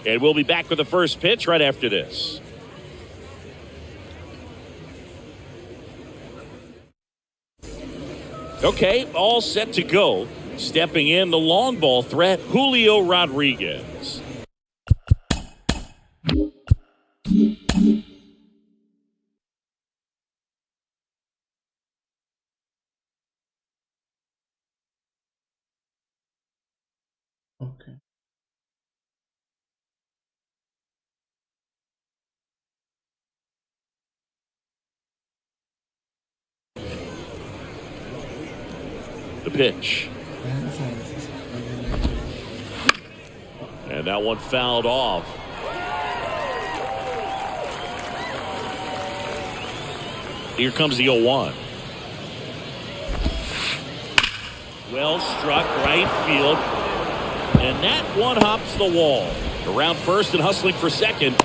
And we'll be back with the first pitch right after this. Okay, all set to go. Stepping in, the long ball threat, Julio Rodriguez. Okay. The pitch. And that one fouled off. Here comes the 0-1. Well struck right field. And that one hops the wall. Around first and hustling for second.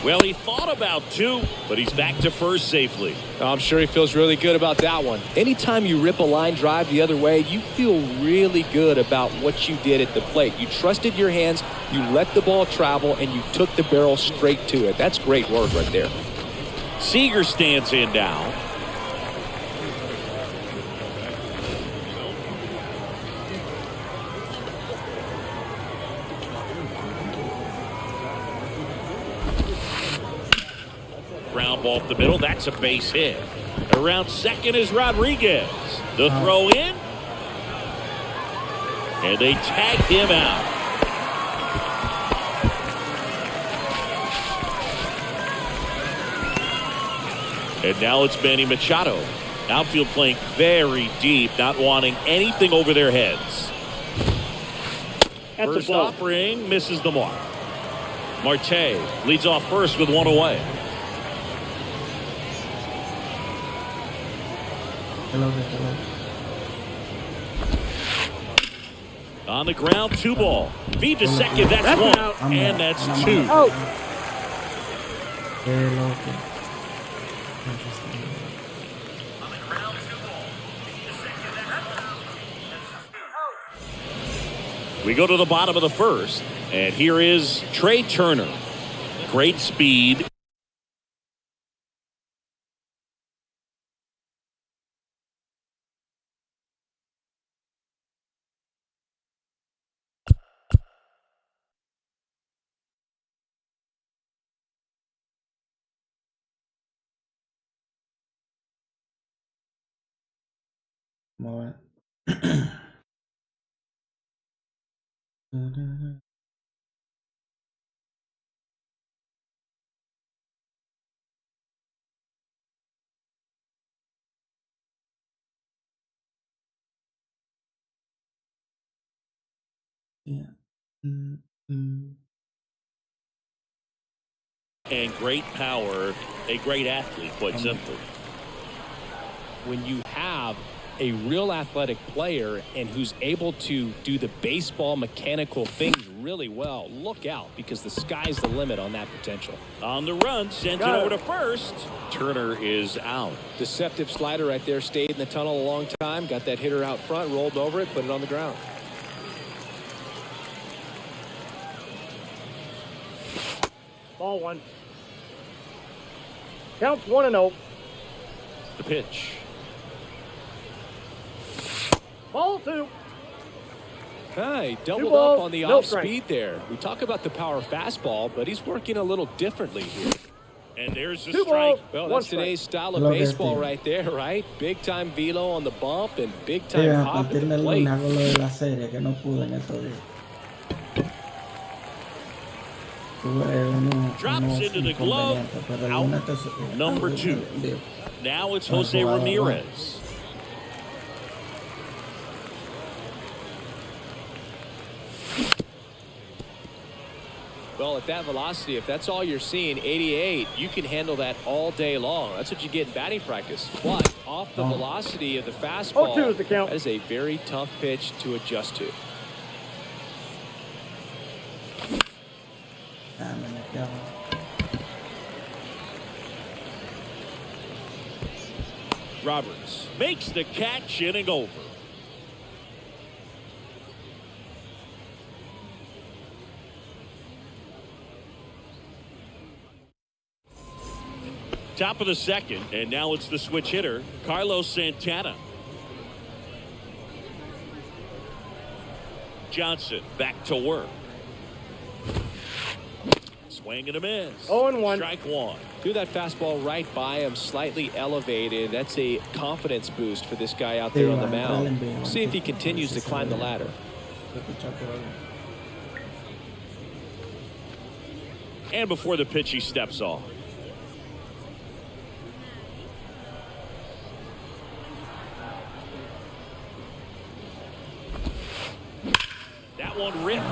Well, he thought about two, but he's back to first safely. I'm sure he feels really good about that one. Anytime you rip a line drive the other way, you feel really good about what you did at the plate. You trusted your hands, you let the ball travel, and you took the barrel straight to it. That's great work right there. Seager stands in now. Ground ball up the middle. That's a base hit. Around second is Rodriguez. The throw in. And they tag him out. And now it's Manny Machado. Outfield playing very deep, not wanting anything over their heads. First offering misses the mark. Marte leads off first with one away. On the ground, 2 ball. Feed to second, that's one. And that's 2. We go to the bottom of the first, and here is Trey Turner. Great speed. Moment. Yeah. And great power, a great athlete, quite simply. When you have a real athletic player and who's able to do the baseball mechanical things really well, look out, because the sky's the limit on that potential. On the run, sends it over to first. Turner is out. Deceptive slider right there, stayed in the tunnel a long time, got that hitter out front, rolled over it, put it on the ground. Ball 1. Counts 1-0. The pitch. Ball 2. Hey, doubled balls, up on the no off strike. speed there. We talk about the power fastball, but he's working a little differently here. And there's the 2 strike. balls, Well, 1 that's strike. today's style of baseball right there, right? Big time velo on the bump and big time pop at the plate. Hago lo de la serie que no pude en estos días. Drops into the glove. Out. Number 2. Now it's Jose Ramirez. Well, at that velocity, if that's all you're seeing, 88, you can handle that all day long. That's what you get in batting practice. But off the velocity of the fastball, 0-2 is the count. that is a very tough pitch to adjust to. Roberts makes the catch, inning over. Top of the second, and now it's the switch hitter, Carlos Santana. Johnson back to work. Swing and a miss. 0-1. Strike one. Threw that fastball right by him, slightly elevated. That's a confidence boost for this guy out there on the mound. We'll see if he continues to climb the ladder. And before the pitch, he steps off. That one ripped.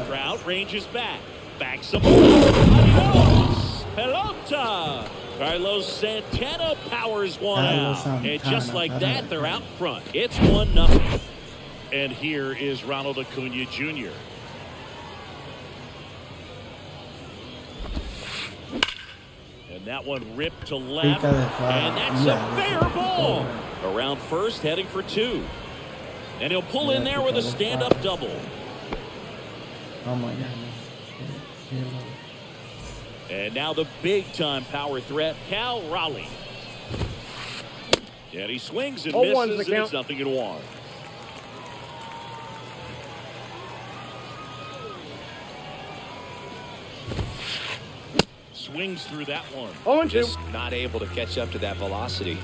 Crowd ranges back. Backs him up. Adios. Pelota. Carlos Santana powers one out. And just like that, they're out front. It's 1-0. And here is Ronald Acuna Jr. And that one ripped to left. And that's a fair ball. Around first, heading for two. And he'll pull in there with a stand-up double. Oh my God. And now the big-time power threat, Cal Raleigh. And he swings and misses, and it's 0-1. Swings through that one. 0-2. Just not able to catch up to that velocity.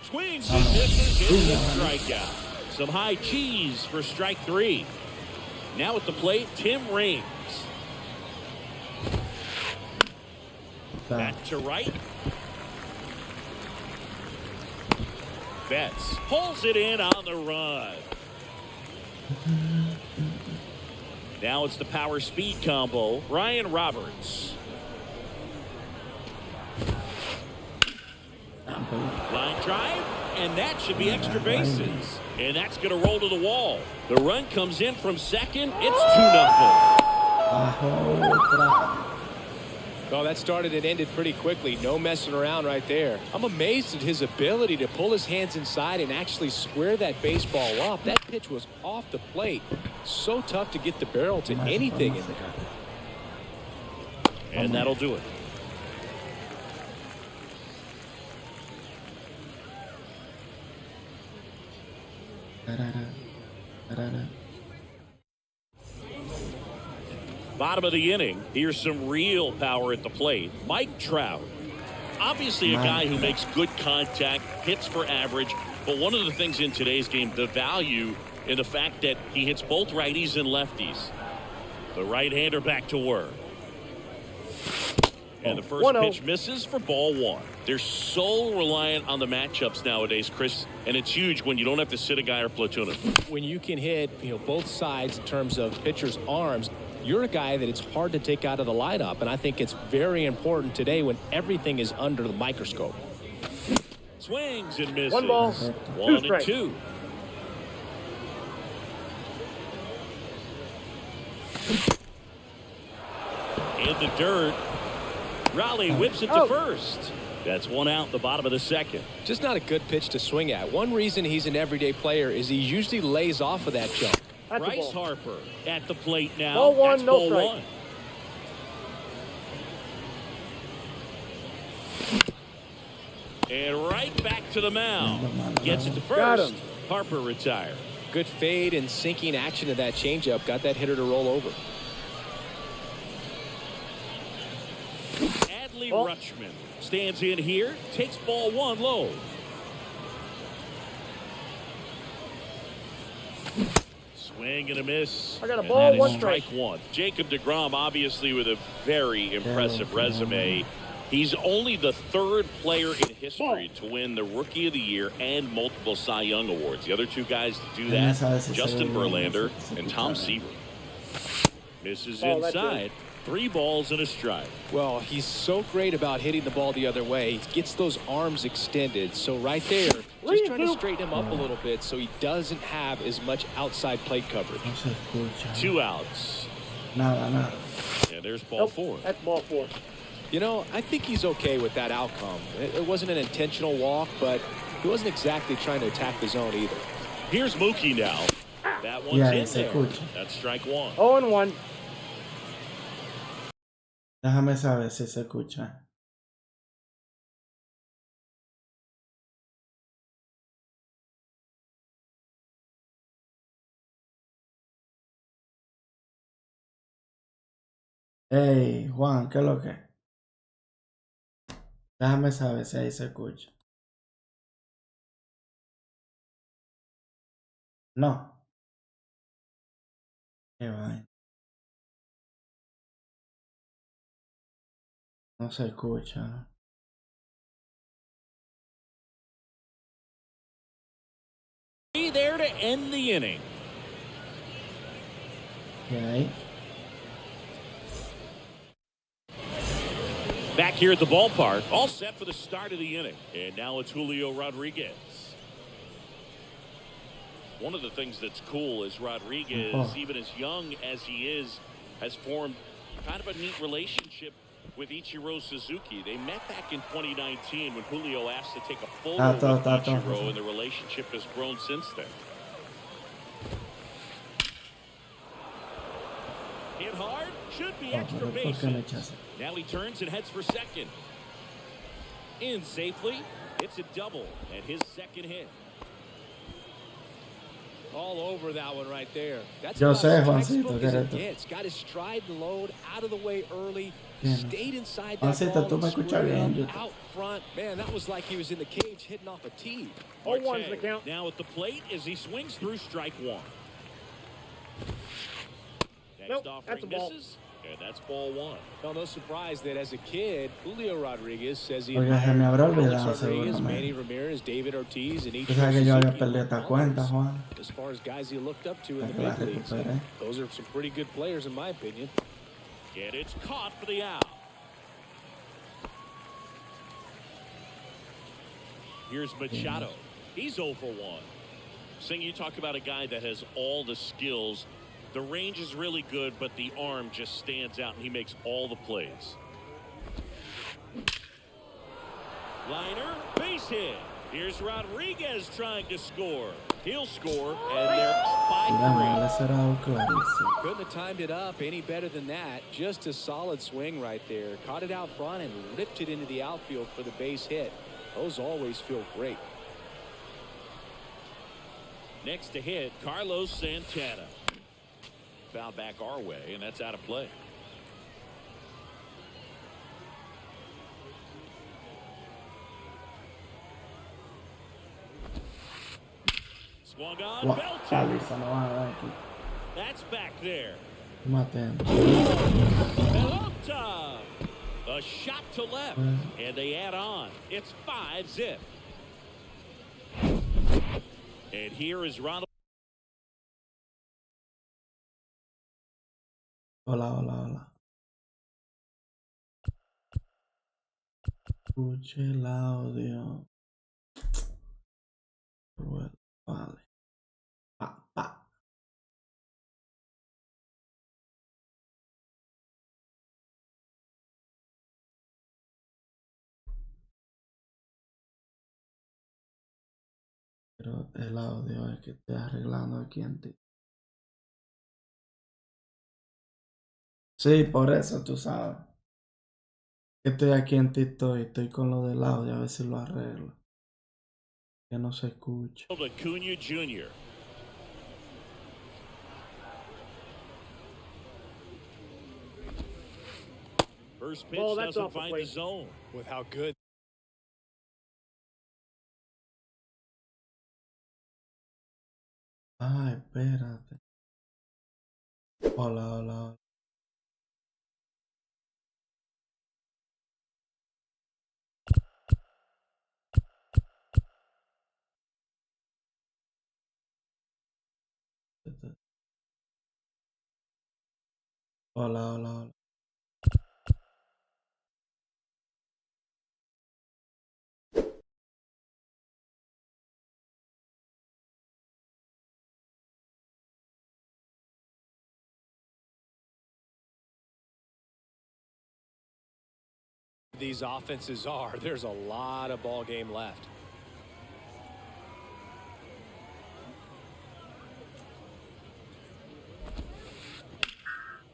Swings and misses, it's a strikeout. Some high cheese for strike three. Now at the plate, Tim Raines. Back to right. Betts pulls it in on the run. Now it's the power speed combo. Ryan Roberts. Line drive, and that should be extra bases. And that's going to roll to the wall. The run comes in from second. It's 2-0. Well, that started and ended pretty quickly. No messing around right there. I'm amazed at his ability to pull his hands inside and actually square that baseball up. That pitch was off the plate. So tough to get the barrel to anything in there. And that'll do it. Bottom of the inning. Here's some real power at the plate. Mike Trout. Obviously a guy who makes good contact, hits for average. But one of the things in today's game, the value in the fact that he hits both righties and lefties. The right-hander back to work. And the first pitch misses for ball one. They're so reliant on the matchups nowadays, Chris, and it's huge when you don't have to sit a guy or platoon him. When you can hit, both sides in terms of pitchers' arms, you're a guy that it's hard to take out of the lineup, and I think it's very important today when everything is under the microscope. Swings and misses. 1 ball, 1 and 2. In the dirt. Raleigh whips it to first. That's 1 out, the bottom of the second. Just not a good pitch to swing at. One reason he's an everyday player is he usually lays off of that jump. Bryce Harper at the plate now. Ball one, that's no ball strike. one. And right back to the mound. Gets it to first. Harper retired. Good fade and sinking action of that changeup. Got that hitter to roll over. Adley Rutschman stands in here. Takes ball one low. Swing and a miss. I got a and ball, that is one strike one. Jacob deGrom obviously with a very impressive resume. He's only the 3rd player in history to win the Rookie of the Year and multiple Cy Young awards. The other 2 guys to do that, Justin Verlander and Tom Seaver. Misses inside. 3 balls and a strike. Well, he's so great about hitting the ball the other way. He gets those arms extended. So right there, just trying to straighten him up a little bit so he doesn't have as much outside plate coverage. 2 outs. Nada. And there's ball 4. That's ball 4. I think he's okay with that outcome. It wasn't an intentional walk, but he wasn't exactly trying to attack the zone either. Here's Mookie now. That one's in there. That's strike 1. 0-1. Déjame saber si se escucha. Hey, Juan, ¿qué es lo que? Déjame saber si ahí se escucha. No. Qué vaina. No se escucha, ¿no? Be there to end the inning. ¿Y ahí? Back here at the ballpark, all set for the start of the inning. And now it's Julio Rodriguez. One of the things that's cool is Rodriguez, even as young as he is, has formed kind of a neat relationship with Ichiro Suzuki. They met back in 2019 when Julio asked to take a photo with Ichiro, and the relationship has grown since then. Hit hard, should be extra bases. Now he turns and heads for second. In safely, it's a double and his second hit. All over that one right there. That's Yo sé, Juancito, it's got his stride and load out of the way early. Stayed inside that Juancito, tú me escuchas bien. Out front. Man, that was like he was in the cage hitting off a tee. 0-1's the count. Now at the plate as he swings through strike one. Nope, that's a ball. Misses, and that's ball one. Well, no surprise that as a kid, Julio Rodriguez says he Oiga, se me habrá olvidado Rodriguez, seguramente. Manny Ramirez, David Ortiz, and each Tú sabes que yo había perdido esta cuenta, Juan. as far as guys he looked up to in the Que la big leagues. recuperé. Those are some pretty good players in my opinion. And it's caught for the out. Here's Machado. He's 0 for 1. Sing, you talk about a guy that has all the skills. The range is really good, but the arm just stands out, and he makes all the plays. Liner, base hit. Here's Rodriguez trying to score. He'll score, and they're 5-3. Couldn't have timed it up any better than that. Just a solid swing right there. Caught it out front and ripped it into the outfield for the base hit. Those always feel great. Next to hit, Carlos Santana. Foul back our way, and that's out of play. Swung on, belted. That's back there. Pelota. A shot to left, and they add on. It's 5-zip. And here is Ronald. Hola, hola, hola. Escuche el audio. Bueno, vale. Pa, pa. Pero el audio es que estoy arreglando aquí en ti. Sí, por eso tú sabes. Estoy aquí en TikTok y estoy con lo del audio, a ver si lo arreglo. Que no se escucha. Acuna Jr. First pitch doesn't find the zone. With how good. Ah, espérate. Hola, hola. Hola, hola, hola. These offenses are. There's a lot of ball game left.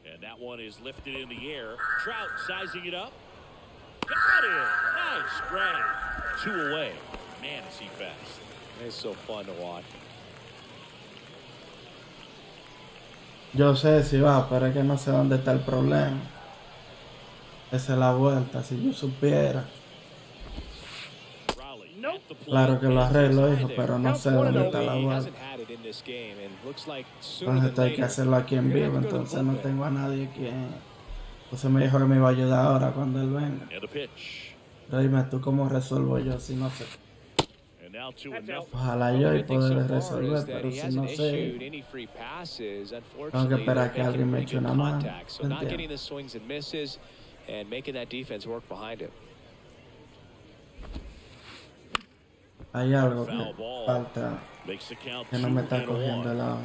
And that That one is lifted in the air. Trout sizing it up. Got it. Nice grab. 2 away. Man, is he fast. It's so fun to watch. Yo sé si va, pero es que no sé dónde está el problema. Esa es la vuelta, si yo supiera. Claro que lo arreglo, hijo, pero no sé dónde está la vuelta. Entonces esto hay que hacerlo aquí en vivo, entonces no tengo a nadie quien... Entonces me dijo que me iba a ayudar ahora cuando él venga. Pero dime tú cómo resuelvo yo si no sé. Ojalá yo y poder resolver, pero si no sé, tengo que esperar que alguien me eche una mano. Hay algo que falta que no me está cogiendo el agua.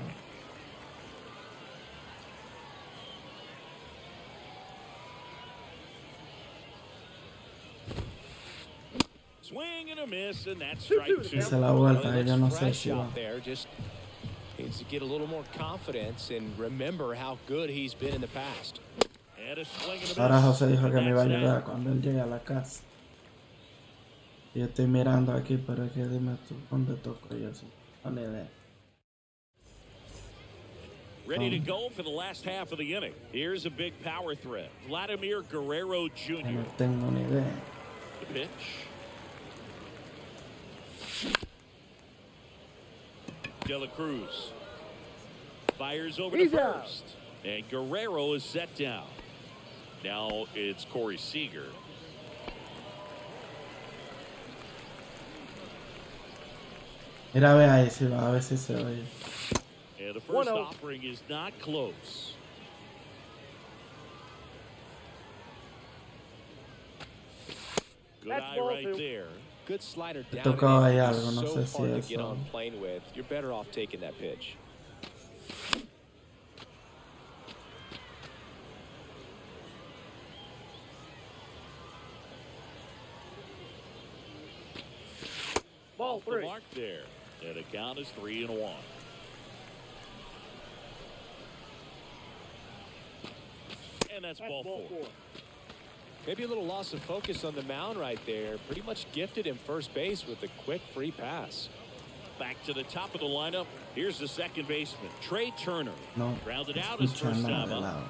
Swing and a miss, and that's strike 2. Esa es la vuelta, yo no sé si va. Needs to get a little more confidence and remember how good he's been in the past. Ahora José dijo que me iba a ayudar cuando él llegue a la casa. Y yo estoy mirando aquí, pero es que dime tú, ¿dónde toco yo? No ni idea. Ready to go for the last half of the inning. Here's a big power threat. Vladimir Guerrero Jr. No tengo ni idea. The pitch. De La Cruz fires over to first, and Guerrero is set down. Now it's Corey Seager. Mira, ve ahí si va, a ver si se oye. And the first offering is not close. Good eye right there. Good slider down. Tocaba ahí algo, no sé si to get eso. on plane with. You're better off taking that pitch. Ball Off the 3. mark there. And the count is 3-1. And that's ball 4. Maybe a little loss of focus on the mound right there. Pretty much gifted him first base with a quick free pass. Back to the top of the lineup. Here's the second baseman, Trey Turner. No, Grounded out his first time up. lado.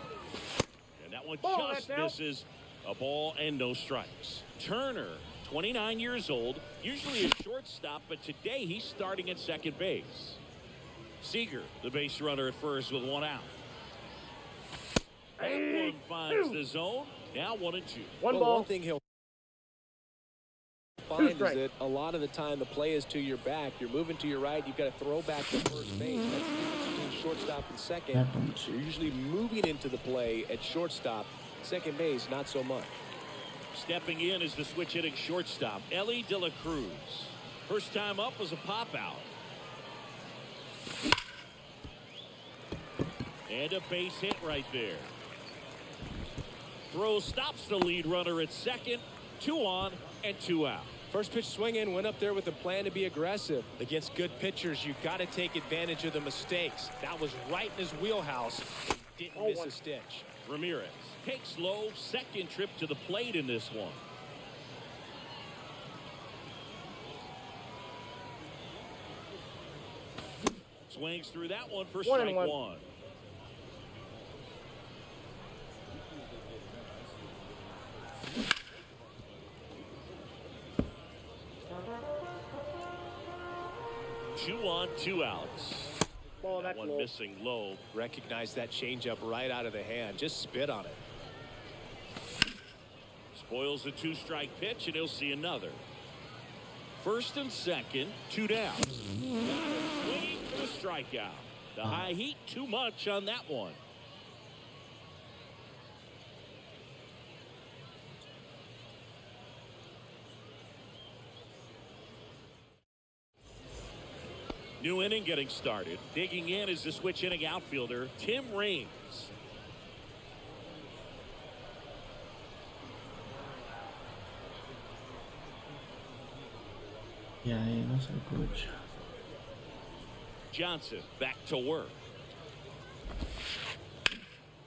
And that one just misses. A ball and no strikes. Turner, 29 years old, usually a shortstop, but today he's starting at second base. Seager, the base runner at first with 1 out. That one finds the zone. Now 1-2. One ball. One thing he'll find is that a lot of the time the play is to your back. You're moving to your right. You've got to throw back to first base. That's the difference between shortstop and second. You're usually moving into the play at shortstop. Second base, not so much. Stepping in is the switch hitting shortstop, Ellie De La Cruz. First time up was a pop out. And a base hit right there. Throw stops the lead runner at second. 2 on and 2 out. First pitch swing in, went up there with a plan to be aggressive. Against good pitchers, you've got to take advantage of the mistakes. That was right in his wheelhouse. He didn't miss a stitch. Ramirez takes low, second trip to the plate in this one. Swings through that one for strike 1. Two on, 2 outs. Ball, that one missing low. Recognize that changeup right out of the hand. Just spit on it. Spoils the 2-strike pitch, and he'll see another. First and second, 2 down. Swing for the strikeout. The high heat, too much on that one. New inning getting started. Digging in is the switch hitting outfielder, Tim Raines. Y ahí no se escucha. Johnson back to work.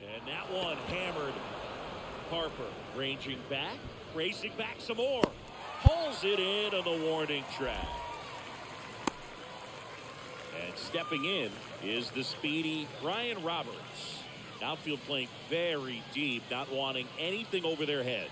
And that one hammered. Harper ranging back, racing back some more. Pulls it in on the warning track. And stepping in is the speedy Ryan Roberts. Outfield playing very deep, not wanting anything over their heads.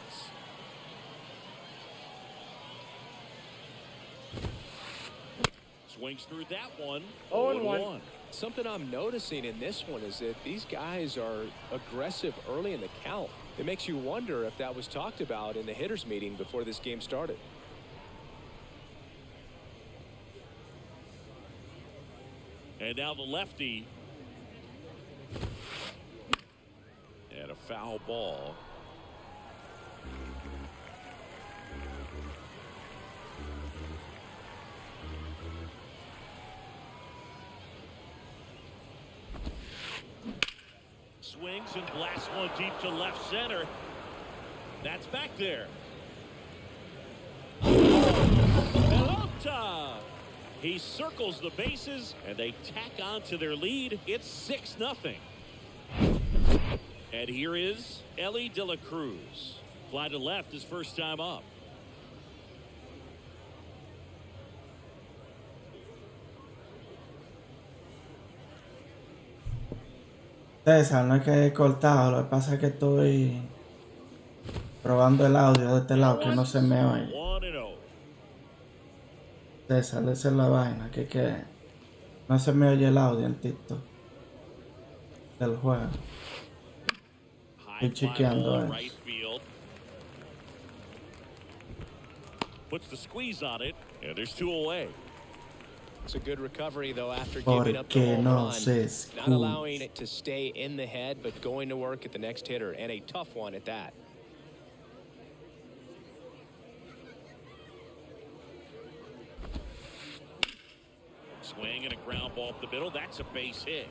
Swings through that one. 0-1. Something I'm noticing in this one is that these guys are aggressive early in the count. It makes you wonder if that was talked about in the hitters meeting before this game started. And now the lefty. And a foul ball. Swings and blasts one deep to left center. That's back there. Pelota. He circles the bases and they tack on to their lead. It's 6-0. And here is Ellie De La Cruz. Fly to left his first time up. César, no es que he cortado, lo que pasa es que estoy probando el audio de este lado que no se me oye. 1-0. César, esa es la vaina, que no se me oye el audio en TikTok del juego. High Estoy chequeando fly ball, eso. right field. Puts the squeeze on it, and there's 2 away. It's a good recovery, though, after giving up the Porque home no run. se Not allowing escucha. it to stay in the head, but going to work at the next hitter, and a tough one at that. Swing and a ground ball up the middle. That's a base hit.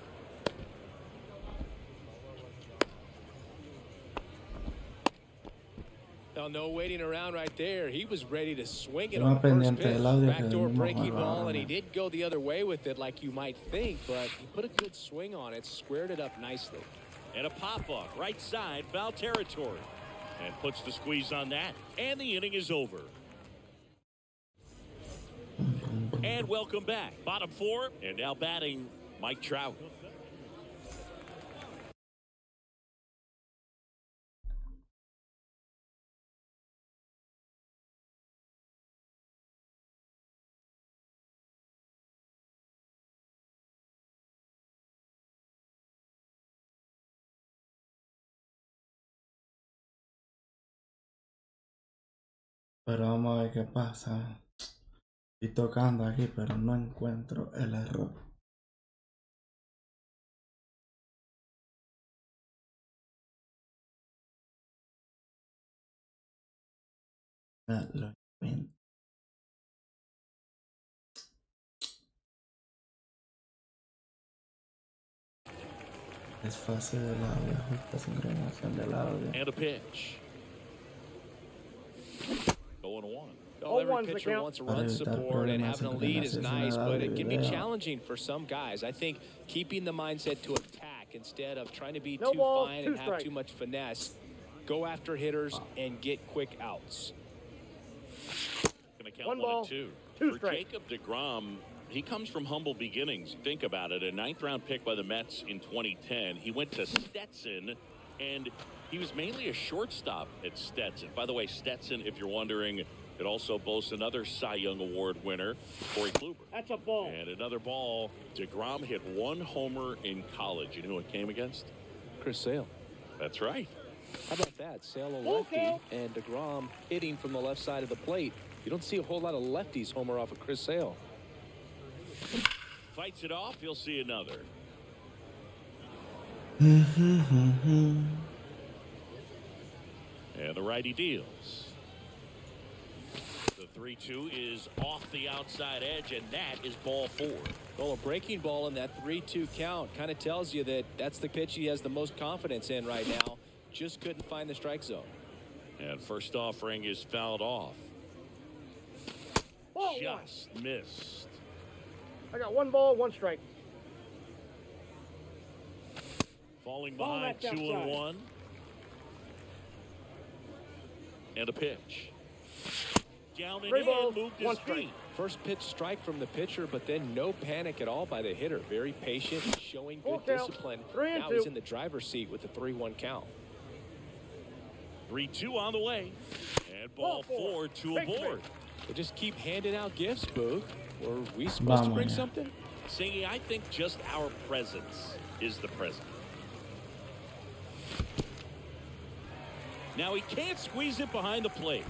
Now, no waiting around right there. He was ready to swing it Yo on más the first pendiente pitch. del audio que del Backdoor mismo breaking juego ball, ahora and he mismo. did go the other way with it like you might think, but he put a good swing on it, squared it up nicely. And a pop-up, right side, foul territory. And puts the squeeze on that. And the inning is over. And welcome back. Bottom 4, and now batting Mike Trout. Pero vamos a ver qué pasa. Estoy tocando aquí, pero no encuentro el error. Ah, lo encuentro. Desfase del audio, justa sincronización del audio. And a pitch. 0-1. Well, every 0-1's the pitcher count. wants Para run evitar support, and problemas having a lead is sincronización nice, de but audio it y can be video. challenging for some guys. I think keeping the mindset to attack instead of trying to be No too balls, fine 2 and have strikes. too much finesse. Go after hitters and get quick outs. Going to count 1 ball, 1-2. 2 For strikes. Jacob deGrom, he comes from humble beginnings. Think about it. A 9th-round pick by the Mets in 2010. He went to Stetson, and he was mainly a shortstop at Stetson. By the way, Stetson, if you're wondering, it also boasts another Cy Young Award winner, Corey Kluber. That's a ball. And another ball. DeGrom hit 1 homer in college. You know who it came against? Chris Sale. That's right. How about that? Sale a Full lefty count. and DeGrom hitting from the left side of the plate. You don't see a whole lot of lefties homer off of Chris Sale. Fights it off. You'll see another. Mm-hmm. And the righty deals. The 3-2 is off the outside edge, and that is ball 4. Well, a breaking ball in that 3-2 count kind of tells you that that's the pitch he has the most confidence in right now. Just couldn't find the strike zone. And first offering is fouled off. Ball 1. Just missed. I got 1 ball, 1 strike. Falling Ball behind left 2-1. And a pitch. Down and 3 in, balls, moved his 1 strike. feet. First pitch strike from the pitcher, but then no panic at all by the hitter. Very patient, showing Full good count. discipline. 3-2. Now he's in the driver's seat with a 3-1 count. 3-2 on the way. And ball Ball 4 to Big aboard. They just keep handing out gifts, Booth. Were we supposed to bring something? Singy, I think just our presence is the present. Now he can't squeeze it behind the plate.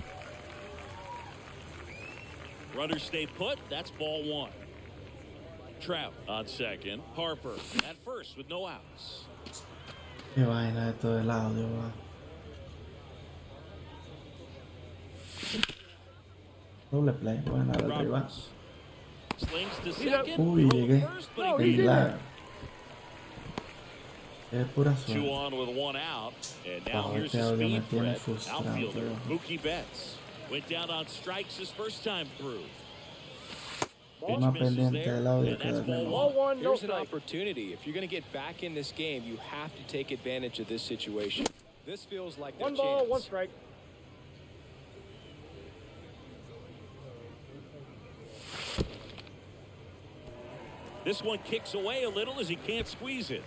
Runners stay put. That's ball 1. Trout on second. Harper at first with no outs. Qué vaina esto del audio, va. Doble play, buena del rival. Roberts slings to second. Uy, throw llegué. first, but No, he Qué he did. milagro. Es pura 2 suerte. on with 1 out. And now Wow, here's este the audio me speed tiene threat frustrado, outfielder, tío. Mookie Betts. Went down on strikes his first time through. Estoy más pendiente del audio And que that's del ball reloj. Ball 1, no Here's an strike. opportunity. If you're going to get back in this game, you have to take advantage of this situation. This feels like their 1 ball, chance. 1 strike. This one kicks away a little as he can't squeeze it.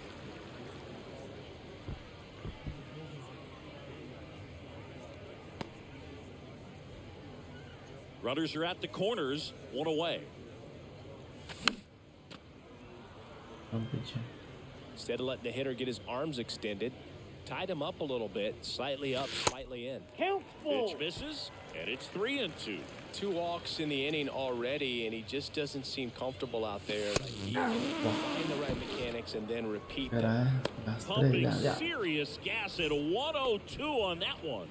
Runners are at the corners, 1 away. Un piche. Instead of letting the hitter get his arms extended, tied him up a little bit, slightly up, slightly in. Count full. Pitch misses, and it's 3-2. 2 walks in the inning already, and he just doesn't seem comfortable out there. Like he can find the right mechanics and then repeat them. Espera, las Pumping estrellas, ya. serious gas at 102 on that one.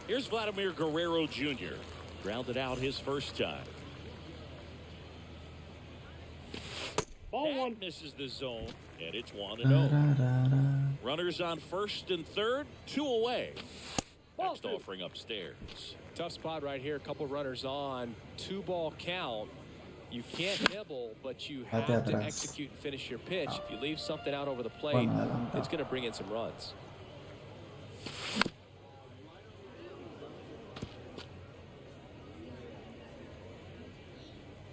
Here's Vladimir Guerrero Jr. Grounded out his first time. Ball That 1. misses the zone, and it's 1-0. Da-da-da-da. Runners on first and third, 2 away. Ball Next 2. offering upstairs. Tough spot right here. A couple runners on. 2-ball count. You can't nibble, but you have Hacia to atrás. execute and finish your pitch. If you leave something out over the plate, Bueno, adelantado. it's going to bring in some runs.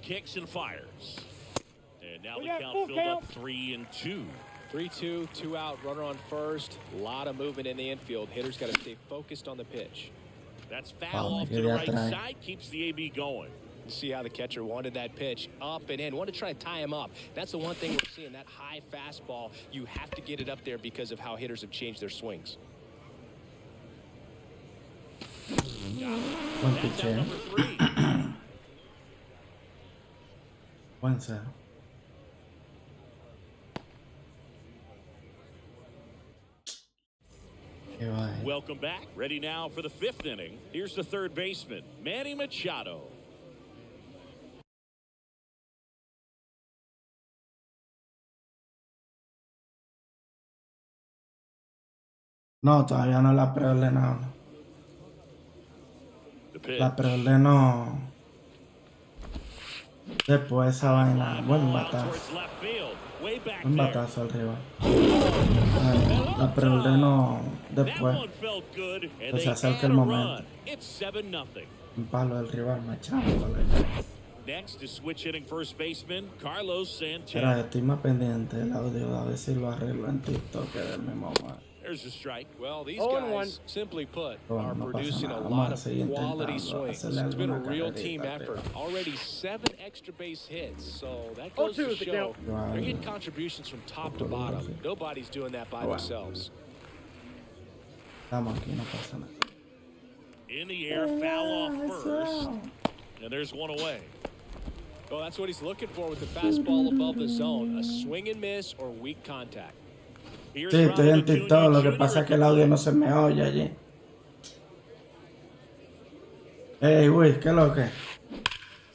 Kicks and fires. And now We the got count full filled count. up 3-2. 3-2, 2 out, runner on first. A lot of movement in the infield. Hitter's got to stay focused on the pitch. That's foul me off to quedé the right atrás. side, keeps the AB going. You see how the catcher wanted that pitch up and in, wanted to try to tie him up. That's the one thing we're seeing, that high fastball. You have to get it up there because of how hitters have changed their swings. Buen That's piche, out eh. number 3. Buen cero. Qué vaina. Welcome back. Ready now for the 5th inning. Here's the third baseman, Manny Machado. No, todavía no la preordenado. The pitch. La preordeno después de esa vaina. Buen Ball out batazo. towards left field. Way back Buen there. batazo al rival. Ay, la preordeno That después. one felt good, and Pues they se acerca add el a momento. run. It's 7-0. Un palo del rival, Machado. Next is switch hitting first baseman Carlos Pero Santana. estoy más pendiente del audio, a ver si lo arreglo en TikTok que del mismo mal. There's a strike. Well, these 0-1. guys, simply put, Bueno, are no pasa producing a nada. lot Vamos a of seguir quality intentando swings. hacerle It's been a alguna real carrerita team effort. arriba. Already 7 extra base hits, so that goes 0-2 to is the show count. they're getting contributions from top to bottom. Nobody's doing that by Wow. themselves. Estamos aquí, no pasa nada. In the air, foul off first. And there's one away. Well, that's what he's looking for with the fastball above the zone. A swing and miss or weak contact. Here's Sí, estoy en Ronald TikTok, lo que Jr. pasa es que el audio no se me oye allí. Ey, güey, ¿qué es lo que?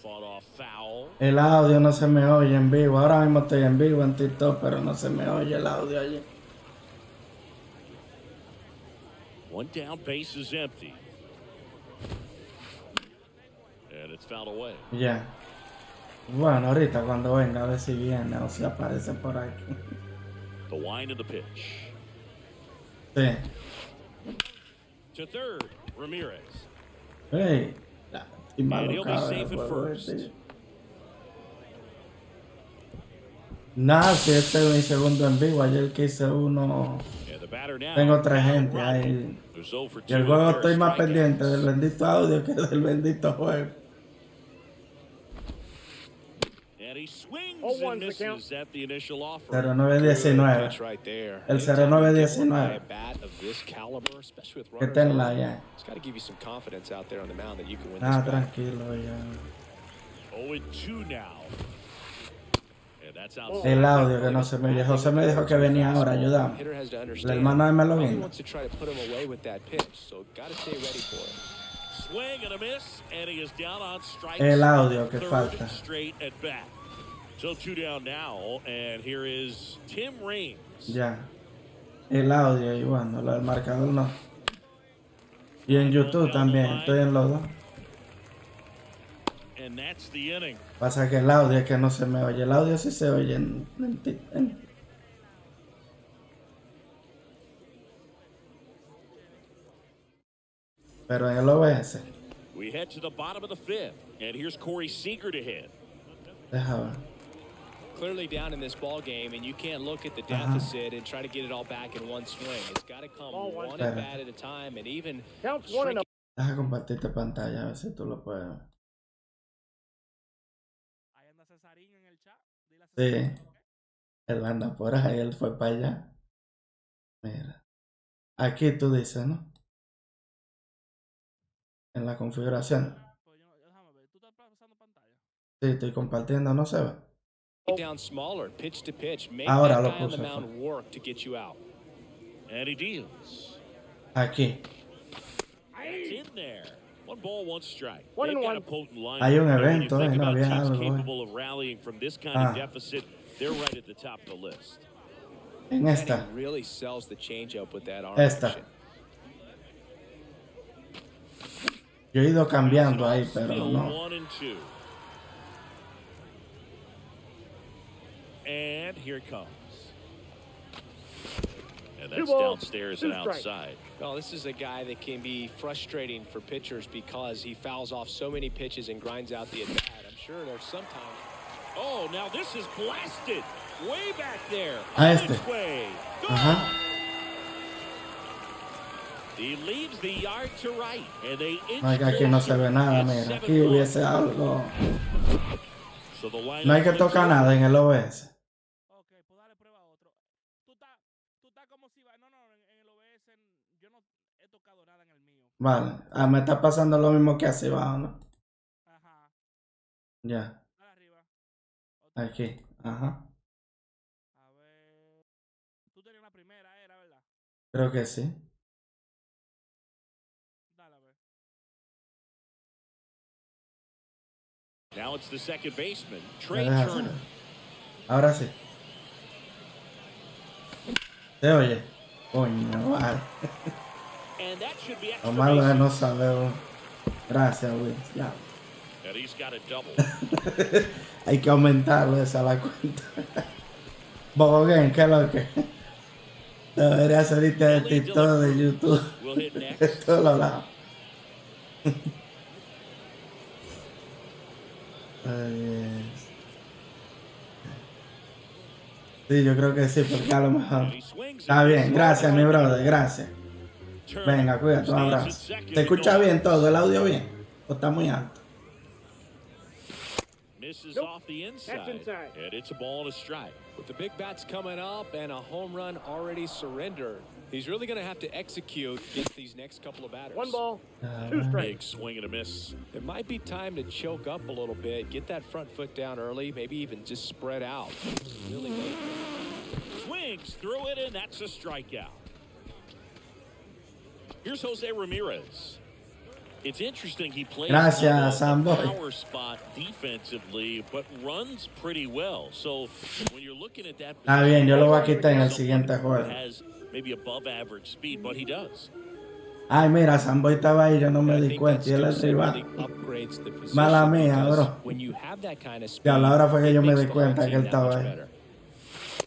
Fought off foul. El audio no se me oye en vivo. Ahora mismo estoy en vivo en TikTok, pero no se me oye el audio allí. One down, base is empty. And it's fouled away. Ya. Bueno, ahorita cuando venga a ver si viene o si aparece por aquí. The wind of the pitch. Sí. To third, Ramirez. Hey. Y And malo he'll be cabe safe el at juego first. este. Nada, si este es mi segundo en vivo. Ayer que hice uno. And the batter now. Tengo 3 Cal gente Raleigh, ahí. who's 0 for Y el 2 juego with a pair estoy of más pendiente del strikeouts. bendito audio que del bendito juego. And he swings 0-1 and the count. misses at the initial offer. 0919. Pitch right there. El Anytime you get one by 0919. a bat of this caliber, especially with Que runners está en la on, ya. it's got to give you some confidence out there on the mound that you can win Ah, this battle. tranquilo ya. 0-2 now. And that's outside. El audio que no se me dijo. José me dijo que venía ahora, ayudamos. Hitter has to El understand. hermano de Probably Melovino. wants to try to put him away with that pitch, so got to stay ready for it. Swing and a miss, and he is down on strikes. El audio que Third falta. straight at bat. So 2 down now, and here is Tim Raines. Ya. El audio y bueno, lo del marcador no. Y en YouTube también, estoy en los dos. And that's the inning. Pasa que el audio es que no se me oye. El audio sí se oye pero en el OBS. We head to the bottom of the 5th, and here's Corey Seager to hit. Deja ver. Clearly down in this ball game, and you can't look at the deficit and try to get it all back in one swing. It's got to come Ball one. one at bat at a time, and even Counts 1-0. Deja compartirte pantalla a ver si tú lo puedes ver. Ahí anda Cesarín en el chat. Dile a Sí. Cesarín. Él anda por ahí, él fue para allá. Mira. Aquí tú dices, ¿no? En la configuración. Pues déjame ver. ¿Tú estás pasando pantalla? Sí, estoy compartiendo, no se ve. down smaller, pitch to pitch. Make Ahora that lo guy on the puse. mound work to get you out. And he deals. Aquí. That's in there. 1 ball, 1 strike. 1 They've and got 1. a potent line. Hay un And when you evento, think no about había teams algo, capable of rallying from this kind Ah. of deficit, they're right at the top of the list. En esta. And he really sells the changeup with that arm Esta. action. Yo he ido cambiando ahí, pero Still no. 1 and 2. And here it comes. And that's 2 balls, downstairs 2 and strikes. outside. Well, this is a guy that can be frustrating for pitchers because he fouls off so many pitches and grinds out the at-bat. I'm sure there's sometimes. Oh, now this is blasted. Way back there. A On este. its way. Go! Ajá. He leaves the yard to right. And they inch No, que aquí no se ve nada, It's mira. 7-1. Aquí hubiese algo. So the lineup No hay que flips tocar over. nada en el OBS. Ok, pues dale prueba a otro. Tú estás como si va. No, en el OBS yo no he tocado nada en el mío. Vale. Ah, me está pasando lo mismo que así abajo, ¿no? Ajá. Ya. Dale arriba. Otra. Aquí. Ajá. A ver. Tú tenías una primera, era, ¿verdad? Creo que sí. Dale a ver. Now it's the second baseman, Me Trey deja Turner. hacer. Ahora sí. ¿Se oye? Coño, vale. And that should be Lo extra malo es bases. no saber. Gracias, Will. Ya. And he's got a double. Hay que aumentarlo esa la cuenta. Bogogen, ¿qué es lo que? Debería salirte de TikTok, de YouTube. Will hit next. De todos los lados. Ay, sí, yo creo que sí, porque a lo mejor. And he swings Está and bien, misses. gracias, mi brother, gracias. Turner Venga, cuídate, un stays at abrazo. second ¿Se escucha and bien todo, el audio bien? ¿O está muy alto? misses Nope. off the inside. That's inside. And it's a ball and a strike. With the big bats coming up and a home run already surrendered, he's really going to have to execute against these next couple of batters. 1 ball, Ah, 2 Big strikes. swing and a miss. It might be time to choke up a little bit, get that front foot down early, maybe even just spread out. Really wait. Swings through it, and that's a strikeout. Here's Jose Ramirez. It's interesting he plays Gracias, on the Samboy. power spot defensively, but runs pretty well. So when you're looking at that, Está bien, yo lo voy a position, quitar en el someone siguiente who juego. has maybe above average speed, but he does. Ay, mira, Samboy estaba ahí, yo no me I di think cuenta. that Y él es skill set rival. really upgrades the position Mala mía, because bro. when you have that kind of speed, Ya, la hora fue que it yo me makes di the whole cuenta que team él that estaba much ahí. better.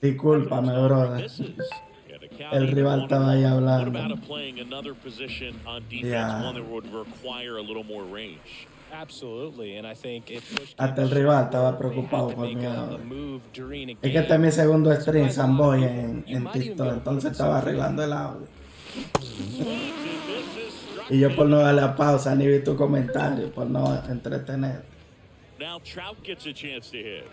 Discúlpame, brother. Misses. And a el rival estaba ahí What hablando. about playing another position on defense, Yeah. one that would require a little more range? Absolutely, and I think if push Hasta el came to rival shove, estaba they had preocupado to por make mí a ahora. move during a Es que este es game. mi segundo stream, Surprised a lot of Samboy, people. You en might even be TikTok. able to put Entonces himself estaba in. arreglando el audio. Swings and misses, struck Y yo por no out. darle a pausa ni vi tu comentario, por no entretener. Now Trout gets a chance to hit.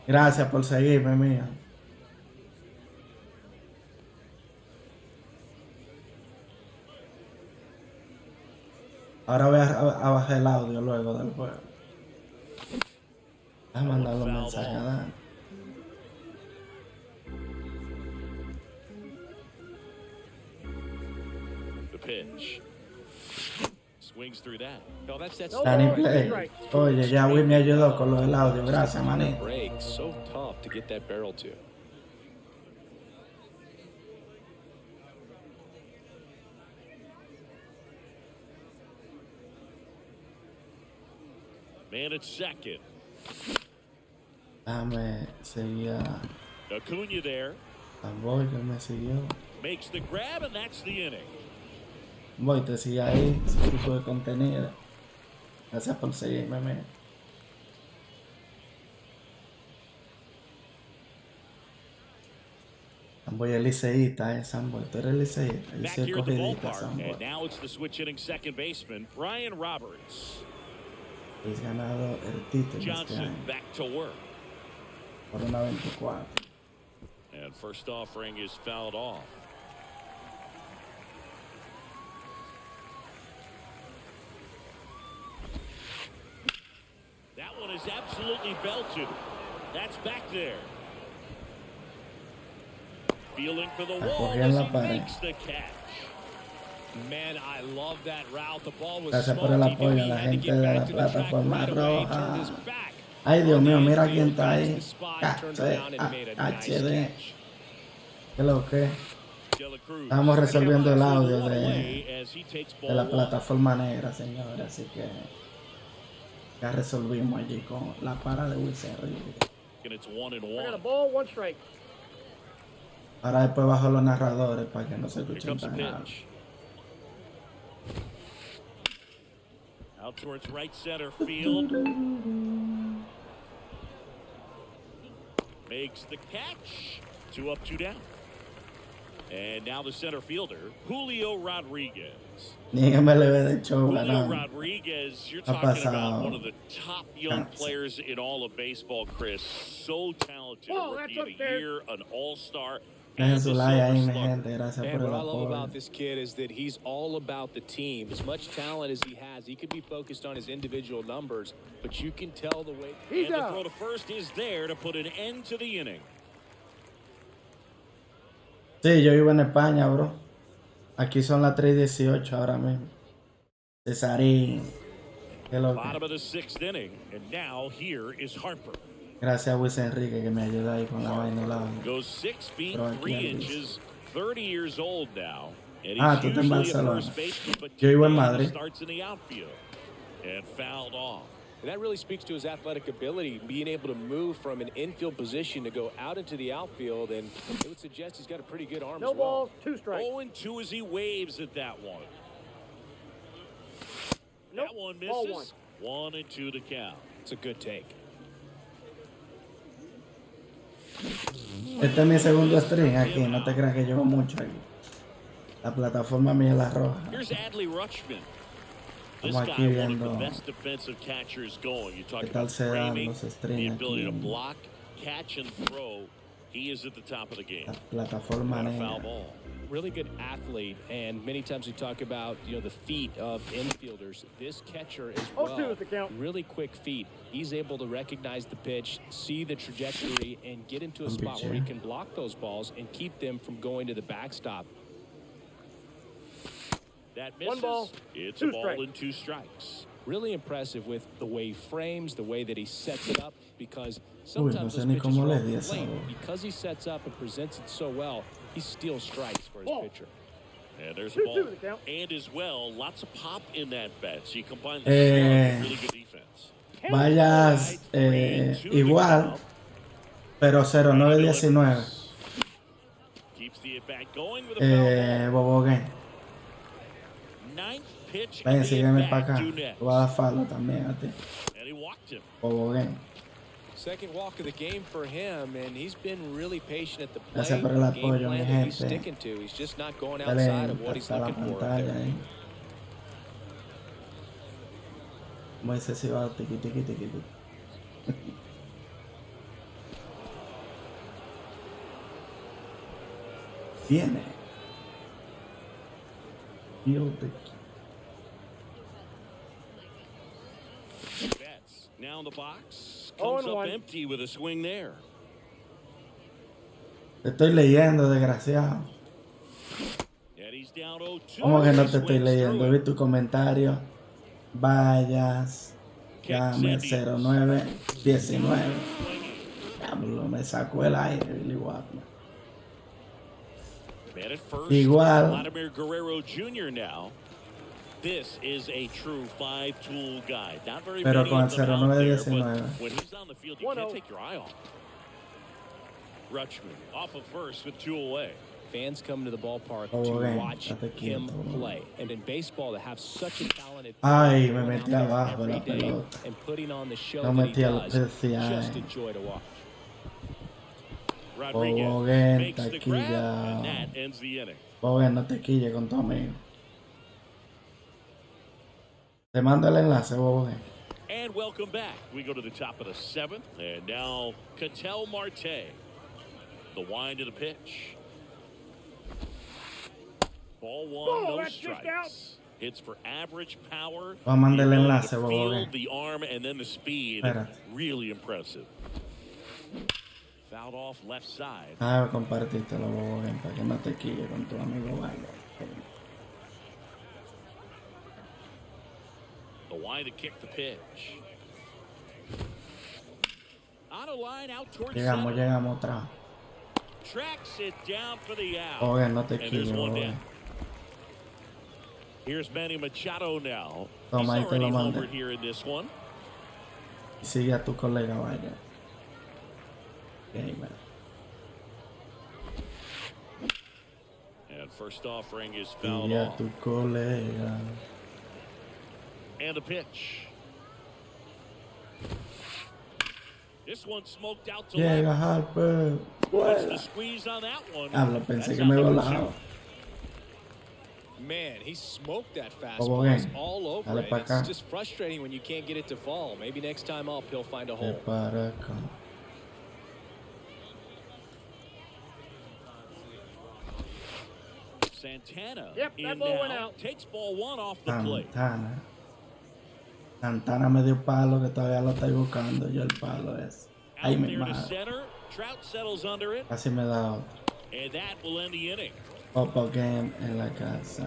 Gracias por seguirme, mío. Ahora voy a bajar el audio luego del juego. A mandar los mensajes a Dan. The pitch. Swings through that. No, that's Danny Play. Oye, ya Will me ayudó con lo del audio. Gracias, manito. break. So tough to get that barrel to. Man at second. Dame seguir a Acuna there. Samboy que me siguió. Makes the grab, and that's the inning. Voy, te sigue ahí. Si tú subes contenido. Gracias por seguirme, mío. Samboy es liceísta, Samboy. Tú eres liceísta. Yo Back soy here at the cogidita, ballpark, Samboy. and now it's the switch hitting second baseman, Brian Roberts. He's ganado el título este Johnson año back to work. por una 24. And first offering is fouled off. That one is absolutely belted. That's back there. Feeling for the wall corriendo as la he pared. makes the catch. Man, I love that route. The ball was Gracias small. por el TBB apoyo a la had to gente get de back la to the track plataforma right away, roja. turned his back. Ay, Dios mío, On the mira infield, quién está got to ahí. the spot, turned around and made a nice HD. catch. ¿Qué lo que? De la Cruz. Estamos resolviendo el audio One de away as he takes ball la one. plataforma negra, señores. Así que ya resolvimos allí con la para de Wilson Rodríguez. And it's 1-1. I got a ball, one strike. Ahora después bajo los narradores para que no se Here escuchen comes the tan alto. pitch. Out towards right center field. Makes the catch. 2 up, 2 down. And now the center fielder, Julio Rodriguez. Ni en MLB de show Julio ganando. Rodriguez, you're Ha talking about pasado. one of the top young Cats. players in all of baseball, Chris. So talented. Oh, A that's rookie of the unfair. year, an all-star. Dejen and su a like ahí, Silver mi Slugger. gente. Gracias And por what el I love apoyo. about this kid is that he's all about the team. As much talent as he has, he could be focused on his individual numbers, but you can tell the way. He's And the out. throw to first is there to put an end to the inning. Sí, yo vivo en España, bro. Aquí son las 3:18 ahora mismo. Cesarín. ¿Qué lo que? Bottom of the 6th inning, and now here is Harper. Gracias a Luis Enrique que me ayuda ahí con la vaina y la vaina. Goes 6 feet, Pero aquí 3 hay inches, 30 years old now. And he's Ah, tú estás en usually a Barcelona. first baseman, but Yo vivo en today he Madrid. starts in the outfield. And fouled off. And that really speaks to his athletic ability, being able to move from an infield position to go out into the outfield, and it would suggest he's got a pretty good arm No as well. balls, 2 strikes. 0-2 as he waves at that one. Nope, That one ball misses. 1-2 to count. It's a good take. Este es mi segundo stream aquí. No te creas que llevo mucho aquí. La plataforma mía es la roja. Here's Adley Rutschman. This Estamos guy, aquí one of viendo the best defensive catchers going. You talk qué tal about se dan framing, los the streams ability to aquí. block, catch, and throw. He is at the top of the game. La plataforma On a foul negra. ball. Really good athlete, and many times we talk about the feet of infielders. This catcher as 0-2 well, is the count. really quick feet. He's able to recognize the pitch, see the trajectory, and get into a Good spot pitch, where he yeah. can block those balls and keep them from going to the backstop. That One misses. ball, It's 2 a ball strikes. and 2 strikes. Really impressive with the way he frames, the way that he sets it up, because no sometimes sé those ni pitches cómo are le off di the esa plate. bola. Because he sets up and presents it so well, he steals strikes for his Ball. pitcher. And there's a 2-2 ball. the count. And as well, lots of pop in that bet. So you combine the Eh, really good defense. Vayas Right, 3-2 to igual. count. Pero 0919. Keeps the at-bat going with a foul ball. Bobo Game. Ninth pitch Ven, of the sígueme at-bat para acá. due Te next. voy a dar follow también a ti. And he walked him. Bobo Game. Second walk of the game for him, and he's been really patient at the plate. Gracias por el The game apoyo, mi plan that he's gente. sticking to. He's just not going Dale outside of what he's hasta la looking for up pantalla there. ahí. Como dice si va tiqui tiqui tiqui tiqui. Viene. Betts now in the box. Comes up 0-1. empty with a swing there. Te estoy leyendo, desgraciado. And he's down 0-2. ¿Cómo que no He te estoy swings leyendo? through Vi it. tu comentario. Vayas. Llame 0919. Diablo, me sacó el aire, Billy Wapner. Man at first. Igual. Vladimir Guerrero Jr. now. This is a true five-tool guy. Not very Pero many con of them el out there, 0919. but when he's on the field, you 1-0. can't take your eye off. Rutschman off of first with two away. Fans come to the ballpark Oh, to okay. watch Estate him quieto, bro. play. And in baseball, to have such a talented Ay, player me going metí out there abajo every la day pelota. and putting on the show No that he metí el does, PCI. just a joy to watch. Rodriguez Bogen, makes the grab, taquilla. and that ends the inning. Bogen, no te quille con tu amigo. Te mando el enlace, Bogen. And welcome back. We go to the top of the seventh, and now Ketel Marte. The wind of the pitch. Ball one, Ball, no that's just out. strikes. Hits for average power. Voy a mandar el The ability enlace, to Bobo. field the arm and then the speed. Espérate. Really impressive. Fouled off left side. Ah, compartírtelo, Bogen, para que no te quille con tu amigo Vaya. The wind to kick the pitch. On a line out towards Llegamos, center. llegamos atrás. Tracks it down for the out. Bogen, no te And there's quille, one Bogen. down. Here's Manny Machado now. Toma, ahí He's te lo already mandé. homered here in this one. Sigue a tu colega Vaya. Gamer. And first offering is fouled Sigue a off. tu colega. And the pitch. This one smoked out to Llega left. Harper. What's the squeeze on that one? Hablo, pensé That's que out me number volaba. two. Man, he smoked that Bobo fastball. It's Gang. all over Dale it. pa' It's acá. just frustrating when you can't get it to fall. Maybe next time up, he'll find a De hole. para acá. Santana Yep, that in ball now. went out. Takes ball one off the plate. Santana. Santana me dio palo que todavía lo estoy buscando. Yo el palo es. Ay, Out mi there to madre. center. Trout settles under it. Casi me da otro. And that will end the inning. Popo Game en la casa.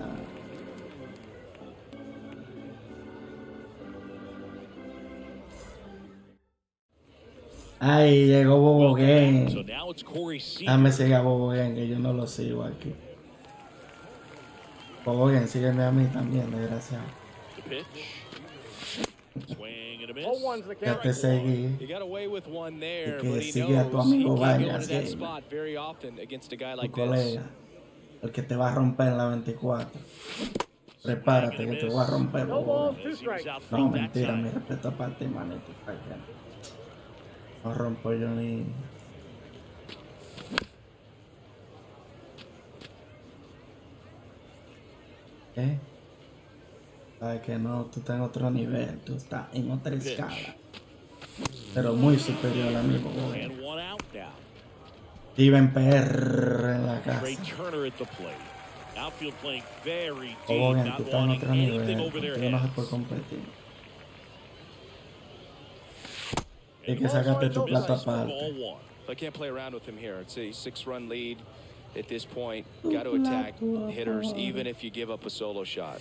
Ay, llegó Bobo Welcome back. So Game. now it's Corey Dame Seager. sigue a Bobo Game, que yo no lo sigo aquí. Bobo Game, sígueme a mí también, desgraciado. The pitch. Swing and a miss. 0-1's the Ya count. te seguí. He got away with one there, que but he sigue a tu knows he amigo can't go Vargas, into that Gamer. spot very often against a guy Tu like this. colega. El que te va a romper en la 24. Prepárate que te voy a romper, No Bobo balls, Game. two As he was strikes. out No, front that mentira, mi time. respeto para ti, manito. No rompo yo ni. ¿Qué? Sabes que no, tú estás en otro nivel, tú estás en otra escala. Pero muy superior a mí, Bobo. And one out now. Steven PR en la casa. Trey Turner at the plate. Outfield playing very Bobo, deep, tú not estás en wanting otro anything nivel. over their Yo no se heads. puede competir. Y And que sacaste tu misses plata for aparte. ball one. I can't play around with him here. It's a 6-run lead at this point. Got to attack hitters, even if you give up a solo shot.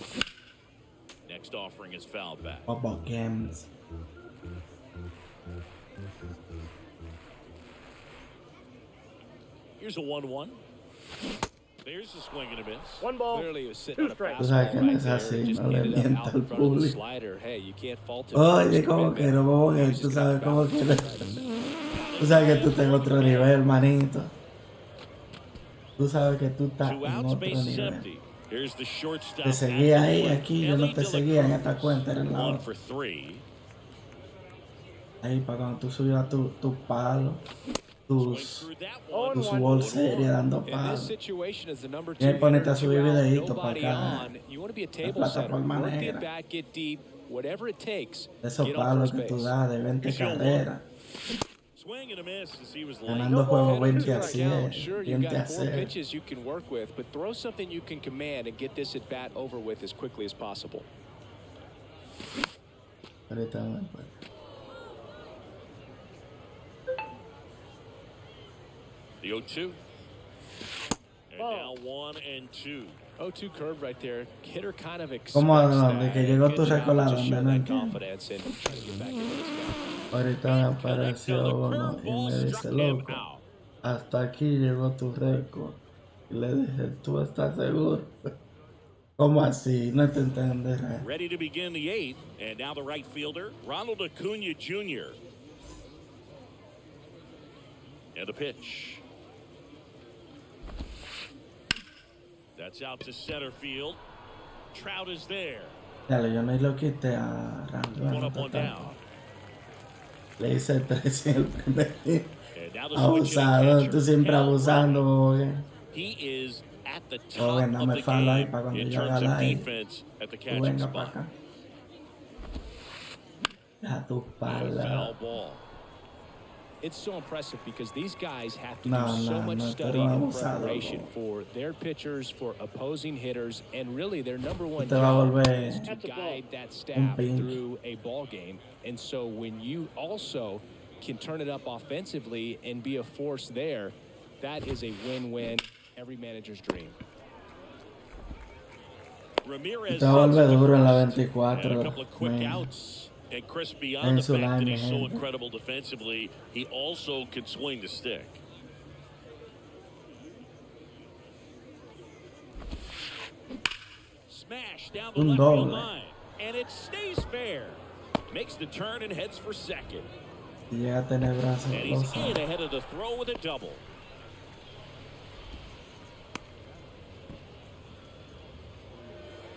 Next offering is fouled back. Bobo Games. Here's a 1-1. There's a swing and a miss. One ball. Clearly, he was sitting Two on a strikes. Tú sabes fastball que no right es there. así, Just no le ended up mienta out al in front of the público. slider. Hey, you can't fault him. Oye, It's como commitment. que no, Bobo He Game, just tú got sabes to cómo bounce que it. Tú sabes que tú estás en otro nivel, manito. Tú sabes que tú estás Two en outs, otro bases nivel. empty. Here's the shortstop. Te seguía at the ahí, plate, aquí, yo no Ellie te De La seguía en esta Cruz. cuenta, era en la 1 otra. for 3. Ahí para cuando tú subías tus palos, Swing tus through that Oh, one. and one. World Series dando In this palos. situation, as the number Y ahí 2 ponete hitter, a subir 2 out, videitos para nobody acá. on. You want to be a La table setter. plataforma Work the negra. at-bat, get deep, whatever it takes. Esos Get on palos first que tú base. das de 20 Here's your one. carreras. Swing and a miss as he was late. Ganando No juegos ball, 20 two a strikes. 100. Sure, you've 20 a got 4 0. pitches you can work with, but throw something you can command and get this at-bat over with as quickly as possible. Ahorita me acuerdo. The 0-2. And Ball. now 1 and 2. 0-2 curve right there. Hitter kind of expects ¿Cómo a that. dónde? Que llegó Good tu job récord a to dónde, show no that entiendo. confidence and try to get back into this game. Ahorita me apareció uno y me dice, loco, hasta aquí llegó tu récord. Y le dije, ¿tú estás seguro? ¿Cómo así? No te entenderé. Ready to begin the 8th. And now the right fielder, Ronald Acuna Jr. And a pitch. That's out to center field. Trout is there. Dale, yo no lo quité a Randy. One up, one down. Le hice 3 en el primer día. And now the switch Abusado, catcher, tú siempre Cal abusando, Bogue. He is at the Bogue, top no of me the falla ahí game para cuando in yo terms haga of la ahí. defense at the Tú catching venga para spot. acá. Deja tu And a foul pala. ball. It's so impressive because these guys have to No, do so no, much no, study pero and abusado, preparation bro. for their pitchers, for opposing hitters, and really their number one Te va a job volver is to That's a ball. guide that staff pink. through a ball game. And so when you also can turn it up offensively and be a force there, that is a win-win, every manager's dream. Ramirez Te va a volver sends it to duro en la first. And 24. a couple of quick man. outs. And Chris, En beyond the su fact that line, he's so man. incredible defensively, he also can swing the stick. Smash down the Un left field doble. line. And it stays fair. Makes the turn and heads for second. Si llega a tener brazos, And lo he's in sabe. ahead of the throw with a double.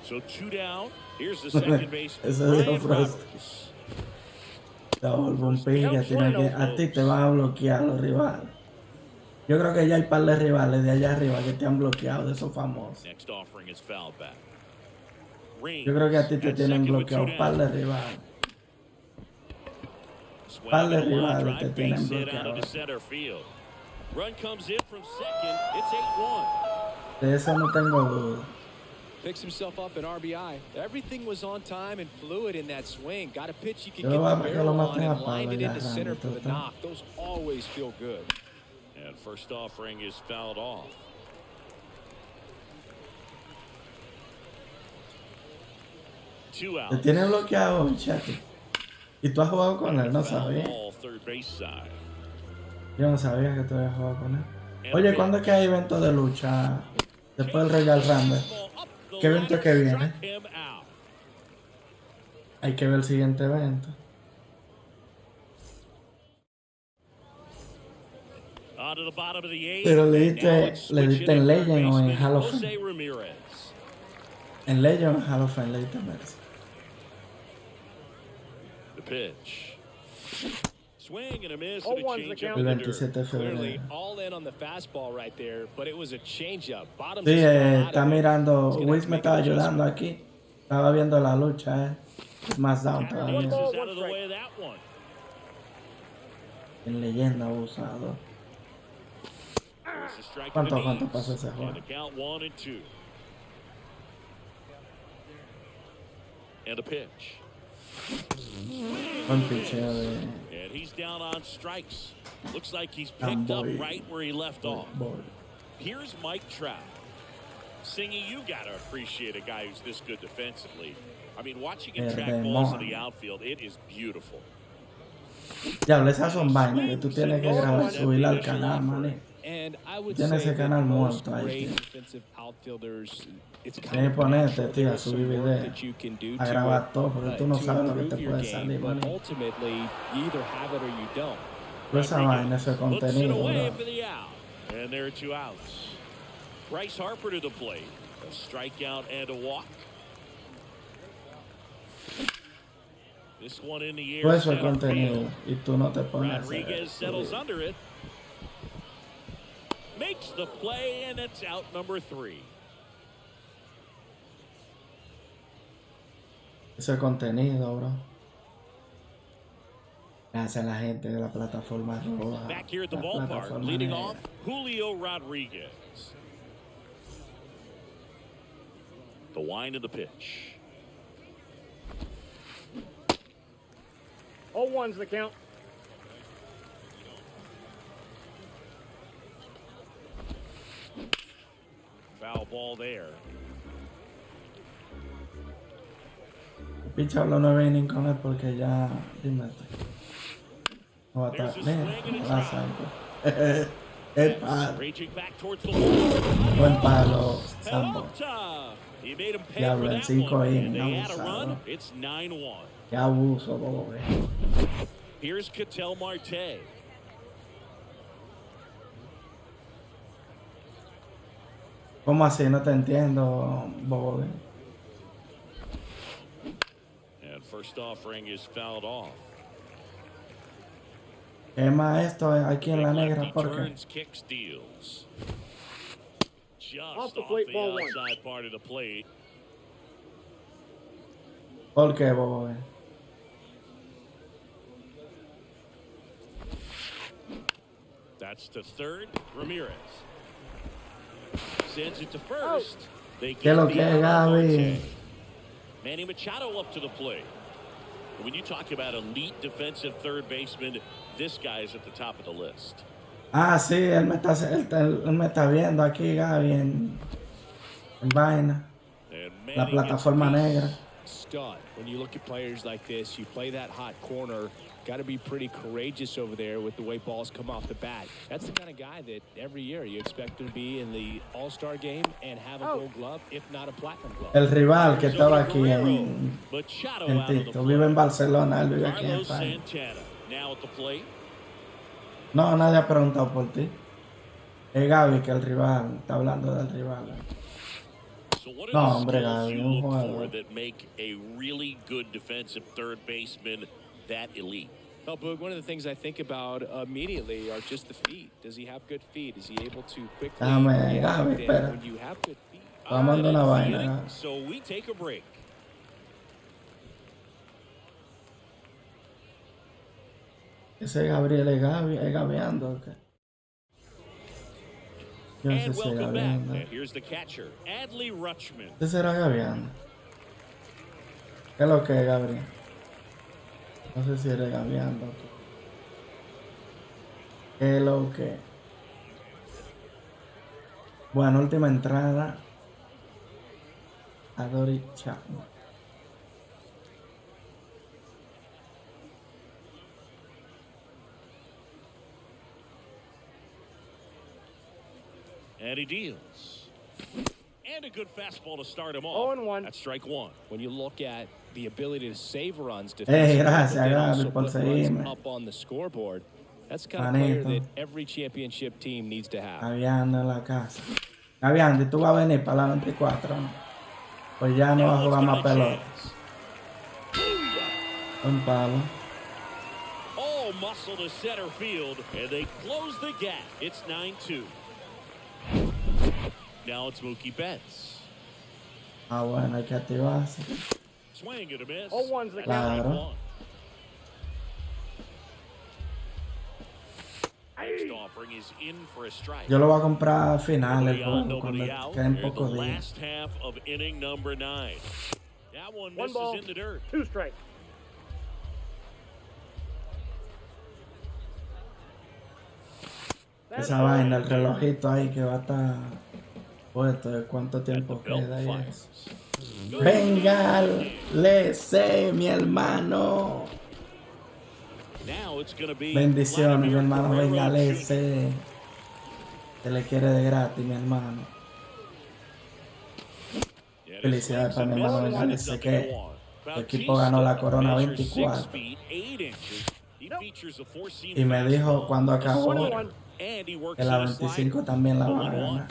So 2 down. Here's the second base. Ese dio Ryan Frost. Roberts. Te vuelvo un pique, a ti te van a bloquear los rivales. Yo creo que ya hay par de rivales de allá arriba que te han bloqueado, de esos famosos. Next offering is fouled back. Yo creo que a ti te At tienen second with bloqueado two par down. de rivales. Swing par de and a line rivales drive, te tienen base hit out bloqueado. into center field. Run comes in from second. It's 8-1. De eso no tengo duda. Picks himself up an RBI. Everything was on time and fluid in that swing. Got a pitch you could Yo get voy a the ver que barrel lo on maten a and lined palo it ya, into center Randy, for the total. knock. Those always feel good. And first offering is fouled off. Two Te outs. tiene bloqueado, chato. Y tú has jugado con él, no Foul sabía. ball, third base side. Yo no sabía que tú habías jugado con él. Oye, ¿cuándo es que hay eventos de lucha? Después del Royal Rumble. ¿Qué evento que viene? Hay que ver el siguiente evento. Pero le diste en Legend o en Hall of Fame. En Legend o en Hall of Fame le diste Mercy. The pitch. Swing and a miss Oh, and a one's the change up count. El in the dirt. 27 de Clearly febrero. all in on the fastball right there, but it was a changeup. Bottom Sí, just fell out está of it. mirando. He's gonna have Wiz to me make an estaba ayudando adjustment. aquí. Estaba viendo la lucha, Es más down Catcher todavía. gets ball, us one out of the strike. way of that one. En leyenda abusado. There's a strike ¿Cuánto- to the cuánto knees. pasó ese juego? And the count 1-2. And a pitch. Buen picheo de And he's down on strikes. Looks like he's picked up boy. right where he left off. Boy. Here's Mike Trout. Singy, you got to appreciate a guy who's this good defensively. I mean, watching him track balls in the outfield, it is beautiful. Diablo, esas son vainas que tú tienes que grabar y subirla al canal, maní. And I would Tienes say ese that canal most muerto ahí, great tío. defensive outfielders, it's kind Tienes of que ponerte, natural. tío, a There's some subir work video. that you can do A to grabar it, todo, porque tú no to sabes lo que improve te your puede game, salir, but maní. ultimately, you either have it or you don't. Esa vaina, ese Rodriguez puts it contenido, away bro. for the out. And there are 2 outs. Bryce Harper to the plate. A strikeout and a walk. This one in the Todo air. eso es Center contenido. field. Y tú no te pones a hacer Rodriguez settles eso. under it. Makes the play, and it's out number 3. Eso es contenido, bro. Gracias a la gente de la plataforma roja. Back here at the La ballpark, plataforma leading negra. off, Julio Rodriguez. The wind of the pitch. 0-1's the count. Foul ball there. Pichalo no viene ni con él porque ya. Dime tú. No va a estar. Mira, la salto. El palo. Raging back towards the wall. Buen palo, Sambo. Pelota. He made him pay Diablo, for en that 5 one. And innings, they add a abusado. run. It's 9-1. Qué abuso, bobo. Here's Ketel Marte. ¿Cómo así? No te entiendo, bobo. And first offering is fouled off. Quema esto aquí en la Big negra lefty porque. turns, kicks, deals. Just Off the off plate, the ball 1. outside part of the plate. ¿Por qué, bobo? That's to third. Ramirez sends it to first. They ¿Qué get lo the que, out on Gaby? Marte. Manny Machado up to the plate. When you talk about elite defensive third baseman, this guy is at the top of the list. Ah, sí, él me está viendo aquí, Gaby, en vaina. And La Manny plataforma gets a piece. negra. Stud. When you look at players like this, you play that hot corner. Got to be pretty courageous over there with the way balls come off the bat. That's the kind of guy that every year you expect him to be in the All-Star game and have a gold glove, if not a platinum glove. El rival que estaba aquí Guerrero. Machado en out of the Tito. Vive en play. Barcelona, él vive aquí en Carlos España. Santana now at the plate. No, nadie ha preguntado por ti. Es Gaby que el rival, está hablando del rival. So what No, are the hombre, skills Gaby, you un look for jugador. that make a really good defensive third baseman that elite? Well, Boog, one of the things I think about immediately are just the feet. Does he have good feet? Is he able to quickly Dame, react? Gaby, And espera. when you have good feet, Vamos a una That is the vaina, inning. Gaby. So we take a break. Ese Gabriel es Gaby, es gabeando. ¿O qué? Yo no sé And si es welcome back. gabeando. And here's the catcher, Adley Rutschman. ¿Ese será gabeando? ¿Qué es lo que es, Gabriel? No sé si eres gabeando. ¿O qué? ¿Qué es lo que? Bueno, última entrada. A Dory Chapman. And he deals. And a good fastball to start him off. 0-1. That's strike one. when you look at the ability to save runs Hey, defensively, gracias, but then Gaby, also por put runs seguirme. up on the scoreboard, that's the kind of player Manito. that every championship team needs to have. Gabeando en la casa. Gabeando, ¿y tú vas a venir para la 24? ¿No? Pues ya no vas a Now jugar it's más got a pelota. chance. Un palo. All muscle to center field, and they close the gap. It's 9-2. Now it's Mookie Betts. Ah, bueno, hay que activarse. Swing and a miss. 0-1's the That's count. strike one. Next offering is in for a strike. Yo lo voy a comprar al final del Nobody on, juego, nobody cuando out. queden Here in the pocos días. last half of inning number 9. That one One misses ball, in the dirt. 2 strikes. Esa vaina, el relojito ahí que va a estar puesto de cuánto At the tiempo belt queda y eso. fires. Venga, le mi hermano. Now it's going to be Bendiciones, mi Vladimir hermano. Guerrero Venga, Jr. se le quiere de gratis, mi hermano. Yeah, Felicidades this para mi swings hermano and Venga, misses, sé it's que up and one. el equipo ganó la corona Measures 6 24. feet, 8 inches. He features a four-seam Y me dijo cuando fastball, a acabó slider, and he works que la in a slider. 25 también la va a 0-1. ganar.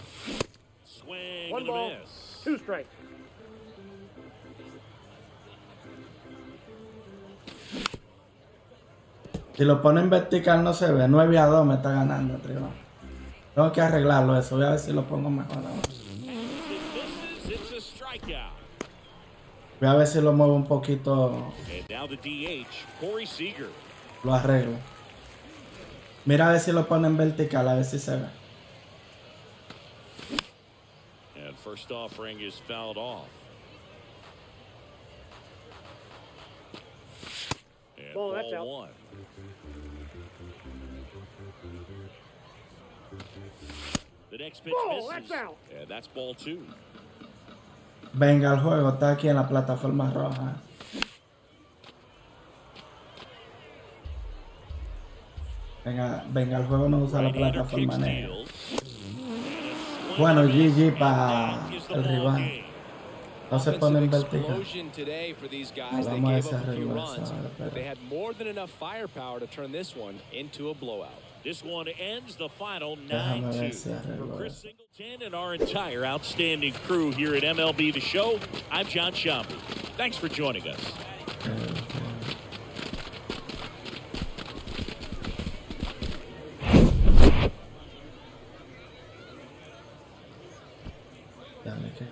Swing One and a ball, miss. 2 strikes. Si lo pone en vertical no se ve. 9-2 me está ganando, Tribal. Tengo que arreglarlo eso. Voy a ver si lo pongo mejor ahora. If misses, it's a strikeout. Voy a ver si lo muevo un poquito. And now the DH, Corey Seager. Lo arreglo. Mira a ver si lo pone en vertical, a ver si se ve. And first offering is fouled off. And Ball, that's out. one. The next pitch Ball, misses. that's out. And that's ball 2. Venga, el juego está aquí en la plataforma roja. Venga, el juego no usa la Right-hander plataforma kicks negra. deals. Bueno, GG And para that is the el ball rival. game. No se pone en Offensive vertical. explosion today for these guys. They Vamos a gave ese up a few arreglo runs, eso ahora, but they pero had more than enough firepower to turn this one into a blowout. This one ends the final déjame ver 9-2. si For arreglo Chris eso. Singleton and our entire outstanding crew here at MLB The Show, I'm John Shambi. Thanks for joining us. Dale, ¿qué?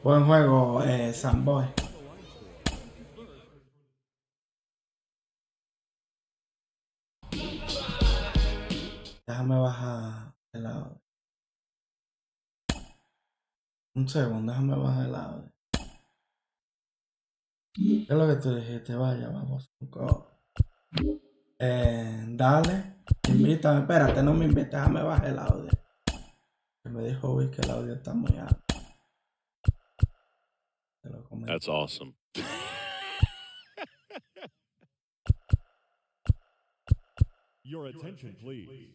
Buen juego, Samboy. Déjame bajar el audio. Un segundo, déjame bajar el audio. ¿Qué es lo que tú dijiste? Vaya, vamos. Dale, invítame. Espérate, no me invites, déjame bajar el audio. Que me dijo hoy que el audio está muy alto. Te lo comento. That's awesome. Your attention, please.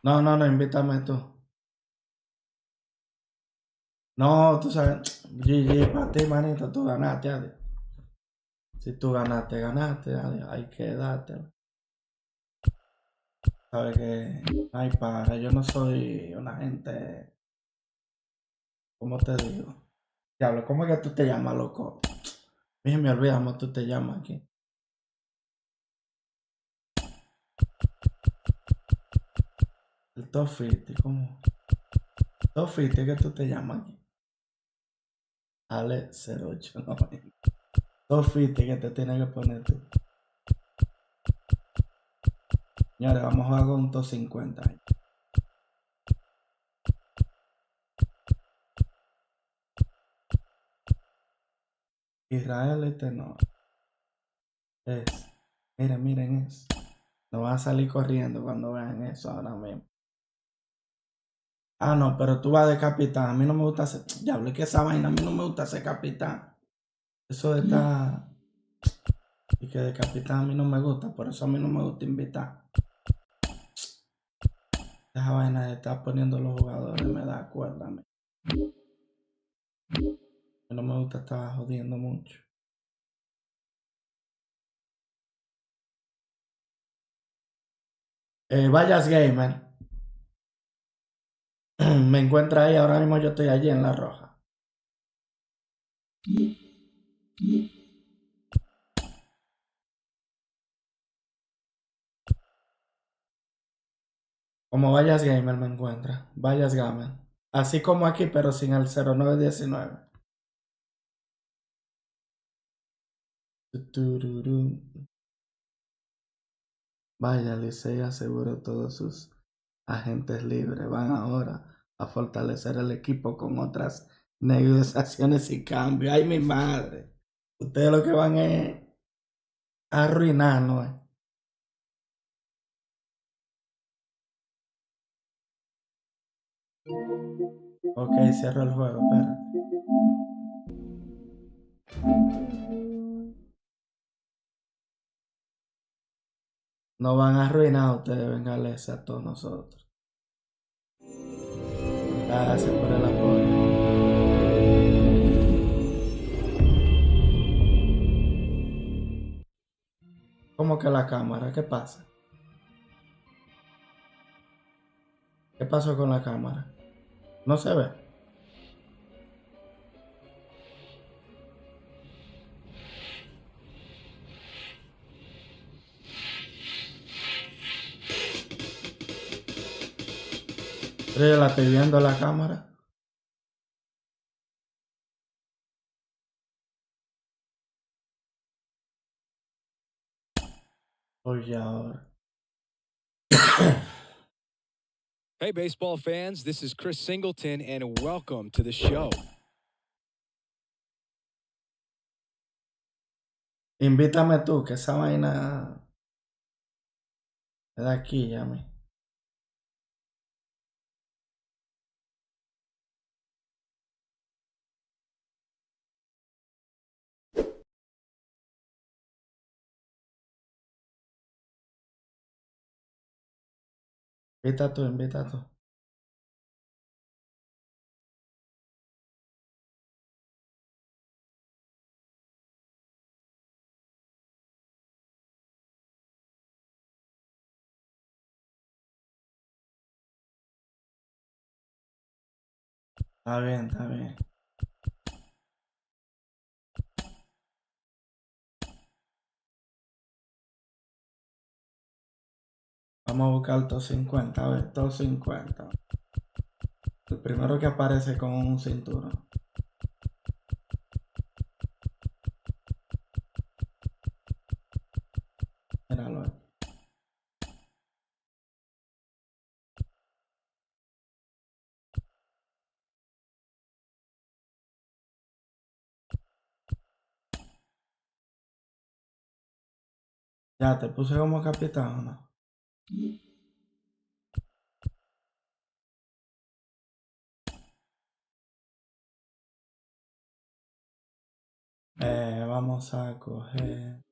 No, invítame tú. No, tú sabes, GG para ti, manito, tú ganaste, adiós. Si tú ganaste, adiós, hay que dártelo. Sabes que no hay para, yo no soy una gente, ¿cómo te digo? Diablo, ¿cómo es que tú te llamas, loco? Mije, me olvidamos, tú te llamas aquí. El Tofiti, ¿cómo? Tofiti, que tú te llamas aquí. Ale 0890. Tofiti, que te tienes que poner tú. Señores, vamos a jugar con 250. Israel este no. Miren eso. No van a salir corriendo cuando vean eso ahora mismo. Ah, no, pero tú vas de capitán. A mí no me gusta ser... Diablo, es que esa vaina a mí no me gusta ser capitán. Eso de estar... Y que de capitán a mí no me gusta. Por eso a mí no me gusta invitar. Esa vaina de estar poniendo los jugadores me da acuérdame. No me gusta estar jodiendo mucho. Vayas Gamer. Me encuentra ahí. Ahora mismo yo estoy allí en la roja. Como Vayas Gamer me encuentra. Vayas Gamer. Así como aquí, pero sin el 0919. Vaya, Licey aseguró todos sus agentes libres. Van ahora a fortalecer el equipo con otras Negociaciones y cambios. Ay, mi madre. Ustedes lo que van es a arruinarnos. Ok, cierro el juego, espérate. Nos van a arruinar ustedes, bengales, a todos nosotros. Gracias por el apoyo. ¿Cómo que la cámara? ¿Qué pasa? ¿Qué pasó con la cámara? No se ve. Pero yo la estoy viendo la cámara. Oye, ahora. Hey, baseball fans, this is Chris Singleton, and welcome to the show. Invítame tú, que esa vaina es de aquí, ya me. Invita tú, invita tú. Está bien, está bien. Vamos a buscar top 50, a ver, top 50. El primero que aparece con un cinturón. Míralo ahí. Ya, te puse como capitán, ¿o no? Vamos a coger.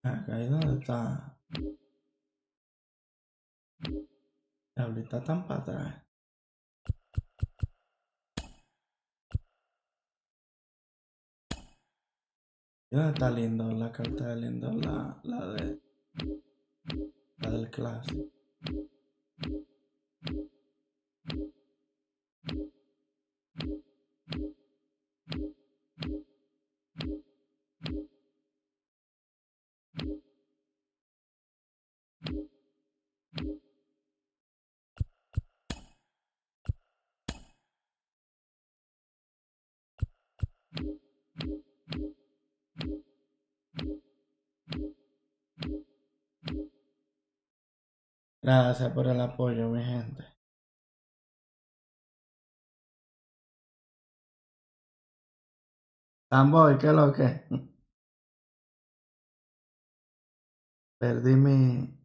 Acá ahí donde está. Ahorita están para atrás. ¿Y dónde está lindo la carta de lindo? La del clásico. Gracias por el apoyo, mi gente. Tamboy, ¿qué es lo que? Perdí mi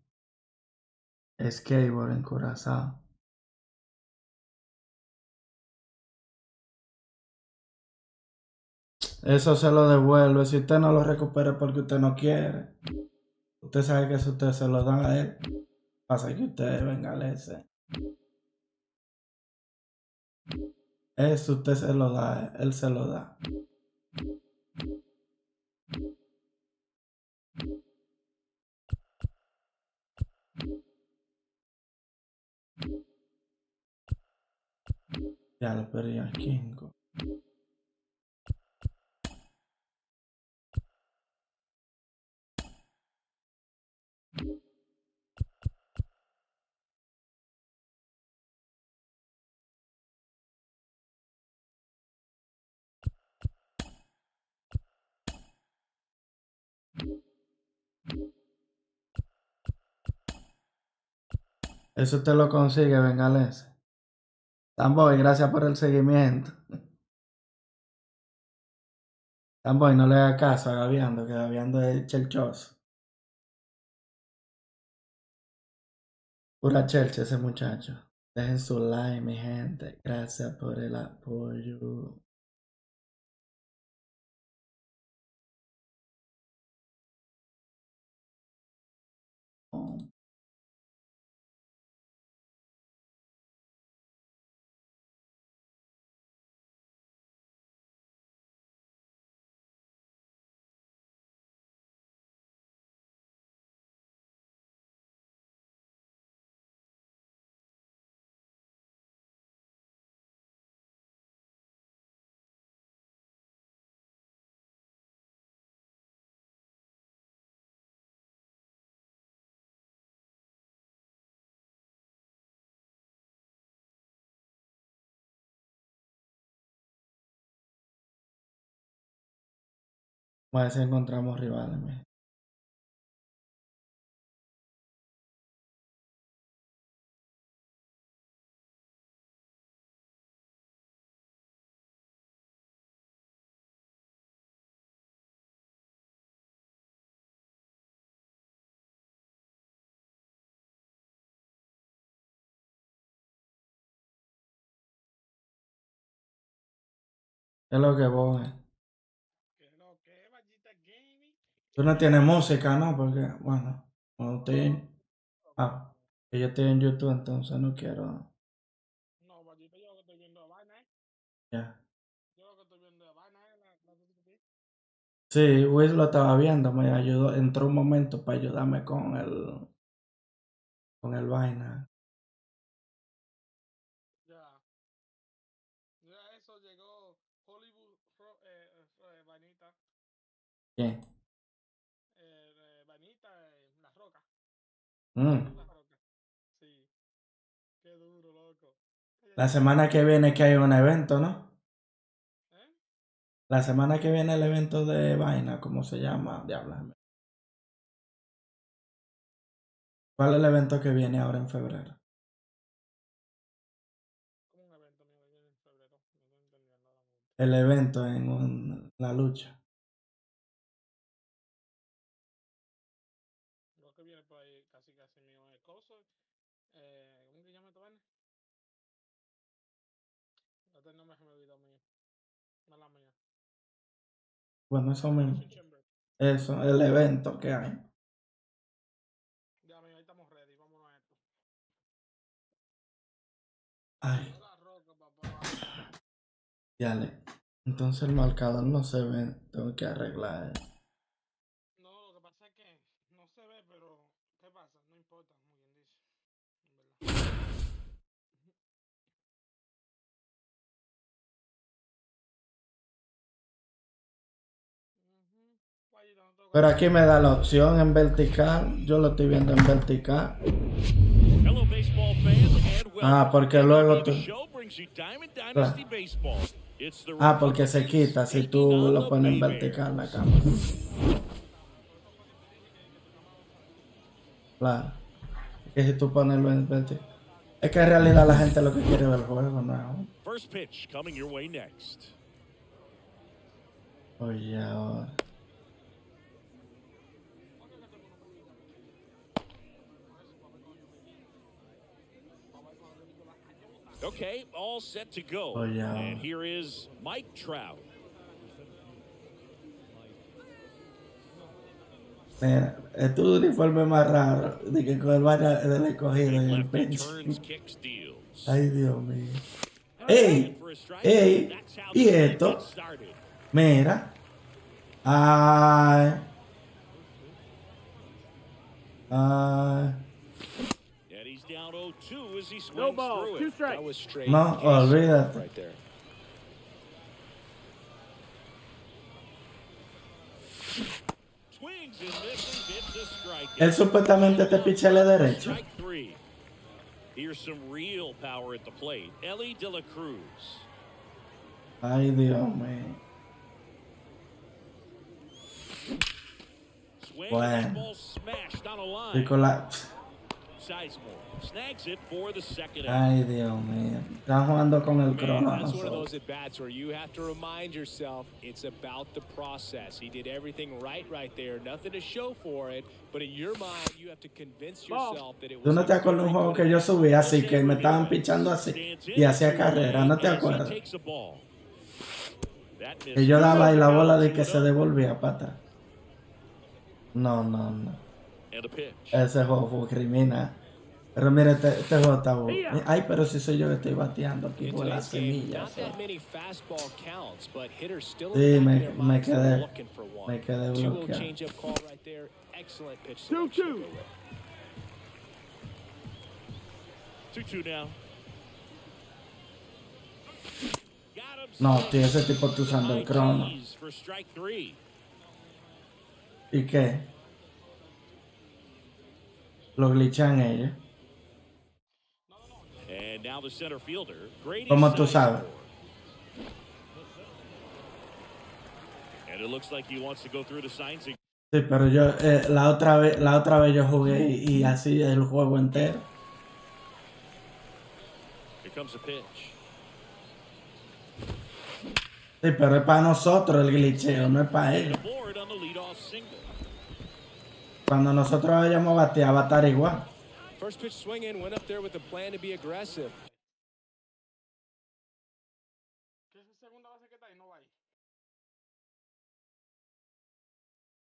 skateboard en Curazao. Eso se lo devuelve. Si usted no lo recupera porque usted no quiere. Usted sabe que si usted se lo da a él, pasa que usted venga a ese. Eso usted se lo da, él se lo da. Ya lo perdí a Kingo. Eso te lo consigue, Bengales. Tamboy, gracias por el seguimiento. Tamboy, no le haga caso a Gaviando, que Gaviando es chelchoso. Pura chelcha ese muchacho. Dejen su like, mi gente. Gracias por el apoyo. Vamos a ver si encontramos rivales, mi gente. ¿Qué es lo que vos? Que lo que es Vallita Gaming. Tú no tienes música, ¿no? Porque, bueno, cuando estoy... Lo que Ah, que yo estoy en YouTube, entonces no quiero... no, Vallita, yo lo que estoy viendo de vaina, Ya. Yo lo que estoy viendo de vaina, la Sí, Wiz lo estaba viendo, me ayudó, entró un momento para ayudarme con el vaina. Ya. Ya eso llegó Hollywood, vainita, ¿Quién? vainita, La Roca. Mm. La Roca. Sí. Qué duro, loco. La Ese semana que viene que hay un evento, ¿no? ¿Eh? La semana que viene el evento de vaina, ¿cómo se llama? Diablo. ¿Cuál es el evento que viene ahora en febrero? Como un evento mío que viene en febrero. No estoy entendiendo la mente. El evento en la lucha. Lo que viene por ahí casi casi mío es coso. ¿Cómo que llama esta vaina? Este nombre se me olvidó mío. Mala mía. Bueno, eso mismo. Elimination Chamber. Eso, el evento que hay. Ya, mío, ahí estamos ready. Vámonos a esto. Ay, Llegó La Roca, papá. ya le. Entonces el marcador no se ve. Tengo que arreglar. No, lo que pasa es que no se ve, pero ¿qué pasa? No importa, muy bien dice. En verdad. Guayita, no tengo Pero ganas aquí de me da la jugar. opción en vertical. Yo lo estoy viendo en vertical. Hello, baseball fans, and Ah, welcome. porque luego MLB The tú. Show brings you Diamond Dynasty Baseball. It's the Ah, porque se Republicans quita si taking tú on lo the pones en Bay vertical la Bears. cámara. Claro. Que si tú ponerlo en vertical. Es que en realidad la gente lo que quiere ver el juego, ¿no? First pitch coming your way next. Oye, ahora. ¿Por qué tengo uno por aquí? Por eso, para ver cuando yo me quito. Para ver cuando yo quito la cayota. Okay, all set to go. Oye, And ahora. here is Mike Trout. Mira, es tu uniforme más raro. De que con el vaina del escogido Big en el lefty pecho. turns, kicks, deals. Ay, Dios mío. And ¡Ey! for a strike, ¡Ey! that's how ¿Y the inning gets esto? started. Mira. Ay. Ay. And he's down 0 0-2 as he swings No ball. through 2 it. strikes. That was straight. No, case olvídate. right there. Swings and misses. It's a strike. Él supuestamente te picha la derecha. Strike 3. Here's some real power at the plate. Ellie De La Cruz. Ay, Dios mío. Swing Bueno. and that ball smashed on a line. Y con la... Sizemore snags it for the second out. Ay, Dios mío. Están jugando con el Man, crono that's one of nosotros. those at-bats where you have to remind yourself it's about the process. He did everything right there. Nothing to show for it. But in your mind, you have to convince yourself that it was... ¿Tú no te acuerdas de un juego que yo subí así, que me estaban pichando así y hacía carrera? ¿No te acuerdas? Que yo daba y la bola de que se devolvía para atrás. No. Ese juego fue criminal. Pero mira, este juego está bueno. Ay, pero si soy yo que estoy bateando aquí por las semillas. Sí, me quedé bloqueado. 2-2. 2-2 now. No, tío, ese tipo está usando el crono. For strike 3. ¿Y qué? Lo glitchan ellos. And now the center fielder, Grady ¿Cómo tú sabes? Sizemore. And it looks like he wants to go through the signs again. Sí, pero yo la otra vez yo jugué y así el juego entero. Here comes a pitch. Sí, pero es para nosotros el glitcheo, no es para ellos. Aboard on the leadoff single. Cuando nosotros vayamos a batear va a estar igual. First pitch swing in, went up there with a plan to be aggressive.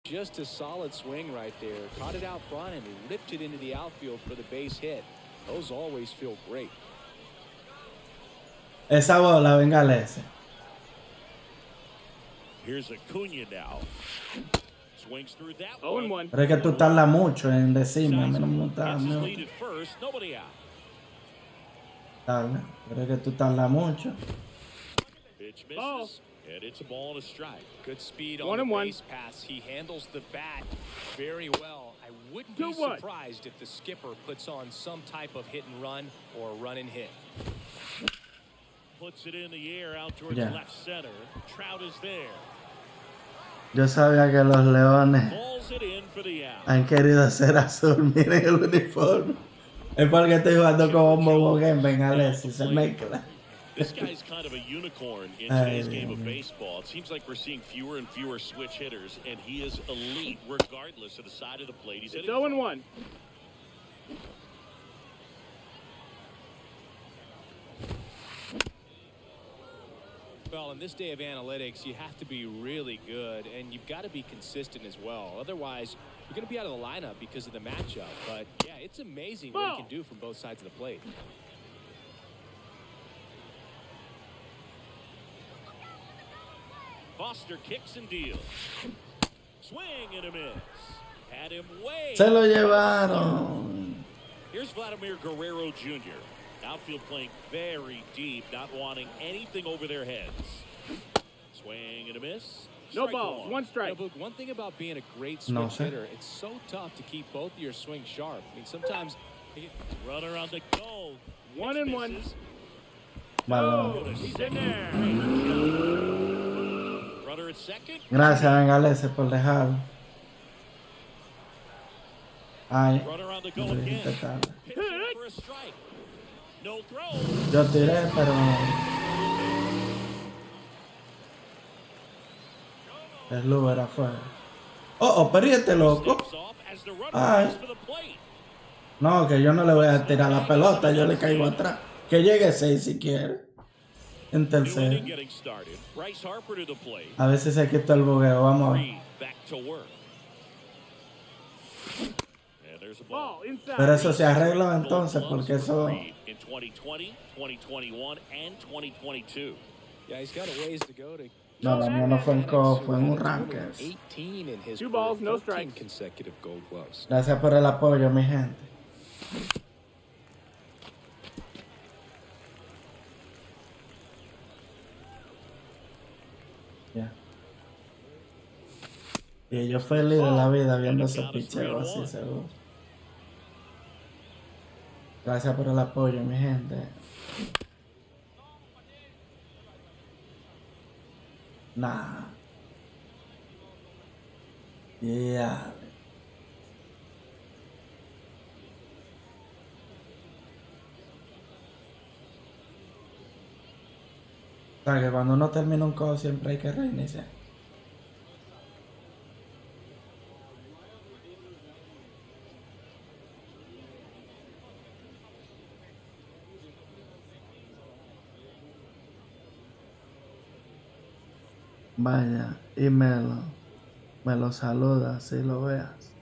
Just a solid swing right there. Caught it out front and ripped it into the outfield for the base hit. Those always feel great. Esa bola, venga, ese. Here's Acuna now. Swings through that 0-1. Pero es que tú tardas mucho en decirme, a mí no me gusta. Gets his lead at first, nobody out. Dale, pero es que tú tardas mucho. Pitch misses, Ball. and it's a ball and a strike. Good speed 1 on and the 1. base pass. He handles the bat very well. I wouldn't be 2-1. surprised if the skipper puts on some type of hit and run or run and hit. Puts it in the air out towards Yeah. left center. Trout is there. Yo sabía que los leones Balls it in for the out. han querido hacer azul. Miren el uniforme. Es porque estoy jugando con Bobo Game. Venga, Alexis, se mezcla. This guy's kind of a unicorn in Ay, today's game of Dios mío. baseball. It seems like we're seeing fewer and fewer switch hitters, and he is elite regardless of the side of the plate he's It's hitting. 0-1. Well, in this day of analytics, you have to be really good, and you've got to be consistent as well. Otherwise, you're going to be out of the lineup because of the matchup. But, yeah, it's amazing what he can do from both sides of the plate. Foster kicks and deals. Swing and a miss. Had him way. Se lo llevaron. Here's Vladimir Guerrero Jr. Outfield playing very deep, not wanting anything over their heads. Swing and a miss. No Strike balls. one. 1 strike. But one thing about being a great No, switch sir. hitter, it's so tough to keep both of your swings sharp. I mean, sometimes... Runner on the go. 1 and 1. Vale. He's in there. Runner at second. Gracias, venga, Alexis, por dejarlo. Ay, Runner on the go me dijiste again. tarde. Pitching for a strike. No throw. Yo tiré, pero el luz era afuera. Oh, pero ¿y este loco? Steps off as the runner Ay. goes for the plate. No, que yo no le voy a tirar la pelota, yo le caigo atrás. Que llegue 6 si quiere. En New tercero. inning getting started. Bryce Harper to the plate. A ver si se quita el bugueo, vamos a ver. Reed back to work. And there's a ball. Ball inside. Pero eso se arregló entonces, porque eso... Reed in 2020, 2021, and 2022. Yeah, he's got a ways to go to... No, la mía no fue en co, fue en un ranking. 18 in his 2 balls, career, no 14 strikes. consecutive Gold Gloves. Gracias por el apoyo, mi gente. Ya. Y yo feliz de la vida viendo esos picheos así, seguro. Gracias por el apoyo, mi gente. Nah. Yeah. O sea que cuando uno termina un juego siempre hay que reiniciar. Vaya, y me lo saluda si lo veas.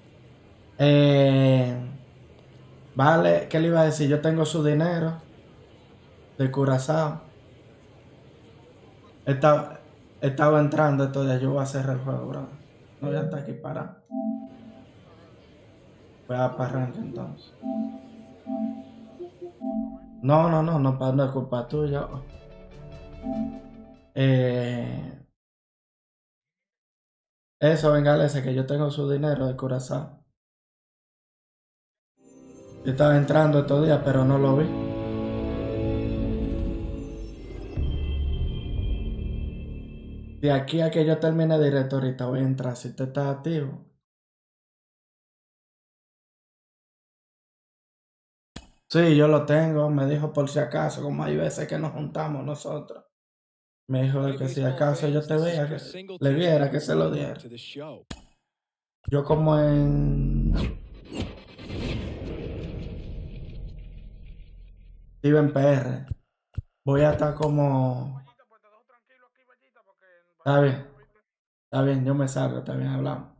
Vale, ¿qué le iba a decir? Yo tengo su dinero de Curazao. Estaba entrando estos días. Yo voy a cerrar el juego, bro. No voy a estar aquí parado. Voy a arrancar entonces. No es culpa tuya. Eso, venga, ese que yo tengo su dinero de Curazao. Yo estaba entrando estos días, pero no lo vi. De aquí a que yo termine directo ahorita voy a entrar. Si usted está activo. Sí, yo lo tengo. Me dijo por si acaso, como hay veces que nos juntamos nosotros. Me dijo de que si acaso yo te veía, que le viera, que se lo diera. Yo como iba en PR. Voy a estar como... Está bien, yo me salgo, está bien, hablamos.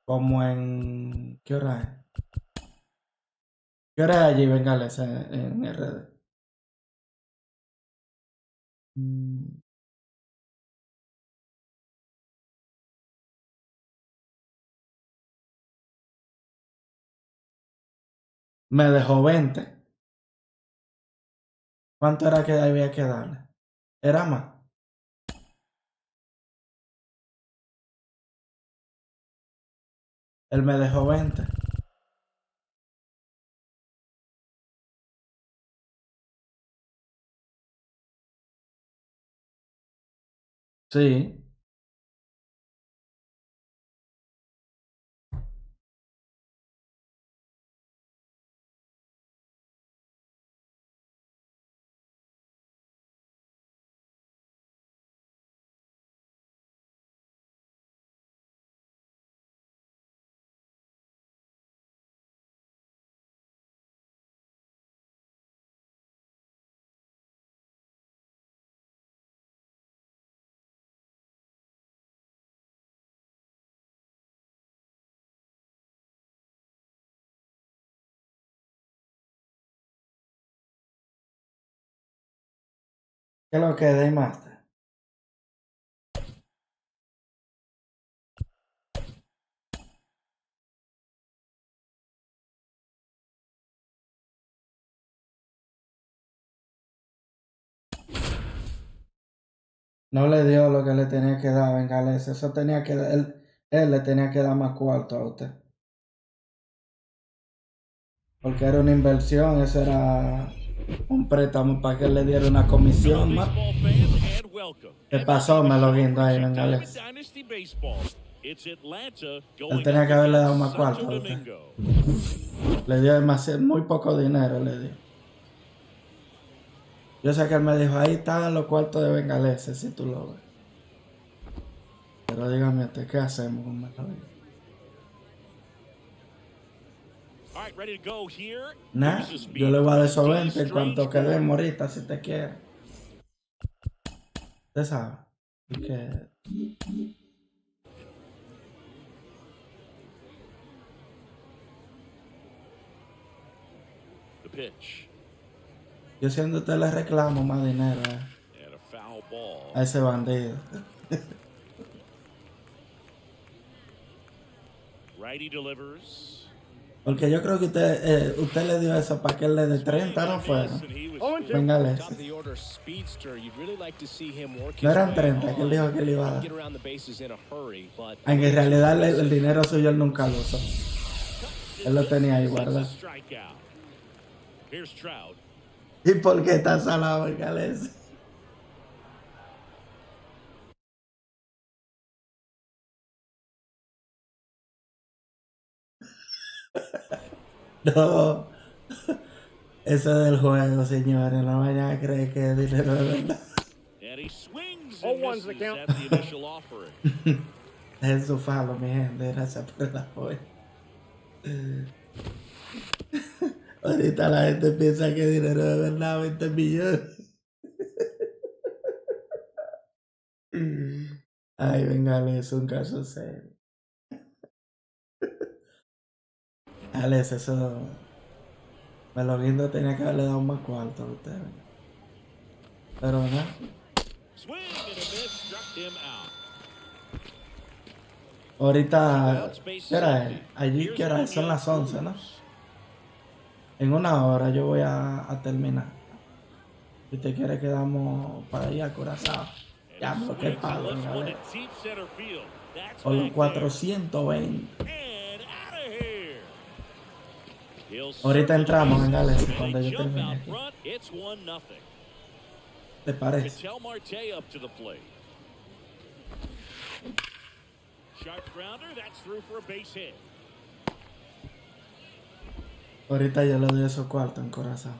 Como en... ¿Qué hora es? ¿Qué hora es allí, Bengales, en RD? Mm, Me dejó 20. ¿Cuánto era que había que darle? ¿Era más? Él me dejó 20. Sí. ¿Qué es lo que de Master? No le dio lo que le tenía que dar, Bengales. Eso tenía que dar, él le tenía que dar más cuarto a usted. Porque era una inversión, eso era un préstamo para que él le diera una comisión más. ¿Qué pasó? Me lo guindo ahí, Bengales. Él tenía que haberle dado más cuarto a usted. Le dio demasiado, muy poco dinero, le dio. Yo sé que él me dijo, ahí están los cuartos de Bengales, si tú lo ves. Pero dígame usted, ¿qué hacemos con Melodía? Nah, yo le voy a dar esos 20 en cuanto quedemos ahorita, si te quiere. Usted sabe. Y que... Yo siendo usted le reclamo más dinero a ese bandido. Porque yo creo que usted le dio eso para que él le dé 30, ¿no fue? his Oh, feet. Venga, Alex. Top of the order speedster. You'd really like to see him work No his eran way 30 que él dijo on. que le iba a dar. Get around the bases in a hurry, but Aunque en realidad el dinero suyo él nunca lo usó. Él lo tenía ahí guardado. Strikeout. Here's Trout. ¿Y por qué está salado, venga, Alex? No. Eso es del juego, señores. No vayan a creer que es dinero de verdad. And he swings Oh, and one's the misses count. at the initial offering. Es su falo, mi gente. Gracias por el apoyo. Ahorita la gente piensa que es dinero de verdad, 20 millones. Ay, venga, Alex, es un caso serio. Alex, eso. Me lo lindo tenía que haberle dado más cuarto a usted. Pero no. Swing and a miss, struck him out. Ahorita, ¿qué hora es? Allí, ¿qué hora es? Son las 11, ¿no? En una hora yo voy a terminar. Si usted quiere quedamos para allá, Curazao. Ya, pero qué palo, venga, Alex. Deep center field. That's Por los back 420. there. And out of here. He'll Ahorita entramos, venga, Alex, and cuando they yo jump termine out aquí. front. It's 1-0. ¿Te parece? Ketel Marte up to the plate. Sharp grounder, that's through for a base hit. Ahorita yo le doy esos cuartos en Curazao.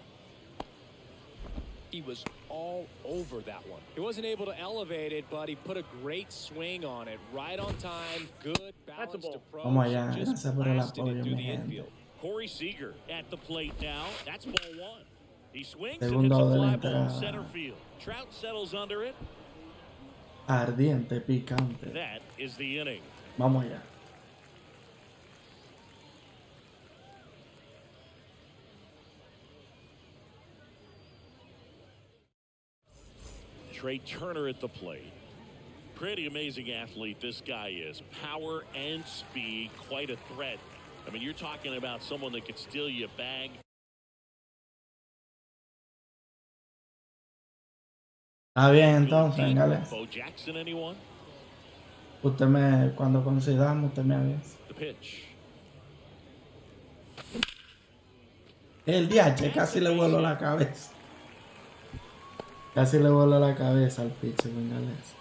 he was all over that one. He wasn't able to elevate it, but he put a great swing on it. Right on time, good balanced approach. Vamos allá, Just gracias por el blasted it apoyo, through mi the gente. infield. Corey Seager at the plate now. That's ball one. He swings and Segundo hits a de la fly ball entrada. center field. Trout settles under it. Ardiente, picante. That is the inning. Vamos allá. Trey Turner at the plate. Pretty amazing athlete this guy is. Power and speed, quite a threat. I mean, you're talking about someone that could steal you a bag. Está bien, entonces, Deep venga, with Alex. Bo Jackson, anyone? Cuando coincidamos, usted me avisa. The pitch. El DH casi le voló la cabeza. Casi le voló la cabeza al pitcher, venga, Alex.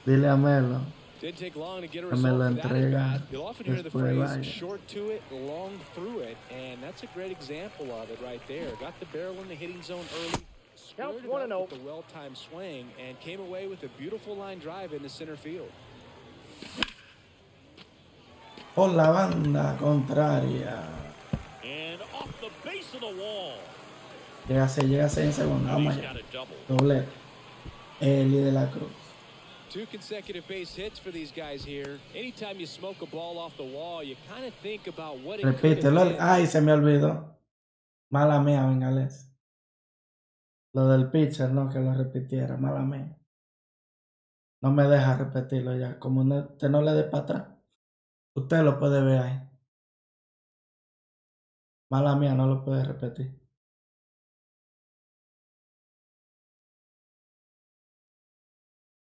Dile a Melo. Didn't take long to get a Que me result lo for that entrega at-bat. You'll often hear the después phrase vaya. short to it, long through it, and that's a great example of it right there. Got the barrel in the hitting zone early, Counts squared it 1-0. up with a well-timed swing, and came away with a beautiful line drive into center field. Por la banda contraria. And off the base of the wall. Llegase en segunda. Vamos He's allá. got a double. Doblete. Eli de la Cruz. Two consecutive base hits for these guys here. Anytime you smoke a ball off the wall, you kind of think about what it could have Repítelo. been. Ay, se me olvidó. Mala mía, venga, Alex. Lo del pitcher, no, que lo repitiera. Mala mía. No me deja repetirlo ya. Como usted no le dé para atrás. Usted lo puede ver ahí. Mala mía, no lo puede repetir.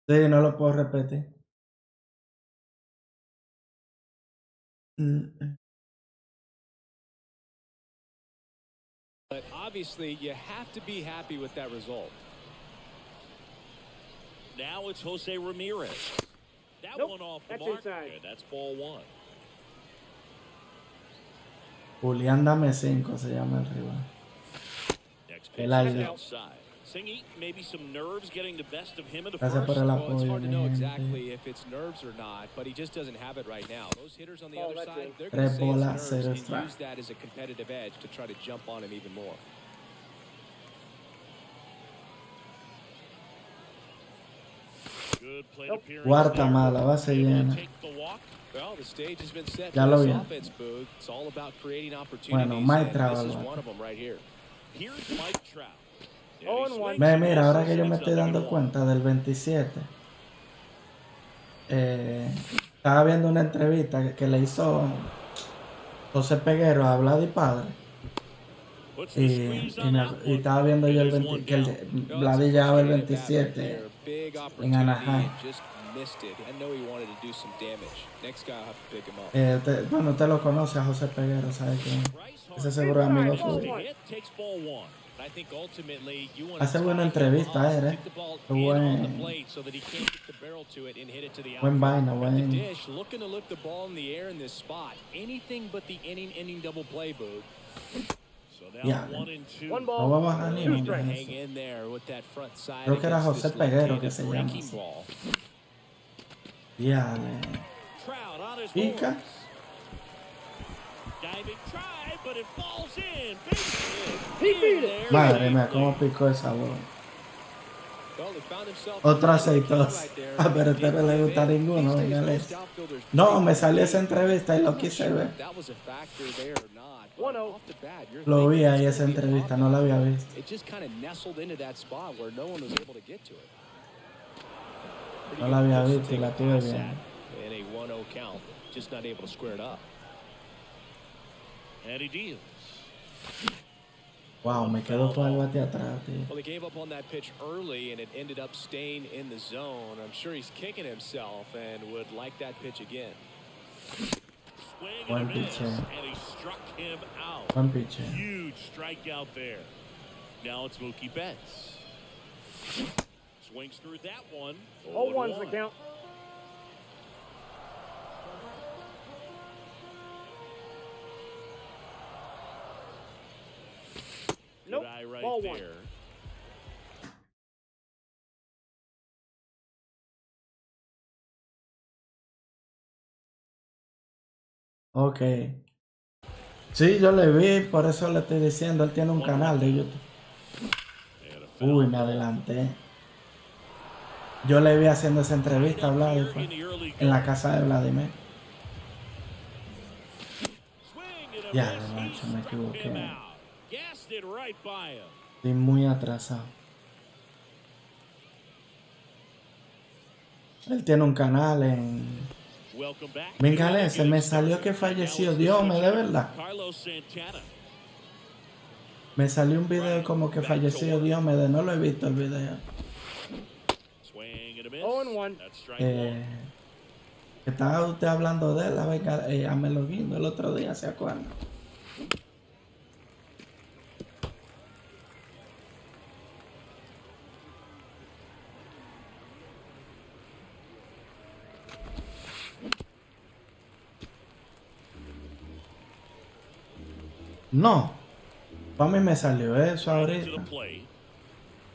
Sí, no lo puedo repetir. But obviously, you have to be happy with that result. Now it's Jose Ramirez. That Nope, one off the that's mark. inside. And that's ball one. Julián Dame 5 se llama el rival. Next El pitch is aire. outside. Singy, maybe some nerves getting the best of him in the Gracias por first. el Well, it's apoyo, hard to mi know gente. exactly if it's nerves or not, but he just doesn't have it right now. Those hitters on the Oh, other that's side, it. they're going to say it's Bola, nerves cero and strike. use that as a competitive edge to try to jump on him even more. Good plate appearance Cuarta there. mala, base Able to llena. take the walk. Well, the stage has been set Ya for lo this vi. offense, Booth. It's all about creating opportunities, Bueno, and Mike this is Trout. one of them right here. Here's Mike Trout. And Oh, he and one. swings Ve, and mira, ahora misses, que yo and me it's estoy dando 0-1. cuenta del 27, estaba viendo una entrevista que le hizo José Peguero a Vlad y Padre. Puts Y, the squeeze y, on me- that y one. estaba viendo yo It el is 20 one que el down. de- Vladi llevaba el 27 Big en opportunity Anaheim. and just missed it. I know he wanted to do some damage. Next guy, I'll have to pick him up. Bueno, usted lo conoce a José Peguero, ¿sabe quién? Bryce Ese Harper seguro es amigo Inside, ball suyo. one. hit, takes ball one. I think ultimately you want to Hace buena tie him entrevista, up, ¿eh? get the ball Qué in on the buen, plate so that he can't get the barrel to it and hit it to the buen outfield. vaina, At the buen. dish, looking to lift the ball in the air in this spot. Anything but the inning double play, Boog. So now Yeah. 1-2. One No ball. va a bajar ni Two uno. strikes. Hang in there with that front side. Creo que era against José this Peguero que left-handed se llama breaking así. ball. Diale. Trout on his Pica. horse. Diving try, but it falls in. Base hit. He beat In it. there Madre mía, safely. cómo picó esa bola. Well, he found himself Otro a aceitoso. right there. Ah, pero a usted no le gusta ninguno, These days, venga, most Alex. outfielders No, break me the salió esa game. entrevista y lo I'm not quise sure ver. if that was a factor there or not. but 1-0. off the bat, you're Lo vi thinking ahí it's esa gonna be a entrevista, pop no la out. había visto. It just kind of nestled into that spot where no one was able to get to it. Pretty No good la había pitch to visto y take la a tuve pass viendo. at in a 1-0 count. Just not able to square it up. And he deals. Wow, me quedo con el bate atrás, tío. Well, he gave up on that pitch early, and it ended up staying in the zone. I'm sure he's kicking himself and would like that pitch again. Swing Buen and a miss, pitcher. and he struck him out. Buen pitcher. Huge strikeout there. Now it's Mookie Betts. Swings through that one. 0-1's the 0-1. count. Nope. Good eye right Ball one. there. Ok. Sí, yo le vi, por eso le estoy diciendo, él tiene un canal de YouTube. And a foul Uy, me ball. adelanté. Yo le vi haciendo esa entrevista a Vladimir Here in the early en la going. casa de Vladimir. Swing and a Ya, miss. He macho, me struck him equivoqué. out. Gassed it right by him. Estoy muy atrasado. Él tiene un canal en... Welcome back. Venga, Alex, se me salió que falleció. Dios, me de verdad. Carlos Santana. Me salió un video como que falleció Dios, me de no lo he visto el video. Swing and a miss. 0-1. That's strike one. Estaba usted hablando de él, a Meloguindo el otro día, ¿se acuerdan? No, para mí me salió eso To the ahorita. plate.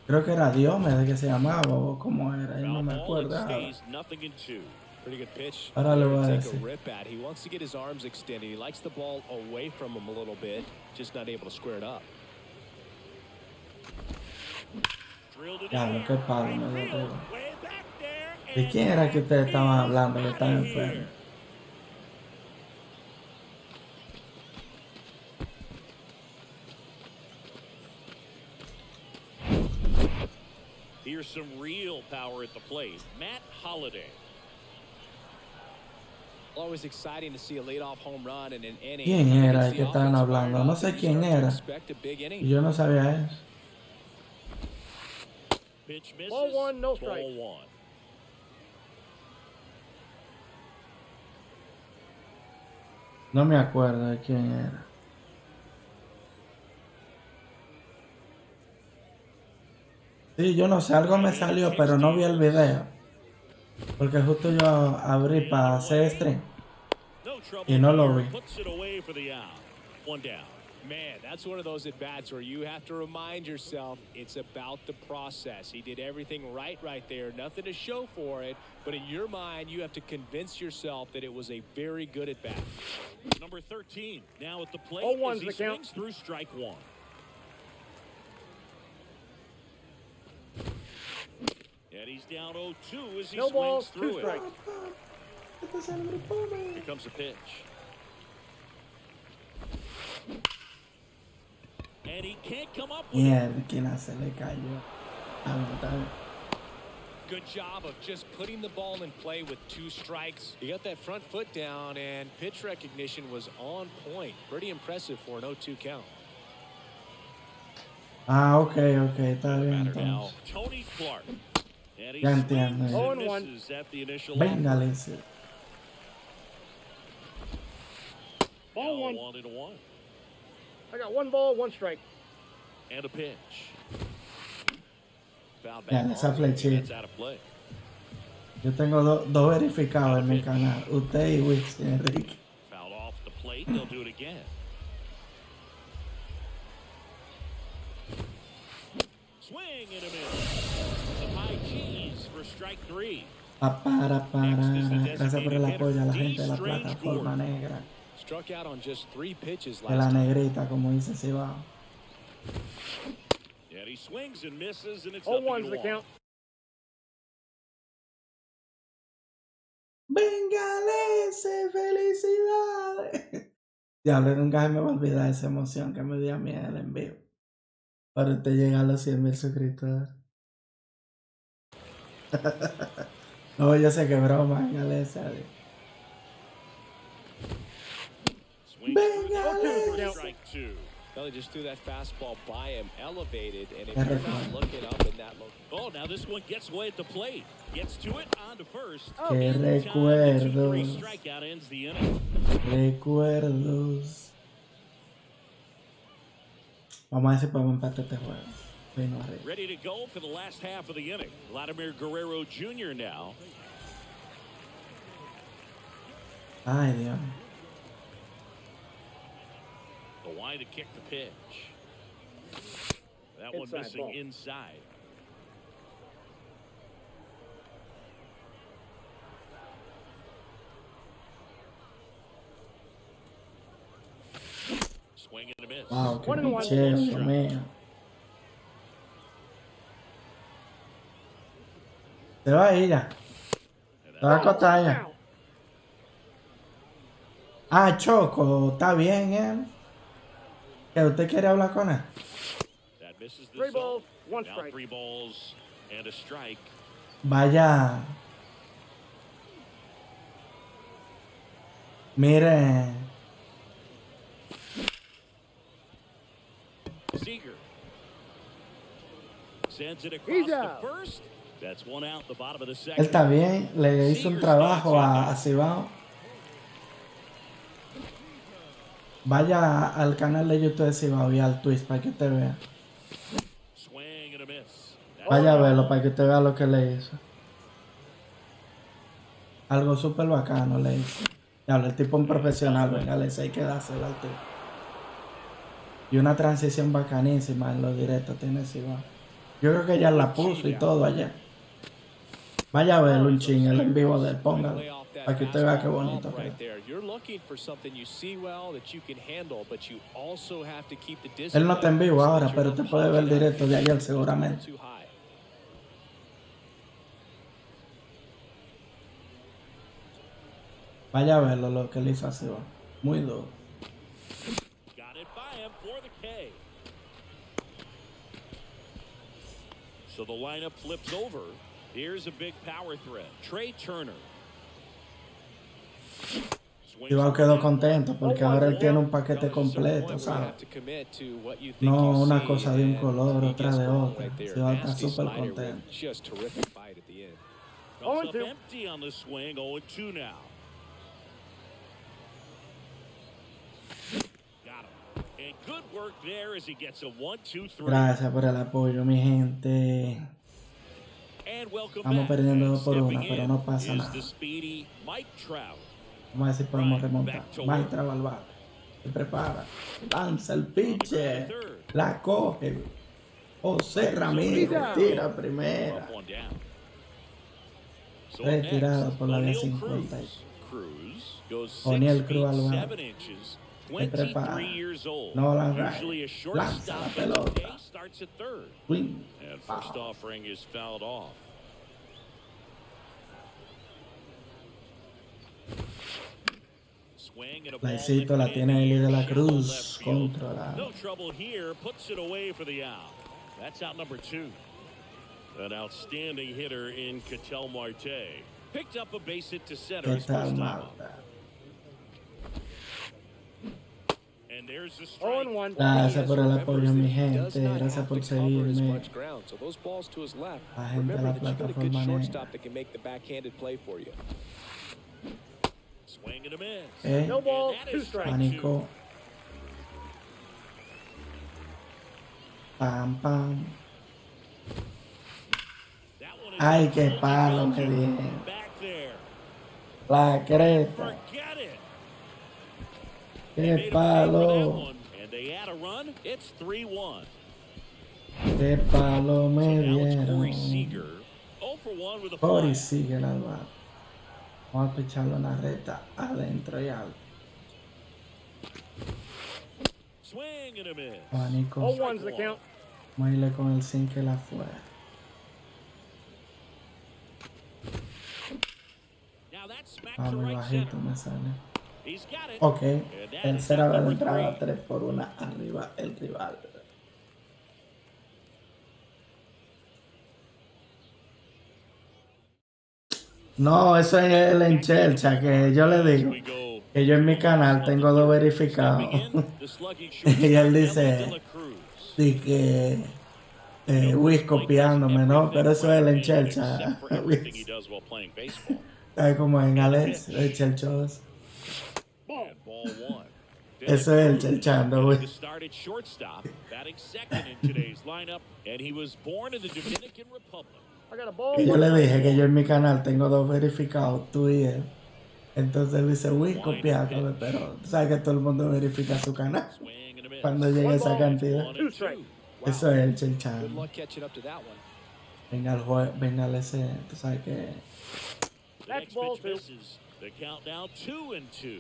Creo que era Diomedes que se llamaba o cómo era, yo no Foul me ball, it acuerdo. ahora. stays 0-2. Pretty good pitch. Ahora le There voy a to take decir. a rip at. He wants to get his arms extended. He likes the ball away from him a little bit, just not able to square it up. Drilled it Ya, in lo que palo right me dio field, arriba. way back there, ¿De and quién era que ustedes estaban he's hablando que outta estaba here. enfermo? Here's some real power at the plate. Matt Holliday. Always exciting to see a leadoff home run in an inning. ¿Quién Kinda era gets el the que estaban offense hablando? fired No up, sé and you quién start to era. expect a big inning. Y yo no sabía eso. Pitch misses. Ball one, no Ball strikes. one. No me acuerdo de quién era. Sí, yo no sé, algo me salió, pero no vi el video. Porque justo yo abrí para hacer stream. No trouble Y no lo here. vi. Puts it away for the out. One down. Man, that's one of those at-bats where you have to remind yourself it's about the process. He did everything right there. Nothing to show for it. But in your mind, you have to convince yourself that it was a very good at-bat. Number 13 now at the plate 0-1's as he the count. swings through strike one. And he's down 0-2 as he No swings balls, through two it. strikes. Here comes a pitch. And he can't come up with it. Mierda, se le cayó. Está bien. Good job of just putting the ball in play with 2 strikes. He got that front foot down, and pitch recognition was on point. Pretty impressive for an 0-2 count. Ah, ok, está bien Batter now, entonces. Tony Clark. And he Ya entiendo. swings Ya. and 0-1. misses at the initial Venga, offer. Alicia. Ball Now 1. 1-1. I got 1 ball, 1 strike. And a pitch. Foul Ya, back esa on, and flechita. that's out of play. Yo tengo dos verificados en mi canal. Usted y Wix y Enrique. Foul off the plate, they'll do it again. Swing and a miss. Some high cheese for strike 3. Gracias por el apoyo a la gente de la plataforma negra. Struck out on just 3 pitches De la last time. negrita, como dice Cibao. And he swings and misses, and it's 0-1's the 0-1. count. ¡Véngale! ¡Felicidades! Diablo, nunca se me va a olvidar esa emoción que me dio a mí en el envío. Para usted llegar a los 100,000 suscriptores. No, yo sé que broma, Galeza. Venga, Alex. Strike 2. Well, he just threw that fastball by him, elevated, and if Qué you're not recuerdo. looking up in that location. Oh, now this one gets away at the plate. Gets to it, on to first. Qué In time, the 2-3 recuerdos. strikeout ends the inning. Recuerdos. Vamos a ver si podemos empatar este juego. Vino arriba. Ready to go for the last half of the inning. Vladimir Guerrero Jr. now. Ay, Dios. The wide to kick the pitch. That one Inside missing ball. inside. Swing and a miss. Wow, qué 1-1. picheo, Dios mío. Se va a ir ya. Se va a acostar ya. Now. Ah, Choco, está bien, ¿eh? ¿Que usted quiere hablar con él? That misses the 3 zone. balls, 1 Now strike. 3 balls and a strike. Vaya. Mire. Seager sends it He's across the out. first. That's one out, the bottom of the Él second. está bien, le hizo un trabajo a Cibao. Vaya al canal de YouTube de Cibao y al Twist para que usted vea. Swing and a miss. Vaya a verlo para que usted vea lo que le hizo. Algo súper bacano le hizo. Diablo, el tipo es un profesional, venga, hay que dárselo al tipo. Y una transición bacanísima en los directos tiene Cibao. Yo creo que ya la puso y todo allá. Vaya a verlo un ching, el en vivo del póngalo. Para que usted vea qué bonito queda. Right there. You're looking for something you see well that you can handle, but you also have to keep the distance. Él no está en vivo ahora, pero usted puede ver el directo de ayer seguramente. Too high. Vaya a verlo lo que le hizo a Cibao. Muy duro. Got it by him for the K. So the lineup flips over. Here's a big power threat. Trey Turner. Swings Cibao quedó around. contento porque ahora él tiene un paquete completo, ¿sabes? No una cosa de un color, otra de otra. Cibao está súper contento. Just terrific bite at the end. Comes up 0-2. empty on the swing. 0-2 now. Got him. And good work there as he gets a 1-2-3. Gracias por el apoyo, mi gente. And welcome Estamos back. perdiendo And 2-1, stepping pero in no pasa is nada. the speedy Mike Trout. Vamos a ver si podemos remontar. Maestra Balbada. Se prepara. Lanza el pitcher. La coge. José Ramírez. Tira primera. Up one down. So Retirado next, por la vía O'Neal 50. Cruz goes 6 O'Neal feet Cruz al bar. 7 inches. Se prepara. 23 years old. No la raye. Usually a Lanza la shortstop. pelota. Today starts at third. Swing. And first Foul. offering is fouled off. Swing and a ball Laicito la lifted tiene in the Eli de air, la shallow Cruz left field. controlado. No trouble here. Puts it away for the out. That's out number 2. An outstanding hitter in Ketel Marte. Picked up a base hit to center ¿Qué his tal, first time. Marta? And there's the 0-1. Gracias por el apoyo, mi He does gente. not Gracias have por to cover as seguirme. much ground. So those balls to his left, La gente de remember la that you got a good plataforma shortstop negra. that can make the backhanded play for you. Swing and a miss. No ball, And that 2 is strikes. Pánico. Pam, pam. That one is Ay, qué absolutely palo me belted. dieron. Back there. La creta. Forget it. Qué Made a play for that palo. one, and they add a run. It's 3-1. Qué palo So me now it's Corey dieron. Seager. 0 for 1 with a Corey fly. sigue el alba. Vamos a picharle una recta adentro y algo. Swing and a miss. Pánico. 0-1's the count. Vamos a irle con el sinker afuera. Now that's smacked Ah, to muy right bajito center. me sale. He's got it. Ok. And that is Tercera out vez de number entrada, 3. 3-1 arriba el rival. No, eso es el enchelcha que yo le digo. We go. Que yo en mi canal tengo dos verificados. Stepping in, the sluggy Y él shortstop, dice, Ellie De La Cruz. sí que Wiz copiándome, ¿no? Pero eso es el enchelcha. Except for everything he does while playing baseball. Está como en Alex, el chelchos. Ball. And ball 1. Eso es el chelchando, güey. The start at shortstop, batting second in today's lineup, and he was born in the Dominican Republic. I got a ball. Y yo le dije que yo en mi canal tengo dos verificados, tú y él. Entonces él dice, Wiz copiándome, pero tú sabes que todo el mundo verifica su canal Swing and a miss. cuando llegue esa cantidad. 2 strikes. Eso es el Good chelchando. luck catching up to that one. Venga el juego, venga el ese, tú sabes que The That's next ball pitch 2. misses. The count now 2-2.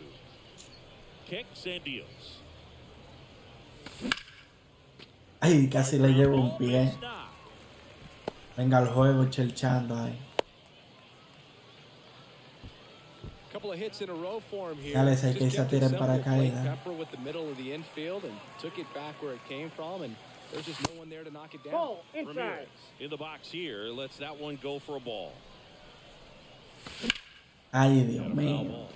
Kicks and deals. ay, casi le llevo un Ball pie. mixed up. Venga el juego chelchando ahí. Couple of hits in a row for him here. Dale, ese que Just se kept tira it en simple. paracaídas. Played Pepper with the middle of the infield and took it back where it came from, and there's just no one there to knock it down. Ball. Inside. Ramirez in the box here lets that one go for a ball. Ay, Dios And a foul mío. ball.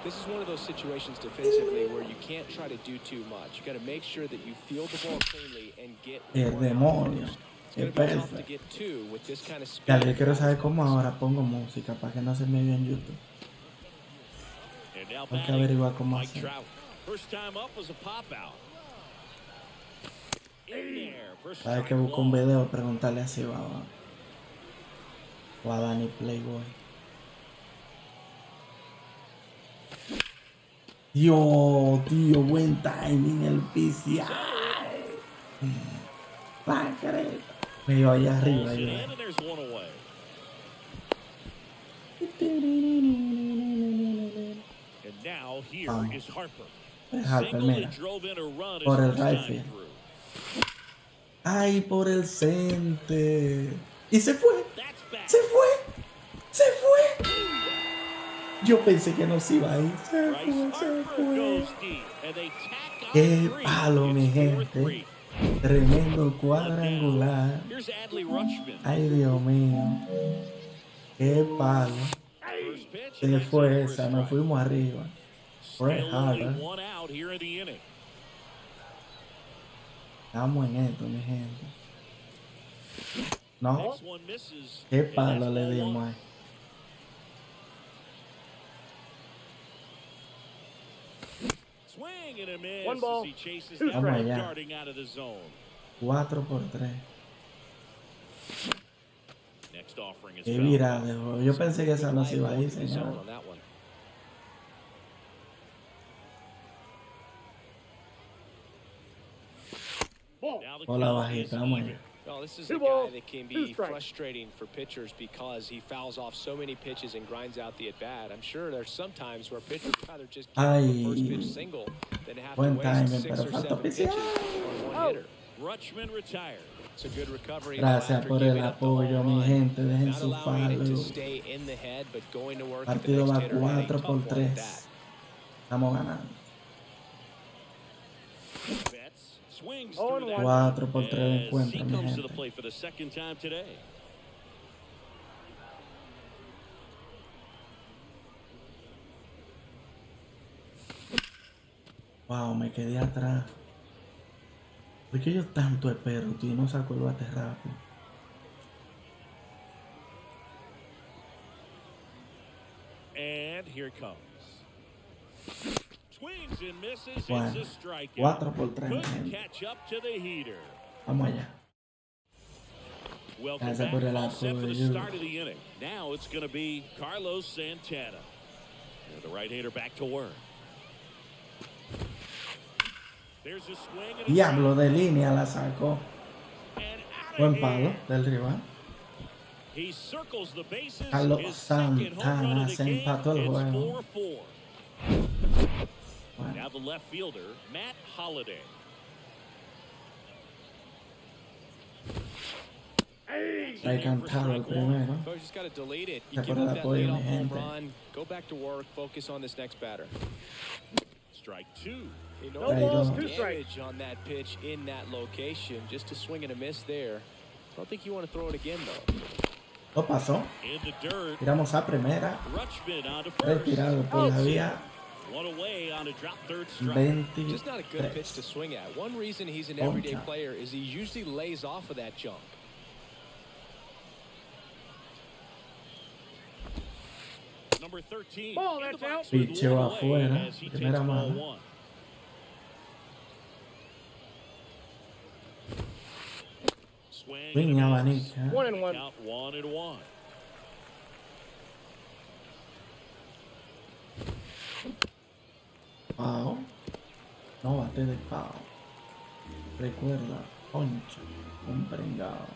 This is one of those situations defensively where you can't try to do too much. You got to make sure that you field the ball cleanly and get El one out demonio. first. It's Qué going to be tough to perfecto. get two with this kind of speed. Dale, yo quiero saber cómo ahora pongo música para que no se me vea en YouTube. And now Hay que batting, averiguar cómo Mike hacer. Trout. First time up was a pop out. In there. First Sabes strike que busco un one. video, preguntarle así va. O a Dani Playboy. Dios, tío, buen timing el PCI. La creta. Me iba allá arriba. Pulls it Yo. in, and there's one away. And now here Vamos. is Harper. Es Harper, Single mira. that drove in a run his Por el first time right field. through. Ay, por el center. Y se fue. That's back. Se fue. Se fue. Yo pensé que no se iba a ir. Se Bryce fue, se Harper fue. goes deep, and they tack on Qué three. palo, mi It's gente. 4-3. Tremendo cuadrangular. Here's Adley Rutschman. Ay, Dios mío. Qué palo. First pitch, Se and le that's fue over esa, a nos strike. fuimos arriba. Fue Still only Harper. one out here in the inning. Estamos en esto, mi gente. No, Next one misses. qué and palo that's le ball dimos one. ahí. Swing and a miss One ball, as he chases 2 that strikes. one Vamos allá. darting out of the zone. 4-3. Next offering is Qué foul. virada de juego. Yo pensé que esa no se iba a ir, Zone señor. on that one. Ball. Now the Bola count is bajita, vamos even. allá. Well, this is Two a guy balls, that can 2 be strikes. frustrating for pitchers because he fouls off so many pitches and grinds out the at-bat. I'm sure there's some times where pitchers rather just give up a first pitch Ay. single than have to Buen waste timing, 6 pero or falta 7 pitches PCI. on one hitter. Rutschman retired. It's a good recovery. Gracias after por el giving up the home apoyo, mi run. gente. Dejen Not su allowing it to follow. stay in the head, but going to work at the Partido next va hitter and a 4 tough por one at 3. that. Estamos ganando. Betts swings Oh, through and that. 4 por 3 de As he encuentro, mi comes to the gente. plate for the second time today. Wow, me quedé atrás. ¿Por qué yo tanto espero, tío? No saco el bate rápido. And here it comes. Swings and misses. Bueno, It's a strikeout. 4 por 3. Couldn't catch up to the heater. Vamos allá. Welcome Gracias back. por el All set for the apoyo. start of the inning. Now it's going to be Carlos Santana. And the right-hander back to work. There's a swing and a Diablo de línea la sacó. and out of Buen here. palo del rival. He circles the bases. Carlos His second home run Santana of the se game. empató el It's juego. 4-4. Bueno, Now the left fielder, Matt Holliday. hay cantado el primero. Coach just got to delete it. You Gracias give por el up that apoyo, mi leadoff home gente. run, go back to work, focus on this next batter. Strike two. You No know, Ahí balls, no. 2 strikes. damage on that pitch in that location. Just a swing and a miss there. I don't think you want to throw it again, though. No pasó. In the dirt. Tiramos a primera. Rutschman on to first. Retirado por la vía One away on a drop third strike. 23. Just not a good pitch to swing at. One reason he's an everyday Poncha. player is he usually lays off of that junk. Number 13. Ball, in the that's box out. with Picheo one away afuera. as he Primera takes ball mala. one. Swing Swing and a miss. abanica. 1-1. Count 1-1. Foul. No bate de foul. Recuerda, poncho, un pringao.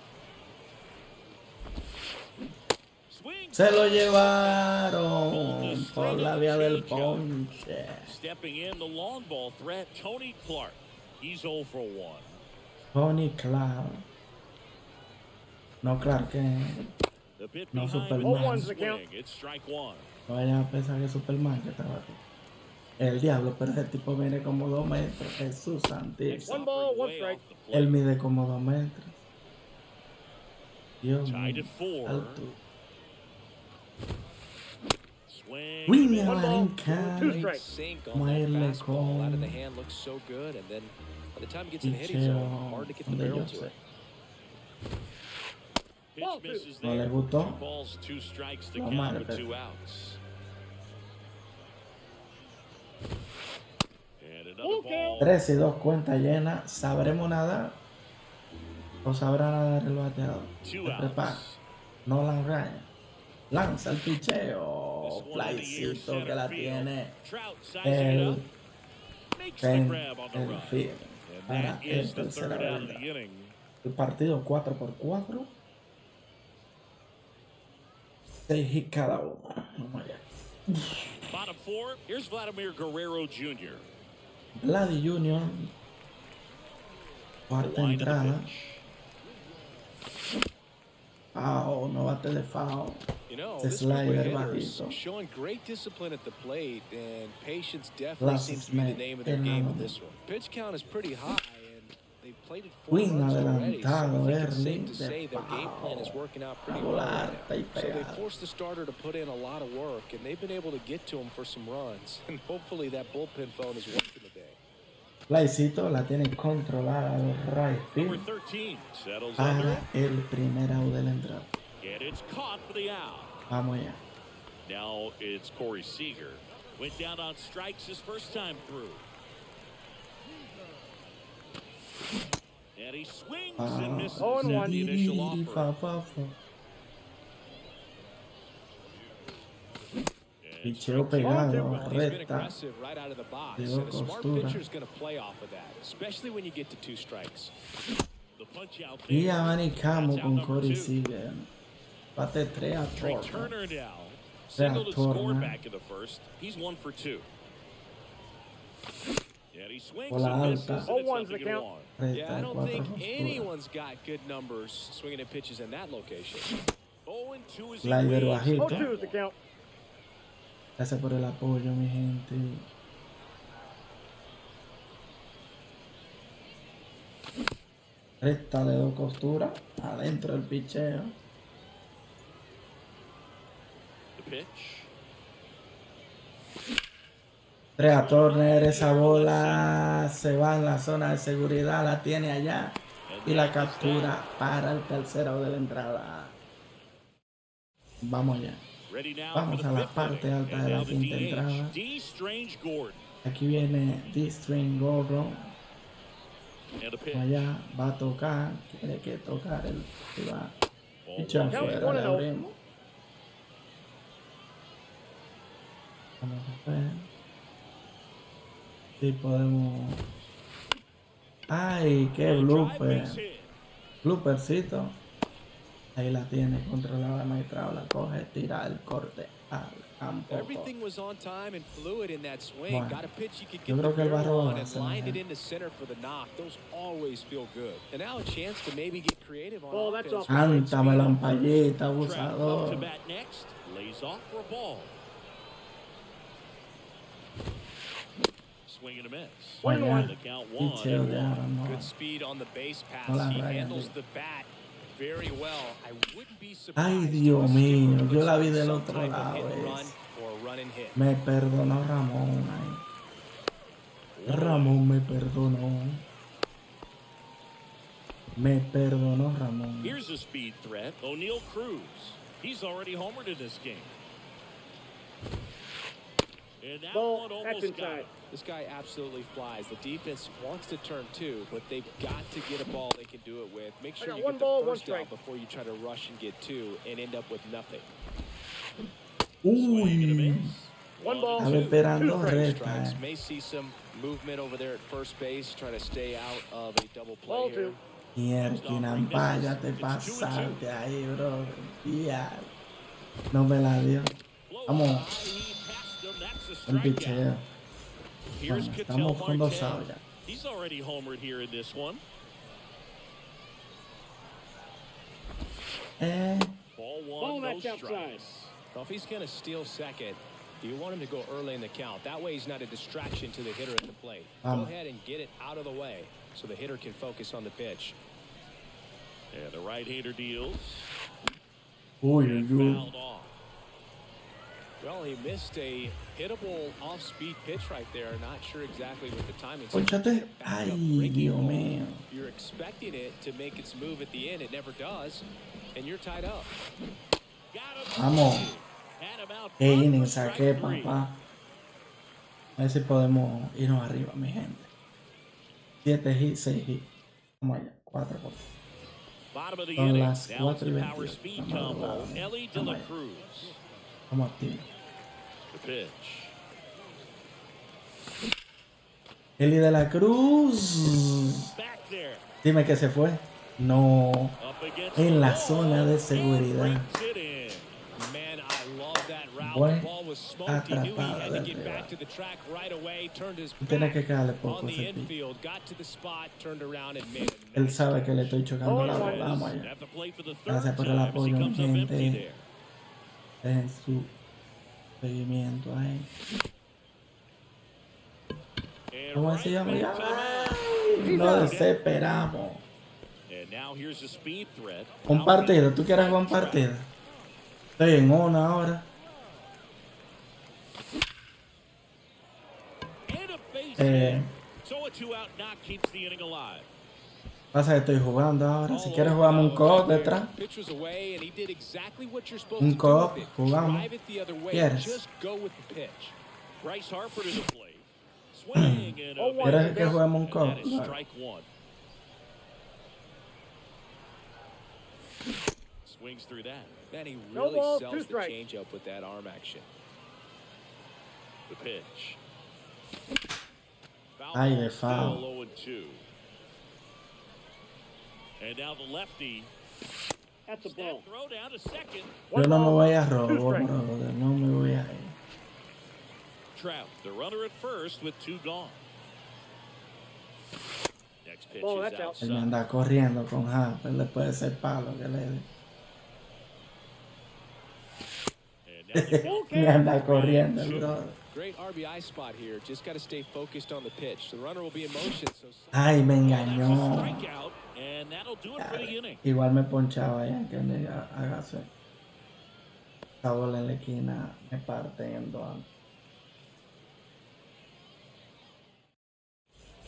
Swing. Se lo llevaron por la vía del ponche. Stepping in the long ball threat, Tony Clark. He's 0 for 1. Tony Clark. No Clark Kent. The bit No, behind Superman. with 0-1's the the count. swing. It's strike one. No vaya a pensar que es Superman que estaba aquí. El diablo, pero ese tipo viene como 2 metros. Jesús santísimo. 1 ball, 1 Way strike. off the plate. Él mide como 2 metros. Dios Tied mío. at 4. Alto. Swing. Wing and a a miss. brincar. Two Great strikes. sink on Como that irle fastball. Out of the con hand looks so good, and then by the time he gets in the hitting picheo zone, hard to get the donde barrel yo to sé. it. Pitch Ball two. misses No there. le gustó. 2 balls, 2 strikes to No count matter, with pero- 2 outs. And another Okay. ball. 3 y 2 cuenta llena. ¿Sabremos nadar? ¿O sabrá nadar el bateador? 2 Se prepara. outs. No la raya. Lanza el This picheo. one in the air, Flycito que la center field. tiene Trout sizing it el up. Makes the Ken grab on the el run. field. And Para that is el the tercera third out of vuelta. the inning. El partido 4 por 4. 6 hits cada uno. Vamos allá. Bottom 4. Here's Vladimir Guerrero Jr. Vladi Jr. Cuarta Line of the entrada. pitch. Foul, no bate de foul. You know, Ese this group of slider hitters bajito. showing great discipline at the plate, and patience definitely Las seems to be the Smith name of their en game la in mano. this one. Pitch count is pretty high, and they've played it 4 Win runs already, so I adelantado, think it's Erling safe to de say their game plan is foul. working out pretty A well volar, right now. está ahí So they pegado. forced the starter to put in a lot of work, and they've been able to get to him for some runs, and hopefully that bullpen phone is working today. Flycito la tiene controlada los right Number field 13 settles under para it. el primer out de la entrada. And it's caught for the out. Vamos allá. Now it's Corey Seager. Went down on strikes his first time through. And he swings and misses Oh, and at one. the initial offer. Fa. And Picheo Oh, pegado, He's been recta. aggressive right out of the box, Llegó and a smart costura. pitcher is going to play off of that, especially when you get to 2 strikes. the punch out Y there. abanicamos That's out con number Corey 2. Seager. Bate 3 a Trey Torres. Turner now. Singled and Turner. scored back in the first. He's 1 for 2. And he swings Por la and misses. alta. And it's 0-1's the 0-1. count. Yeah, I Recta, don't 4 think costura. anyone's got good numbers swinging at pitches in that location. 0-2 as he Slider leads. bajito. 0-2 is the count. Gracias por el apoyo, mi gente. Recta de 2 costuras. Adentro del picheo. The pitch. Trea Turner, esa bola se va en la zona de seguridad, la tiene allá y la captura para el tercero de la entrada. Vamos allá. Vamos a la parte alta de la quinta entrada. Aquí viene D-String Gordon. Allá va a tocar, tiene que tocar el que va. Picha afuera, le abrimos. Vamos a ver si podemos. Ay, qué blooper. Bloopercito. Ahí la tiene controlada maestrado, la coge, tira el corte al campo. Everything was on time and fluid in that swing. Bueno, Got a pitch you could yo get creo the que el barrel barro on va a and ser lined it mejor. into center for the knock. Those always feel good. And now a chance to maybe get creative on Ball, that's offense. off. Ántame la ampallita, To abusador. bat next, lays off for a ball. Swing and a miss. Allá, The count picheo de 1-1. ahora no. Good speed on the base pass. No la He rayan, handles tío. the bat very well. I wouldn't be Ay, surprised Dios if Skipper mío, puts yo la vi on del some otro type of lado. hit and run Es. or a run and hit. Me perdonó Ramón ahí. Ramón me perdonó. Me perdonó Ramón. Here's a speed threat, O'Neal Cruz. He's already homered in this game. And that Ball, one that's almost got inside. him. This guy absolutely flies. The defense wants to turn two, but they've got to get a ball they can do it with. Make sure got you one get the ball, one first out strike. before you try to rush and get two and end up with nothing. Swing and a Uy, miss. One ball. estaba esperando Two strikes. recta. Strikes. May see some movement over there at first base, trying to stay out of a double play Ball here. two. Mierda, váyate, pasaste ahí, bro. Ya. No me la dio. Vamos, He passed him. That's a el strikeout. picheo. Here's Bueno, Ketel estamos con dos Marte. outs ya. He's already homered here in this one. Ball one, Ball, no that's outside. strikes. Well, if he's going to steal second, you want him to go early in the count. That way he's not a distraction to the hitter at the plate. Go ahead and get it out of the way so the hitter can focus on the pitch. And the right-hander deals. Uy, And uy, uy. fouled off. Well, he missed a hittable off-speed pitch right there. Not sure exactly what the timing is. Pónchate. Ay, Dios mío. You're expecting it to make its move at the end. It never does. And you're tied up. Got him. Vamos. Had him out Qué front inning for strike saqué, three. papá. A ver si podemos irnos arriba, mi gente. 7 hits, 6 hits. Vamos allá, 4 por. Bottom of the Son inning. las Now it's 4 y the power 22. speed Vamos combo. a darle. Ellie De Vamos La allá. Cruz. Vamos activos. The pitch. Eli de la Cruz. Back there. Dime que se fue. No. Up against En the la wall. zona de seguridad. And brings it in. Man, I love that route. Buen The ball was smoked. He knew he atrapada had to del get rival. back to the track right away. Turned his Tú tienes que back quedarle on poco a the ese pick. infield. Got to the spot. Turned around and made a Él nice sabe que le catch. estoy chocando la bola. Vamos allá. At the plate for the third Gracias por el time as he apoyo, mi comes up empty gente. there. Dejen su seguimiento ahí. And ¿Cómo right se llama? back to the man. Ay, nos desesperamos. And now here's a speed threat. Un partido, ¿tú quieres jugar un partido? Estoy en uno ahora. And a base Eh, hit. So a two-out knock keeps the inning alive. Pasa que estoy jugando ahora. Si quieres jugamos un co detrás. Pitch was away, and he did exactly what you're supposed Un to do co, with it. jugamos. Drive it the other way. ¿Quieres? Just go with the pitch. Bryce Harper to the plate. Swing and a ¿Quieres que juguemos un and co? that is strike one. Swings through that. Man, he No really ball, sells two the strikes. changeup with that arm action. The pitch. Foul Ay, ball, de foul. still 0-2. And now the lefty. That's a Snap ball. throw down to second. Yo no me voy a Two robo, strikes. brother. No me voy a ir. Trout, the runner at first with two gone. Next pitch Ball, is that's out. Él me outside. anda corriendo con Harper. Le puede ser palo que le dé. And now the count Me anda corriendo, el brother. Great RBI spot here. Just got to stay focused on the pitch. The runner will be in motion, so Ay, me That's a engañó. strikeout, and that'll do it for the inning. Igual me ponchaba ya que me haga eso. Esa bola en la esquina me parte en dos.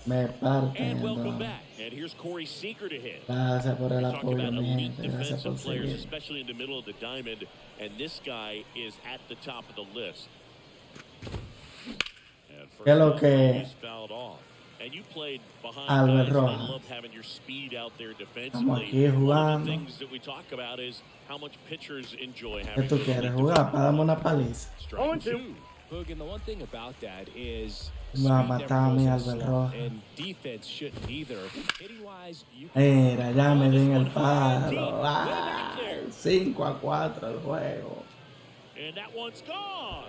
Me parten And en welcome dos. back. And here's Corey Seager to hit. Gracias por el We talk apoyo, about mi elite gente. Gracias por defensive players, seguir. especially in the middle of the diamond, and this guy is at the top of the list. And ¿Qué es lo off, que he's fouled off. And you played behind Albert guys, and they Rojas? love having your speed out there Estamos defensively. aquí One of jugando. the things that we talk about is how much pitchers enjoy ¿Qué having tú those quieres elite jugar? defensive Para darme una paliza. strike 0-2. two. Boog, and the one thing about that is Me va a speed never matar a goes mí in Albert slump, Rojas. and defense shouldn't either. Hitting wise, you Mira, ya me di en el Deep, palo. way back Ah, there. 5-4 el juego. And that one's gone.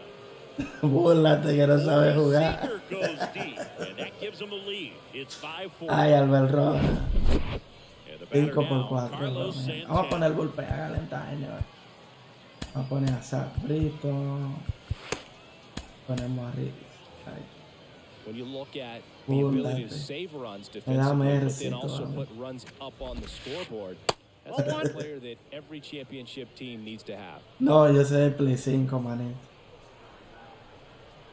Búrlate que no sabes Corey jugar. Seager goes deep, and that gives him the lead. It's 5-4. Ay, Albert Rojas. And the batter 5 por now, 4. Carlos Vamos a Santana. poner el bullpen a calentar, señor. Vamos a poner a Sabrito. Ponemos a Riz. when you look at the ability to save runs defensively, but then also put runs up on the scoreboard. That's a player that every championship team needs to have. No, yo soy de Play 5, manito.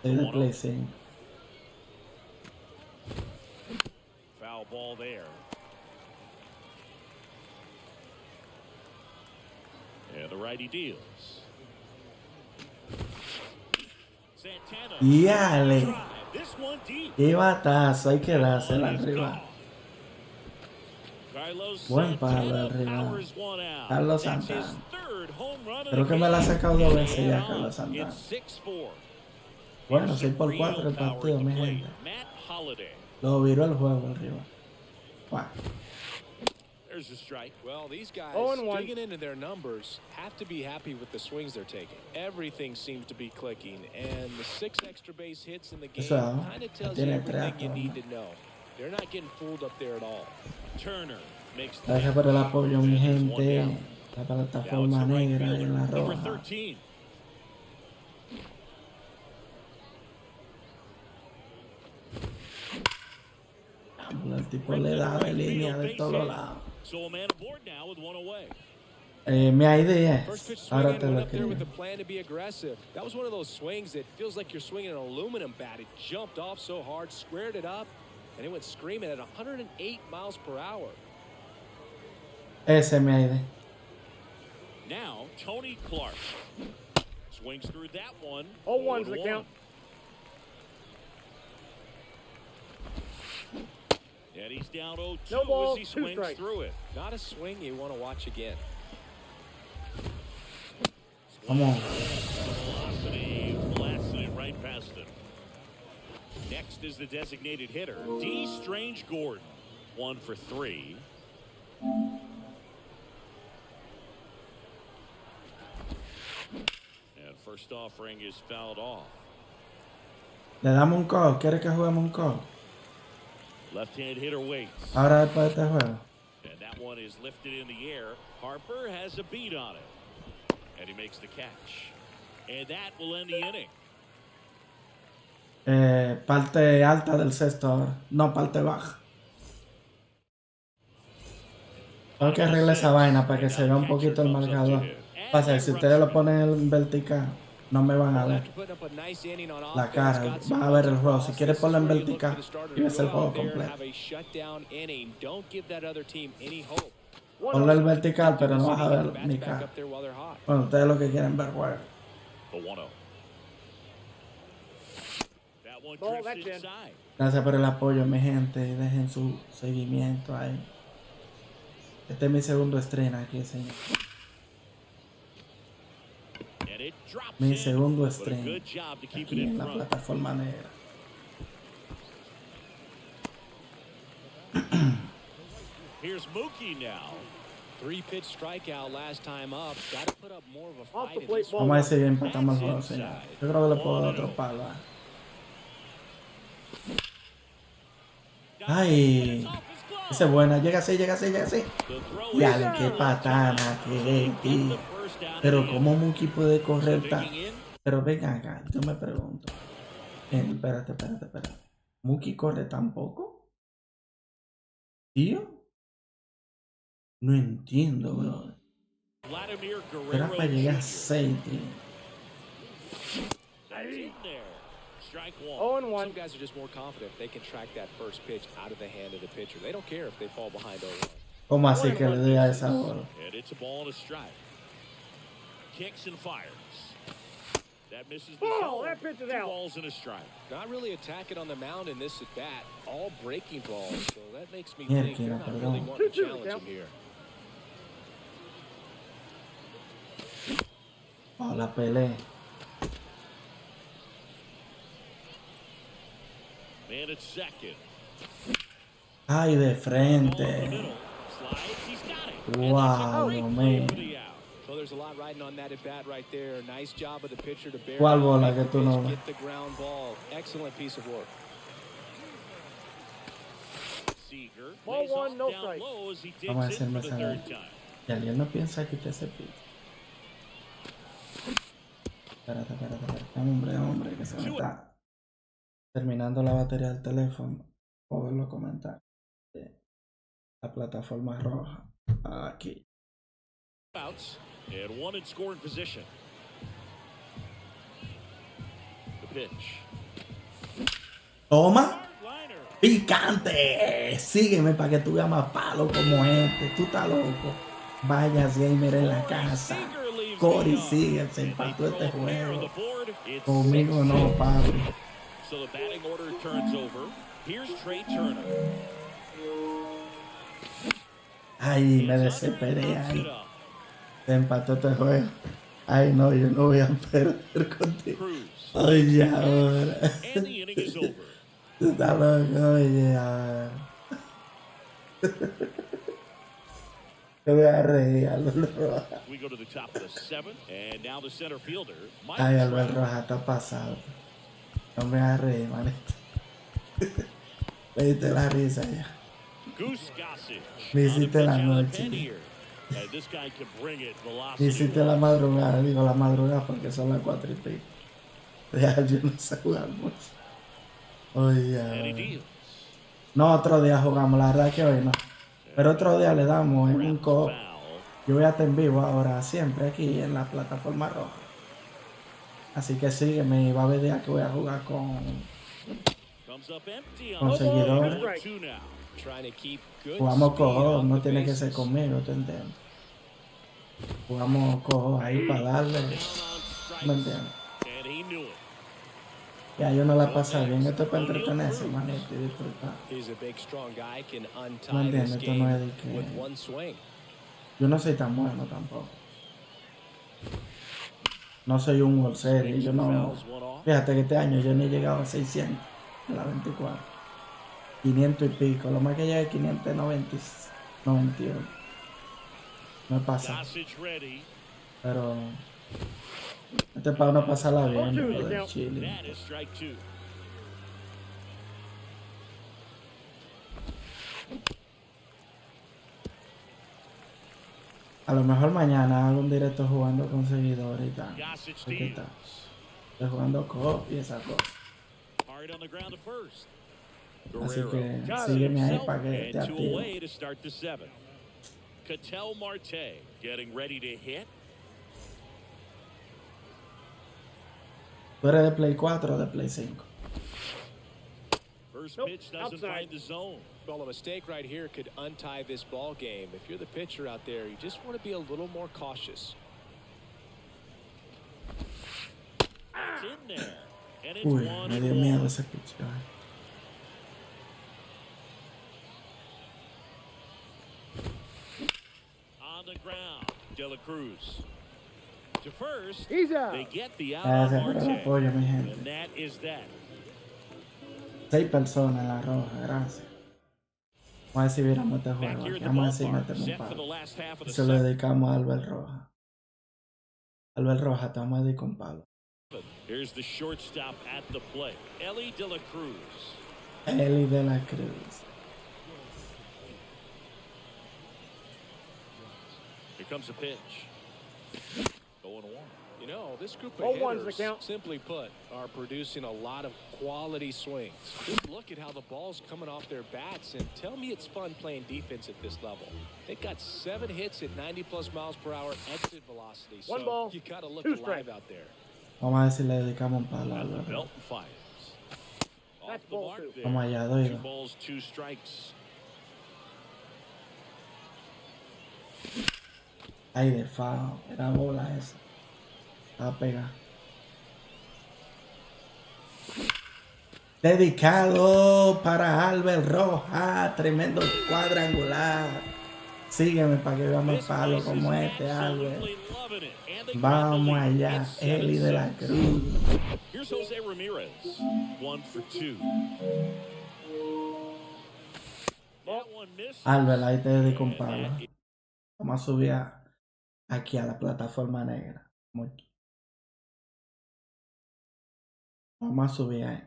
Soy de Play 5. Foul ball there. And the righty deals. Santana. Yale. Drive. This one deep. Qué batazo, hay que dársela al rival. Carlos Buen palo Santana del rival. powers one out. Carlos That's Santana. his third home run of Creo the que me la ha game. sacado 2 veces ya And Carlos Santana. it's 6-4. Bueno, Here's 6 por the 4 el real power partido, at mi the plate. gente. Matt Holliday. Lo viró el juego el rival. Wow. There's a strike. Well, these guys 0-1. digging into their numbers have to be happy with the swings they're taking. Everything seems to be clicking, and the 6 extra base hits in the game So, kind of tells you tiene everything you trato, need ¿no? to know. They're not getting fooled up there at all. Turner makes the Gracias por el apoyo, mi One gente. down. La Now it's plataforma the right negra y fielder, la number roja. 13. El tipo le da de línea de todos lados. So a man aboard now with one away. Mi idea First pitch es, swing ahora and te went lo up there with escribo. a plan to be aggressive. That was one of those swings that feels like you're swinging an aluminum bat. It jumped off so hard, squared it up, and it went screaming at 108 miles per hour. Ese es mi idea. Now Tony Clark swings through that one. 0-1's the 0-1. count. And he's down 0-2 No ball, as he 2 swings strikes. through it. Not a swing you want to watch again. Come on. Velocity blasting it right past him. Next is the designated hitter, D. Strange Gordon. 1 for 3. And first offering is fouled off. Le damos un call. ¿Quieres que juguemos un call? Left-hand hitter waits. Ahora después de este juego. And that one is lifted in the air. Harper has a beat on it. And he makes the catch. And that will end the inning. Parte alta del sexto ahora. No, parte baja. Tengo que arreglar esa vaina para que se vea un poquito el marcador. Pasa que si ustedes lo ponen en vertical, no me van a ver la cara. Van a ver el juego. Si quieres ponerlo en vertical, y ves el juego completo. Ponlo en vertical, pero no vas a ver mi cara. Bueno, ustedes lo que quieren ver juego. The 1-0. That one Ball, drifts that's in. inside. Gracias por el apoyo, mi gente. Y dejen su seguimiento ahí. Este es mi segundo estreno aquí, señor. And it drops Mi in, segundo but a estreno good job to keep it aquí in en la front. plataforma negra. Here's Mookie now. 3-pitch strikeout last time up. Got to put up more of a Off fight the in plate this ball. Vamos a ver si empatamos el juego, señor. Yo creo que le puedo dar otro palo. Ay, esa es buena. Llega así, llega así, llega así. Dale, qué patana, qué tío. Pero cómo Mookie puede correr tan. Pero venga acá, yo me pregunto. Espérate. ¿Mookie corre tan poco? ¿Tío? No entiendo, bro. Vladimir Era Guerrero para llegar a Jr. 6, tío. That's in there. strike one. 0-1. Some guys are just more confident if they can track that first pitch out of the hand of the pitcher. They don't care if they fall behind 0-1. ¿Cómo así que le dé a esa bola? And it's a ball and a strike. Kicks and fires. That misses the zone. That pitch is 2 out. balls and a strike. Not really attacking on the mound in this at bat. All breaking balls. So that makes me think they're not really wanting to challenge him here. Oh, la pelea. Man at second. Ay, de Ball in the frente. middle. Slides. He's got it. And Wow, that's a great play man. for the out. So there's a lot riding on that at bat right there. Nice job of the pitcher to bear. ¿Cuál down, bola make que the tú no pitch, ves? get the ground ball. Excellent piece of work. Seager Ball lays one, off no down strike. low as he Vamos a digs in hacerme for the esa third nota. time. Y alguien no piensa que te cepillo. Espérate. Dame hombre, que se me está terminando la batería del teléfono. O verlo comentar. La plataforma roja. Aquí. Outs and one in scoring position. The pitch. Toma. Liner. Picante. Sígueme para que tú veas más palo como este. Tú estás loco. Váyase ahí, mire en la casa. Seager leaves Cory the yard. sigue, se And they empató throw este a pair on juego. the board. It's Conmigo 6-6. no, papi. So the batting order turns over. Here's Trey Turner. Ay, me desesperé ahí. Se empató este juego. Ay, no, yo no voy a perder contigo. Cruz. Oye, ahora. And the inning is over. Tú estás loco, oye, ahora. Te voy a reír, Albert Roja. We go to the top of the 7th, and now the center fielder, Mike Ay, Albert Trout. Roja, está pasado. No me vas a reír, manito. Me diste la risa ya. Goose Gossage. Me hiciste la On the pitch out of the noche. pen here. And this guy can bring it Me velocity. hiciste la madrugada, digo la madrugada porque son las 4 y pico. Ya, yo no sé jugar mucho. Oye, And he ahora. deals. No, otro día jugamos, la verdad que hoy no. Pero otro día le damos en un co. Foul. Yo voy a estar en vivo ahora, siempre aquí en la plataforma roja. Así que sígueme y va a haber días que voy a jugar con Comes up empty Con on seguidores. 1-2 now. Trying to keep good jugamos speed cojo, off no the tiene que ser bases. conmigo, ¿te entiendes? Jugamos cojo ahí para darle, Down on ¿me strikes. entiendes? And he knew it. Ya yo no la pasé bien, esto es para entretenerse, manito, y disfrutar. He's a big, strong guy, can No untie entiendo, this esto no game es de que... with one swing. Yo no soy tan bueno tampoco. No soy un World Series, yo no... Fouls one off. Fíjate que este año yo ni he llegado a 600 en la 24. 500 y pico, lo más que llegué es 590, 91. No pasa, Gossage ready. pero... Este es para uno pasarla bien, Don't do hijo it, de Cal. Chile. That is strike 2. A lo mejor mañana hago un directo jugando con seguidores y tal. Gossage ¿Qué deals. tal? Estoy jugando co y esa cosa. Hard on the ground at first. Así Guerrero que got it sígueme ahí himself, para que te and 2 active. away to start the 7th. Ketel Marte getting ready to hit. ¿Tú eres de Play 4 o de Play 5? First Nope, pitch doesn't outside. find the zone. Well, a mistake right here could untie this ball game. If you're the pitcher out there, you just want to be a little more cautious. It's in there. And it's Uy, 1 me and dio 1. miedo ese pitch. Ay. On the ground, De La Cruz. To first, He's out. they get the out Gracias on por el Marte. apoyo, mi And gente. that is that. 6 personas en la roja, gracias. Vamos a ver si viramos este Back juego. here Aquí. at the Vamos a ver si ballpark, metemos un set for the palo. last half of the Se lo 7th. dedicamos a Albert Roja. Albert Roja, te vamos a dedicar un palo. Here's the shortstop at the plate, Ellie De La Cruz. Eli de la Cruz. Here comes a pitch. 0-1. You know, this group of 0-1's the hitters, count. simply put, are producing a lot of quality swings. Just look at how the ball's coming off their bats, and tell me it's fun playing defense at this level. They got 7 hits at 90+ miles per hour exit velocity. One So ball, you got to look 2 alive strikes. out there. Vamos a ver si le dedicamos un palo a The Albert belt Roja. fires. Off That's the ball mark two. there. Vamos allá, 2 doido. balls, 2 strikes. Ay, de fao. Era bola esa. Estaba pegada. Dedicado para Albert Roja. Tremendo cuadrangular. Sígueme para que veamos This palo place is como este, Albert. absolutely loving it. And they grab the Vamos lead. allá, It's Eli de la 7-6. Cruz. Here's Jose Ramirez. 1 for 2. That one misses. Albert, ahí te dedico un And palo. that is Vamos a subir aquí a la plataforma negra. Vamos a subir ahí.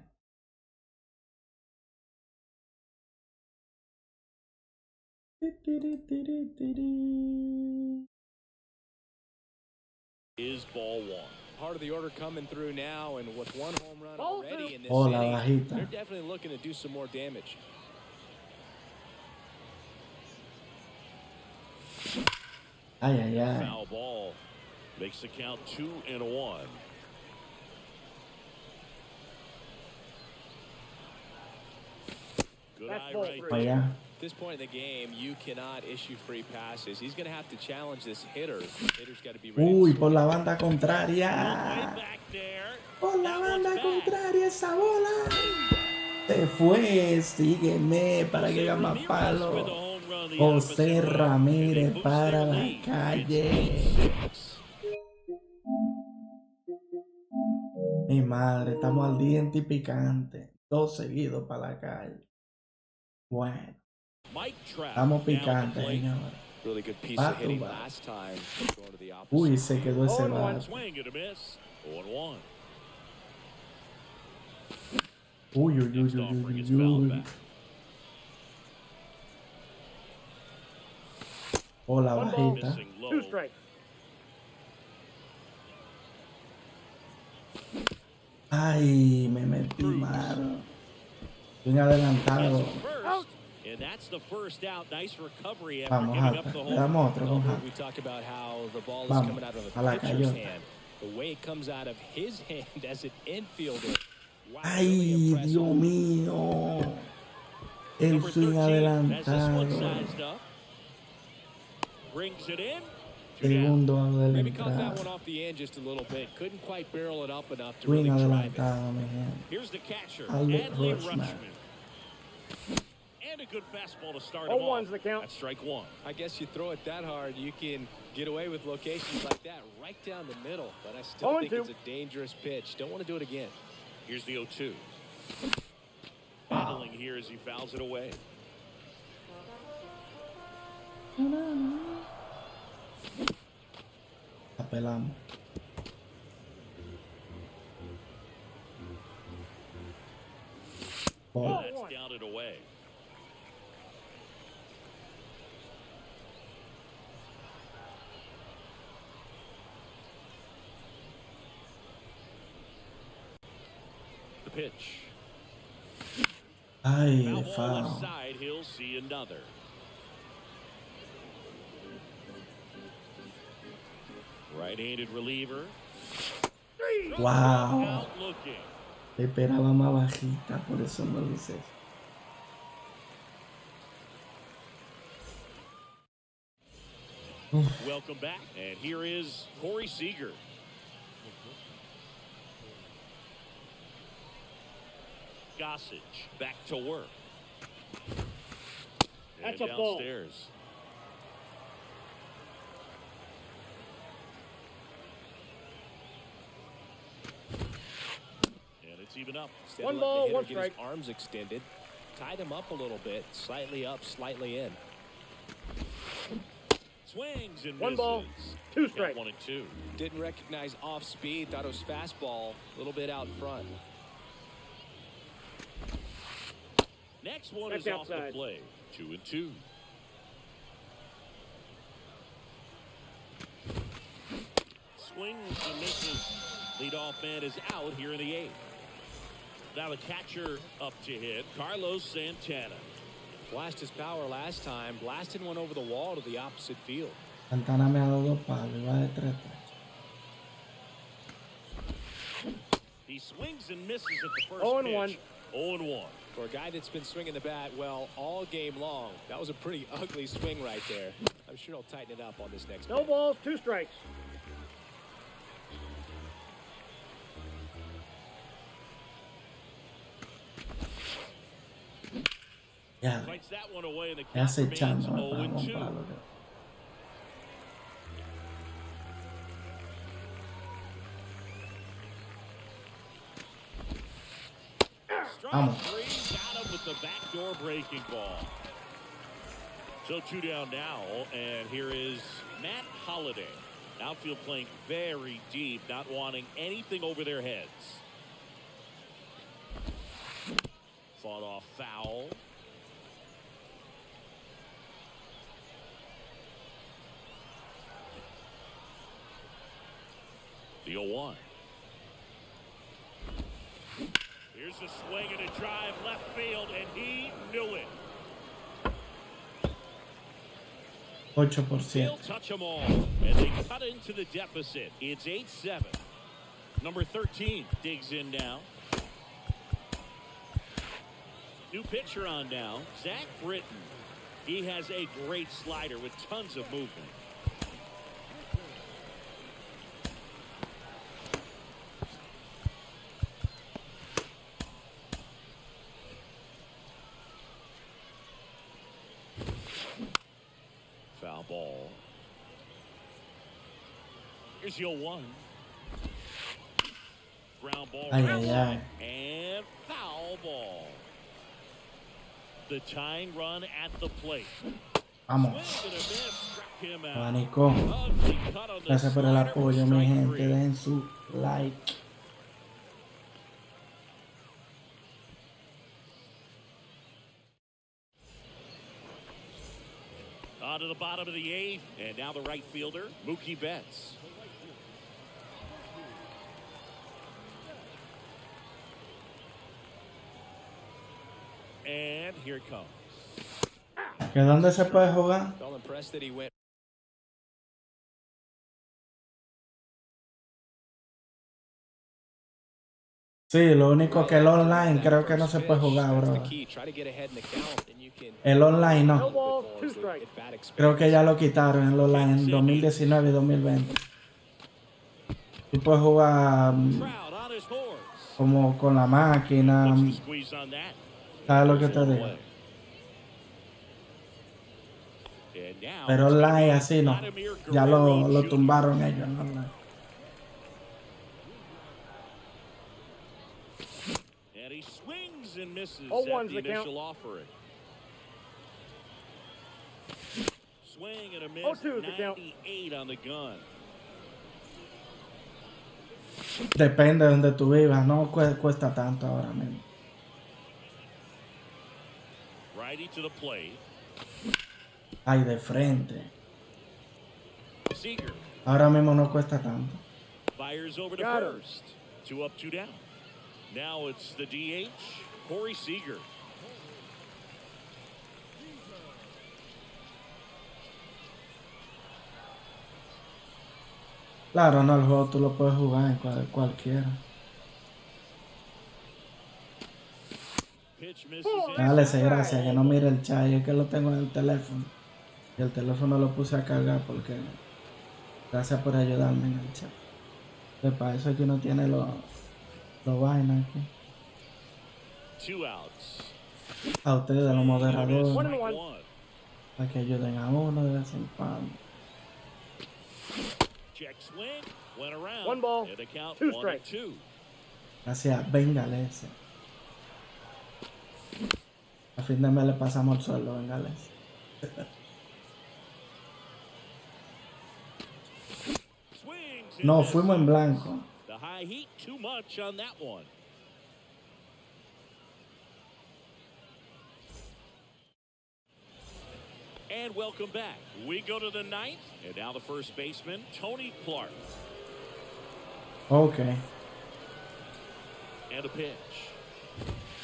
ball 1. Part of the order coming through now, and with 1 home run Ball already two. in this Hola, inning, bajita. they're definitely looking to do some more damage. Ay, ay, ay. Foul ball. Makes the count 2-1. Good That's eye ball right three. Para there. allá. At this point in the game, you cannot issue free passes. He's going to have to challenge this hitter. Hitter's got to be ready. Uy, to por swing. la banda Way contraria. back there. Por la That one's banda back. contraria esa bola. Se fue. Sígueme para que haga más Ramirez with a palo. home run the José opposite way. Ramírez And they boost para their la lead. calle. It's 8-6. Mi madre, estamos al diente y picante. 2 seguidos para la calle. Bueno, Mike Trout estamos down at the picantes, plate. señores. Really good piece Back of to hitting back. last time. Going to the opposite. Uy, se quedó ese 0-1. bate. Swing and a miss. 0-1. Uy, uy, uy, Next uy, offering uy, is fouled uy. back. Hola, 1 ball. bajita. Missing low. 2 strikes. Ay, me metí mal. Bien Gets adelantado. him first, and that's the first out. Nice recovery after Vamos, giving alta. up the Le home. damos otro con We alta. talk about how the ball is Vamos, coming out of a la the pitcher's cayota. hand. The way it comes out of his hand as an infielder. Wow, really Ay, impressive. Dios mío. El Number swing 13 has this one adelantado. sized up. Brings it in. 2 down. Segundo out de la Maybe caught that one entrada. off the end just a little bit. Couldn't quite barrel it up enough to Swing really drive it. adelantado, mi gente. Here's the catcher, Albert Adley Rutschman. Rutschman. And a good fastball to start him 0-1's off. the count. That's strike 1. I guess you throw it that hard, you can get away with locations like that right down the middle. But I still think 0-2. it's a dangerous pitch. Don't want to do it again. Here's the 0-2. Battling here as he fouls it away. Apelamos. Bola. That's down and away. The pitch. Ay, Foul de ball foul. left side. He'll see another. Right-handed reliever. Wow. Out looking. Esperaba más bajita, por eso no lo hice. Welcome back. And here is Corey Seager. Gossage back to work. That's And a ball. downstairs. And it's even up. Instead 1 of letting ball, the hitter 1 get strike. his arms extended, tied him up a little bit, slightly up, slightly in. Swings and 1 misses. ball, 2 Count strikes. 1 and 2. Didn't recognize off speed, thought it was fastball, a little bit out front. Next one That's is off the outside. play. 2 and 2. Swings and misses. Leadoff man is out here in the 8th. Now the catcher up to hit, Carlos Santana. Flashed his power last time, blasted one over the wall to the opposite field. Santana me ha dado 2 palos, va de 3-3. He swings and misses at the first 0-1. pitch. 0-1. For a guy that's been swinging the bat, well, all game long, that was a pretty ugly swing right there. I'm sure he'll tighten it up on this next No pitch. balls, 2 strikes. Ya, Fights that one away, and the ya count remains acechando para un 0-2. palo. Strike Vamos. 3, got him with the backdoor breaking ball. So 2 down now, and here is Matt Holliday. Outfield playing very deep, not wanting anything over their heads. Fought off foul. The 0-1. Here's a swing and a drive left field, and he knew it. 8%. They'll touch them all, and they cut into the deficit. It's 8-7. Number 13 digs in now. New pitcher on now, Zach Britton. He has a great slider with tons of movement. Foul ball. Here's your 1. Ground ball. Ay, right ay, side, ay. and foul ball. The tying run at the plate. Vamos. Swing and a miss, struck him out. Abanico. Ugly cut on the Gracias por el slider, apoyo, mi strike gente. 3. Dejen su like. On to the bottom of the 8th, and now the right fielder, Mookie Betts. And here it comes. ¿Que dónde se puede jugar? All impressed that he went. Sí, lo único que el online creo que no se puede jugar, That's bro. the key. Try to get ahead in the count, and you can. El online No no. balls, 2 strikes. Get bad experience. Creo que ya lo quitaron el online en 2019 y 2020. Tú puedes jugar Trout on his horse. como con la máquina. What's the squeeze on that? ¿Sabes lo que te digo? And now, Pero online así no. Vladimir Ya Guerrero lo Jr. tumbaron ellos en online. And he swings and misses Oh, at one's the the count. initial offering. Swing and a miss. Oh, two's the count. 98 on the gun. Depende de donde tú vivas, no cuesta tanto ahora mismo. Righty to the plate. Ay, de frente. Seager Ahora mismo no cuesta tanto. fires over to Got him. first. 2 up, 2 down. Now it's the DH, Corey Seager. Claro, no, el juego tú lo puedes jugar en cualquiera. Pitch misses. Dale, inside. gracias, que no mire el chat, es que lo tengo en el teléfono. Y el teléfono lo puse a cargar porque... Gracias por ayudarme en el chat. Pues para eso que uno tiene los vainas aquí. 2 outs. A ustedes, los One moderadores, One and strike one. one. para que ayuden a uno de vez en cuando. Check swing. Went around. 1 ball, And the count 2 1 and strikes. 2. Gracias, véngale ese. A fin de mes le pasamos el sueldo, véngale ese. Swings and No, misses. fuimos en blanco. The high heat too much on that one. And welcome back. We go to the 9th, and now the first baseman, Tony Clark. Ok, And a pitch.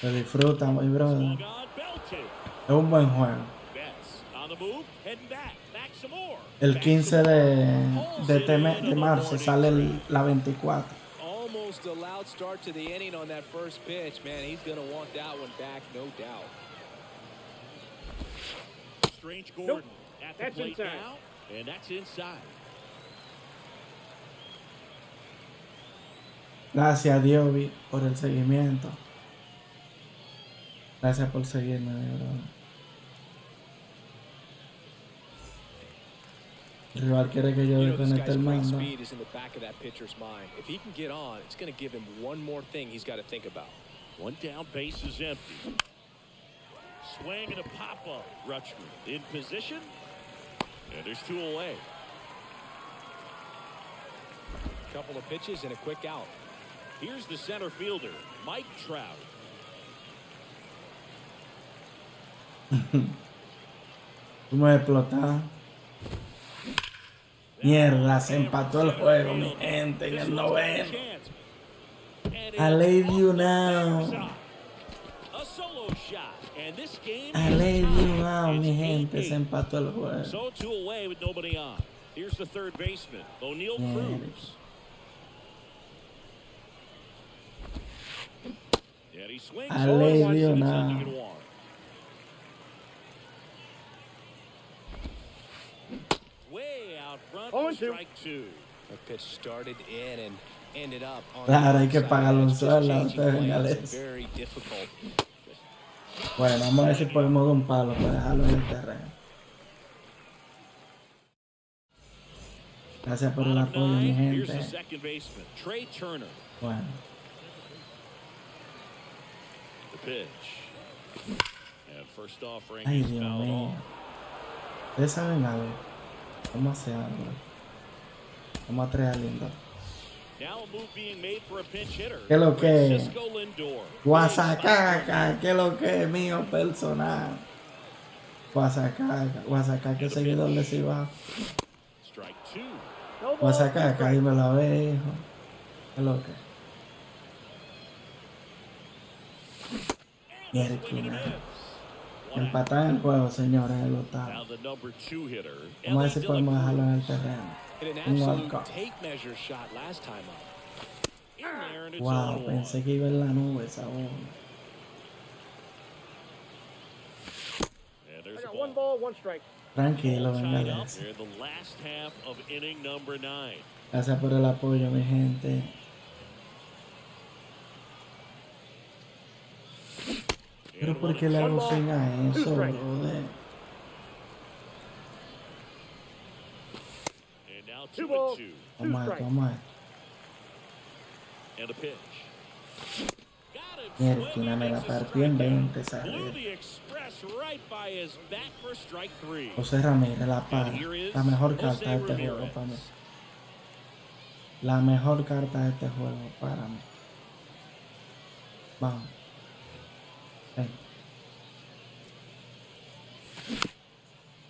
se disfruta, mi brother. Swung on, belted. Es un buen juego. Betts on the move, heading back. Back some more. El Back 15 some more. de marzo sale la 24. Almost Almost a loud start to the inning on that first pitch. Man, he's going to want that one back, no doubt. Strange Gordon at the That's plate inside. now, and that's inside. Gracias, Diovi, por el seguimiento. Gracias por seguirme, mi brother. El rival quiere que yo You know, this desconecte guy's el great mando. speed is in the back of that pitcher's mind. If he can get on, it's going to give him one more thing he's got to think about. One down, base is empty. Swing and a pop-up. Rutschman in position. And there's two away. Couple of pitches and a quick out. Here's the center fielder, Mike Trout. Tú me explotas. Mierda, se empató el juego, mi gente, en el noveno. I leave you now. A solo shot. And this game I is leave you tied. now, mi It's gente, se 8-8. empató el juego. So two away with nobody on. Here's the third baseman, O'Neal Cruz. And he swings. I leave you It's now. 0-1. Way out front for 0-2. strike two. That pitch started in and ended up on Claro, the hay que outside. pagarlo en It's just sueldo, changing ustedes vengan lanes, eso. very difficult. Bueno, vamos a ver si podemos dar un palo para dejarlo en el terreno. Gracias por el Bottom apoyo, mi nine, here's the gente. second baseman, Trey Turner. Bueno, The pitch. And first offering ay is Dios fouled mío. off. Ustedes saben algo. Vamos a hacer algo. Vamos a traer lindo. Now a move being made for a pinch hitter. ¿Qué lo que? Francisco Lindor. Guasacaca, que lo que es mío personal. Guasacaca, Guasacaca, seguidor de Cibao. Strike two. No ball. Guasacaca, dímelo a ver, hijo. ¿Qué lo que? And a swing and a Mierda. miss. One out. Empatan el juego, señores, el Now octavo. the number two hitter. Vamos a ver si Ellie podemos Dela dejarlo en el Cruz. terreno. Hit an Un absolute walk-off. tape measure shot last time up. In there and it's Wow, 0-1. pensé que iba en la nube esa bola. And there's I the got one ball. ball, one strike. Tranquilo, All venga tied de up eso. here in the last half of inning number 9. Gracias por el apoyo, mi gente. Pero ¿por qué le hago swing a eso, brother? And now Two 2-2. balls. Toma, toma. And a pitch. Got him Mierda, swinging, me la makes a partió en strikeout. 20 esa Blew red. the express right by his back for strike 3. José Ramírez, la para. And here is La mejor José carta de este Ramírez. juego para mí. La mejor carta de este juego para mí. Vamos. Ven.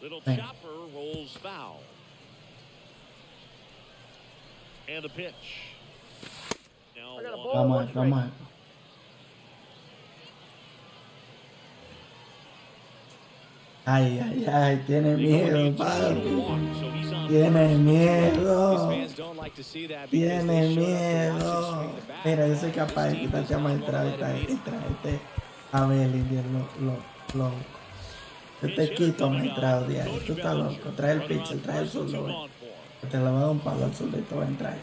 Little Ven. chopper rolls foul. And a pitch. Now I got a one. ball. Vamos, a- vamos. a- Ay, ay, ay, tiene miedo, papi. So he's on Tiene These miedo. fans don't like to see that because Tiene they showed up to watch miedo. him swing the bat. Mira, yo soy His capaz de team quitarte does a not maestrar wanna y let him beat him. traerte a ver, India, lo. Yo te quito a maestrar de ahí. Tú estás loco. Trae el pitcher, trae el zurdo, ven. Que te le va a dar un palo al zurdito, ven, trae.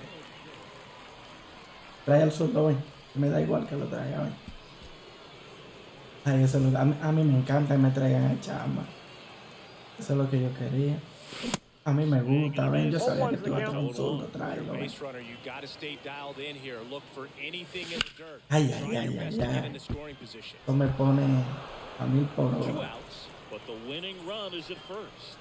Trae el zurdo, ven. Me da igual que lo traiga, ven. Ay, eso es lo, a mí me encanta que me traigan a chamba. Eso es lo que yo quería. A mí me gusta, ven. Yo sabía que te iba a traer un zurdo, tráelo, ven. Base runner, you got to stay dialed in here. Look for anything in the dirt. Ay, Try ay, your ay, best ay, to get ay. into scoring position. Esto me pone a mí por 2 hora. outs, but the winning run is at first.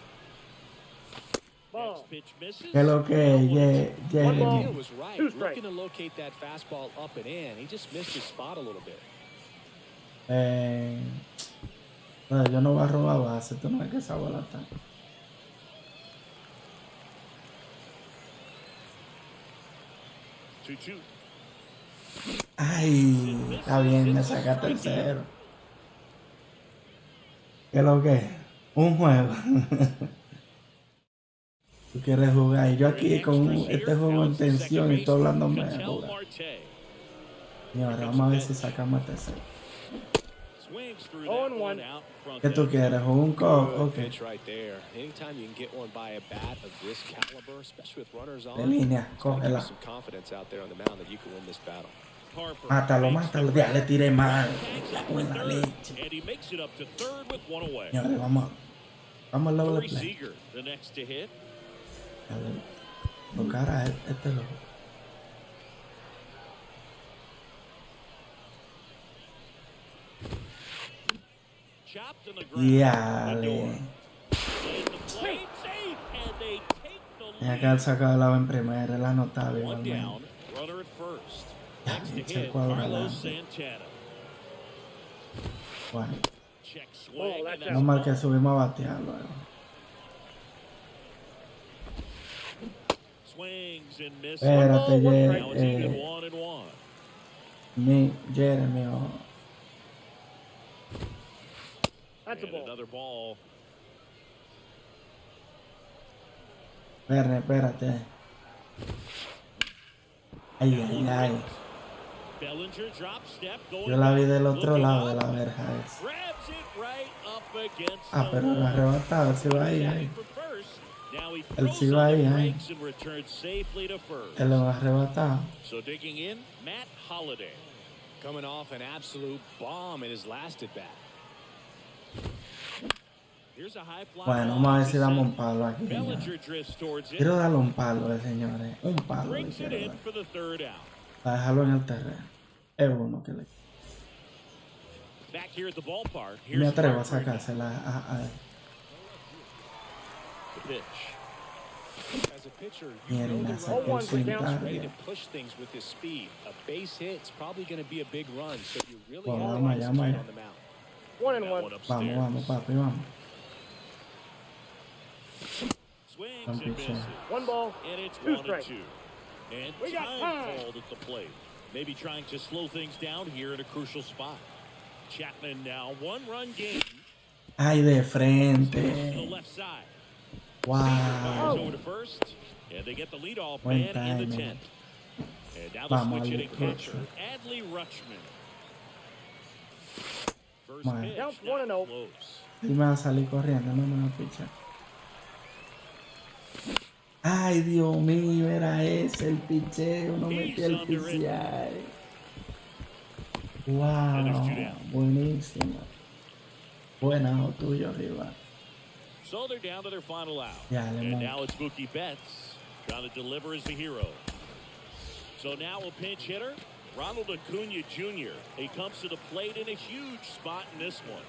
Ball. Next pitch misses. ¿Qué es lo que es, Neil Jeremy? was right. Two strikes. Looking to locate that fastball up and in. He just missed his spot a little bit. Bueno, yo no voy a robar base, tú no ves que esa bola está. 2-2. Ay, está bien, me sacaste el cero. ¿Qué es lo que es? Un juego. Tú quieres jugar y yo aquí con este juego en tensión y estoy hablando de Ketel jugar. Marte. Y ahora vamos a ver si sacamos este set. Swings through Oh, that and one one. out in front ¿Qué tú edge. quieres? ¿Un cock? Good Ok. pitch right there. Anytime you can get one by a bat of this caliber, especially with runners on, De línea, it's gonna give you cógela. some confidence out there on the mound that you can win this battle. Harper Mátalo, makes the mátalo. Ya le tiré mal. tags La up to buena third, leche. and he makes it up to third with one away. Señores, vamos al doble Corey play. Seager, the next to hit. Dale. Tocar a este loco. Chopped in the ground. Yale. In the play, safe, and they take the Tenía que haber lead. sacado la en primera, él anotaba One igualmente. down, runner at first. Next to echa hit, el cuadro Carlos adelante. Santana. Bueno, Check Oh, swing, that's and that's no mal que ball. subimos a batear luego. Swings and misses. Espérate, Now it's even Jeremy. 1-1. Jeremy. Oh. That's a And ball. another ball. Espérate. Ay. Bellinger drop step going Yo la vi back, del otro looking lado de up, la verja esa. grabs it right up against Ah, the pero lo wall. arrebataba, él se iba ahí. Heading for first. Now he Él throws se iba on ahí, the ahí. brakes and returns safely to first. Él lo arrebataba. So digging in, Matt Holliday. Coming off an absolute bomb in his last at bat. Here's a high fly Bueno, ball vamos a ver to si damos un center. palo aquí, señores. Bellinger drifts towards it. Quiero darle un palo, señores. Un palo. le Brings it quiero in dar. for the third out. Para dejarlo en el terreno. Es uno que le... Back here at the ballpark. Me Here's atrevo a Harper again. sacársela a The pitch. As a pitcher, you Mierda, know the sacó runner one is for ready Cintaria. to push things with his speed. A base hit is probably going to be a big run, so you really Bueno, have to vamos allá, concentrate vamos on the mound. 1 and That 1. one upstairs. Vamos, papi, vamos. Swings Don't and be shy. misses. 1 ball. And it's 2 1-2. strikes. And We got time time. called at the plate. Maybe trying to slow things down here in a crucial spot. Chapman now, 1-run game. Ay, de To the frente. left side. Wow. Fires over to first. And they get the leadoff Buen man in the timing. 10th. And now the Vamos, switch hitting Ali catcher, Rutschman. Adley Rutschman. First Man. pitch, Counts not 1-0. close. Él me va a salir corriendo, no me va a pichar. Ay, Dios mío, era ese el picheo, no metí el pichar. Wow, buenísimo. Buena tuyo arriba. So they're down to their final out. Ya, le And monto. now it's Mookie Betts trying to deliver as the hero. So now a pinch hitter, Ronald Acuna Jr. He comes to the plate in a huge spot in this one.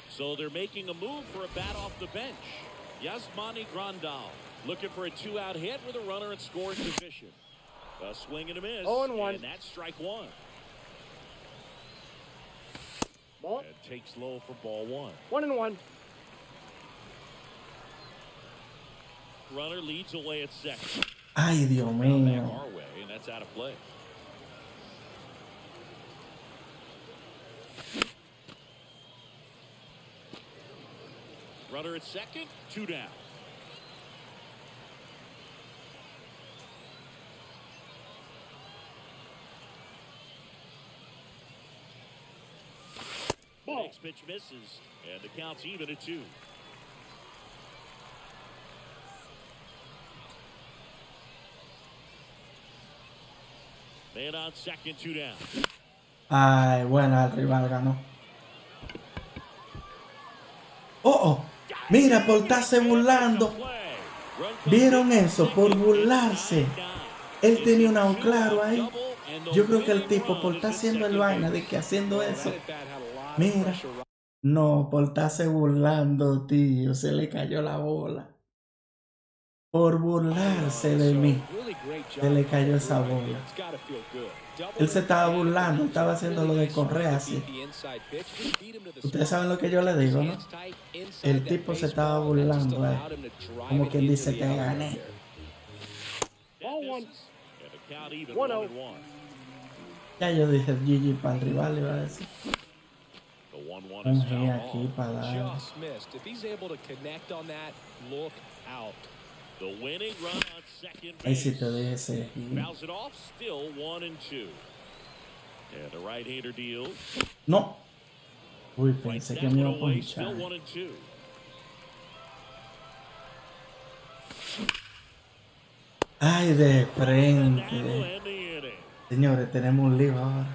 So they're making a move for a bat off the bench. Yasmani Grandal looking for a 2-out hit with a runner in scoring position. A swing and a miss. 0-1. And that's strike one. Ball. And takes low for ball one. 1 and 1. Runner leads away at second. Ay, Dios Now back mío. our way, and that's out of play. Runner at second, 2 down. Ball. Next pitch misses, and the count's even at 2. Man on second, 2 down. Ay, buena, el rival ganó. Oh, mira, por estarse burlando. ¿Vieron eso? Por burlarse. Él tenía un out claro ahí. Yo creo que el tipo, por estar haciendo el vaina de que haciendo eso. Mira. No, por estarse burlando, tío. Se le cayó la bola. Por burlarse de mí. Se le cayó esa bola. Él se estaba burlando, estaba haciendo lo de Correa así. Ustedes saben lo que yo le digo, ¿no? El tipo se estaba burlando, como quien dice que gané. Ball 1. And a count even 1-0. 1-1. Ya yo dije GG para el rival, iba a decir. The 1-1 Un is G fouled aquí off. para dar. Just missed. If he's able to connect on that, look out. The winning run on second Ahí base. sí te dije ese G. Fouls it off, still 1-2. And the right-hander deals. No. Uy, Fights pensé that que me iba one a away, still ponchar. 1-2. Ay, de That'll frente. end the inning. Señores, tenemos un lío ahora.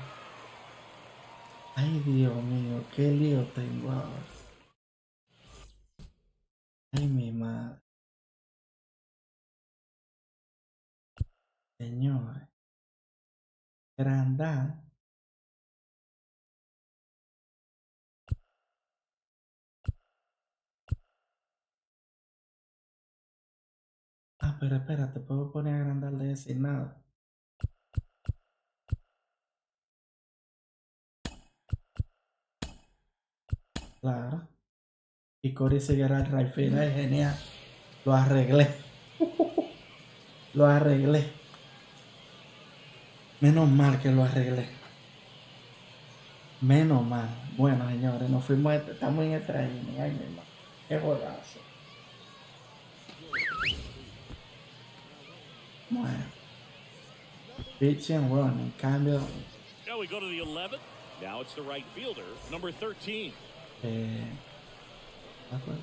Ay, Dios mío, qué lío tengo ahora. Ay, mi madre. Señores. Grandad. Ah, pero espérate, puedo poner agrandar de decir nada. Claro. Y Cory Seguera el Rayfield, es genial. Lo arreglé. Lo arreglé. Menos mal que lo arreglé. Menos mal. Bueno, señores, nos fuimos, estamos en extra inning. Ay, mi hermano. Qué golazo. Bueno. Pitch and run, en cambio, Now we go to the 11th. Now it's the right fielder, number 13. acuerdo.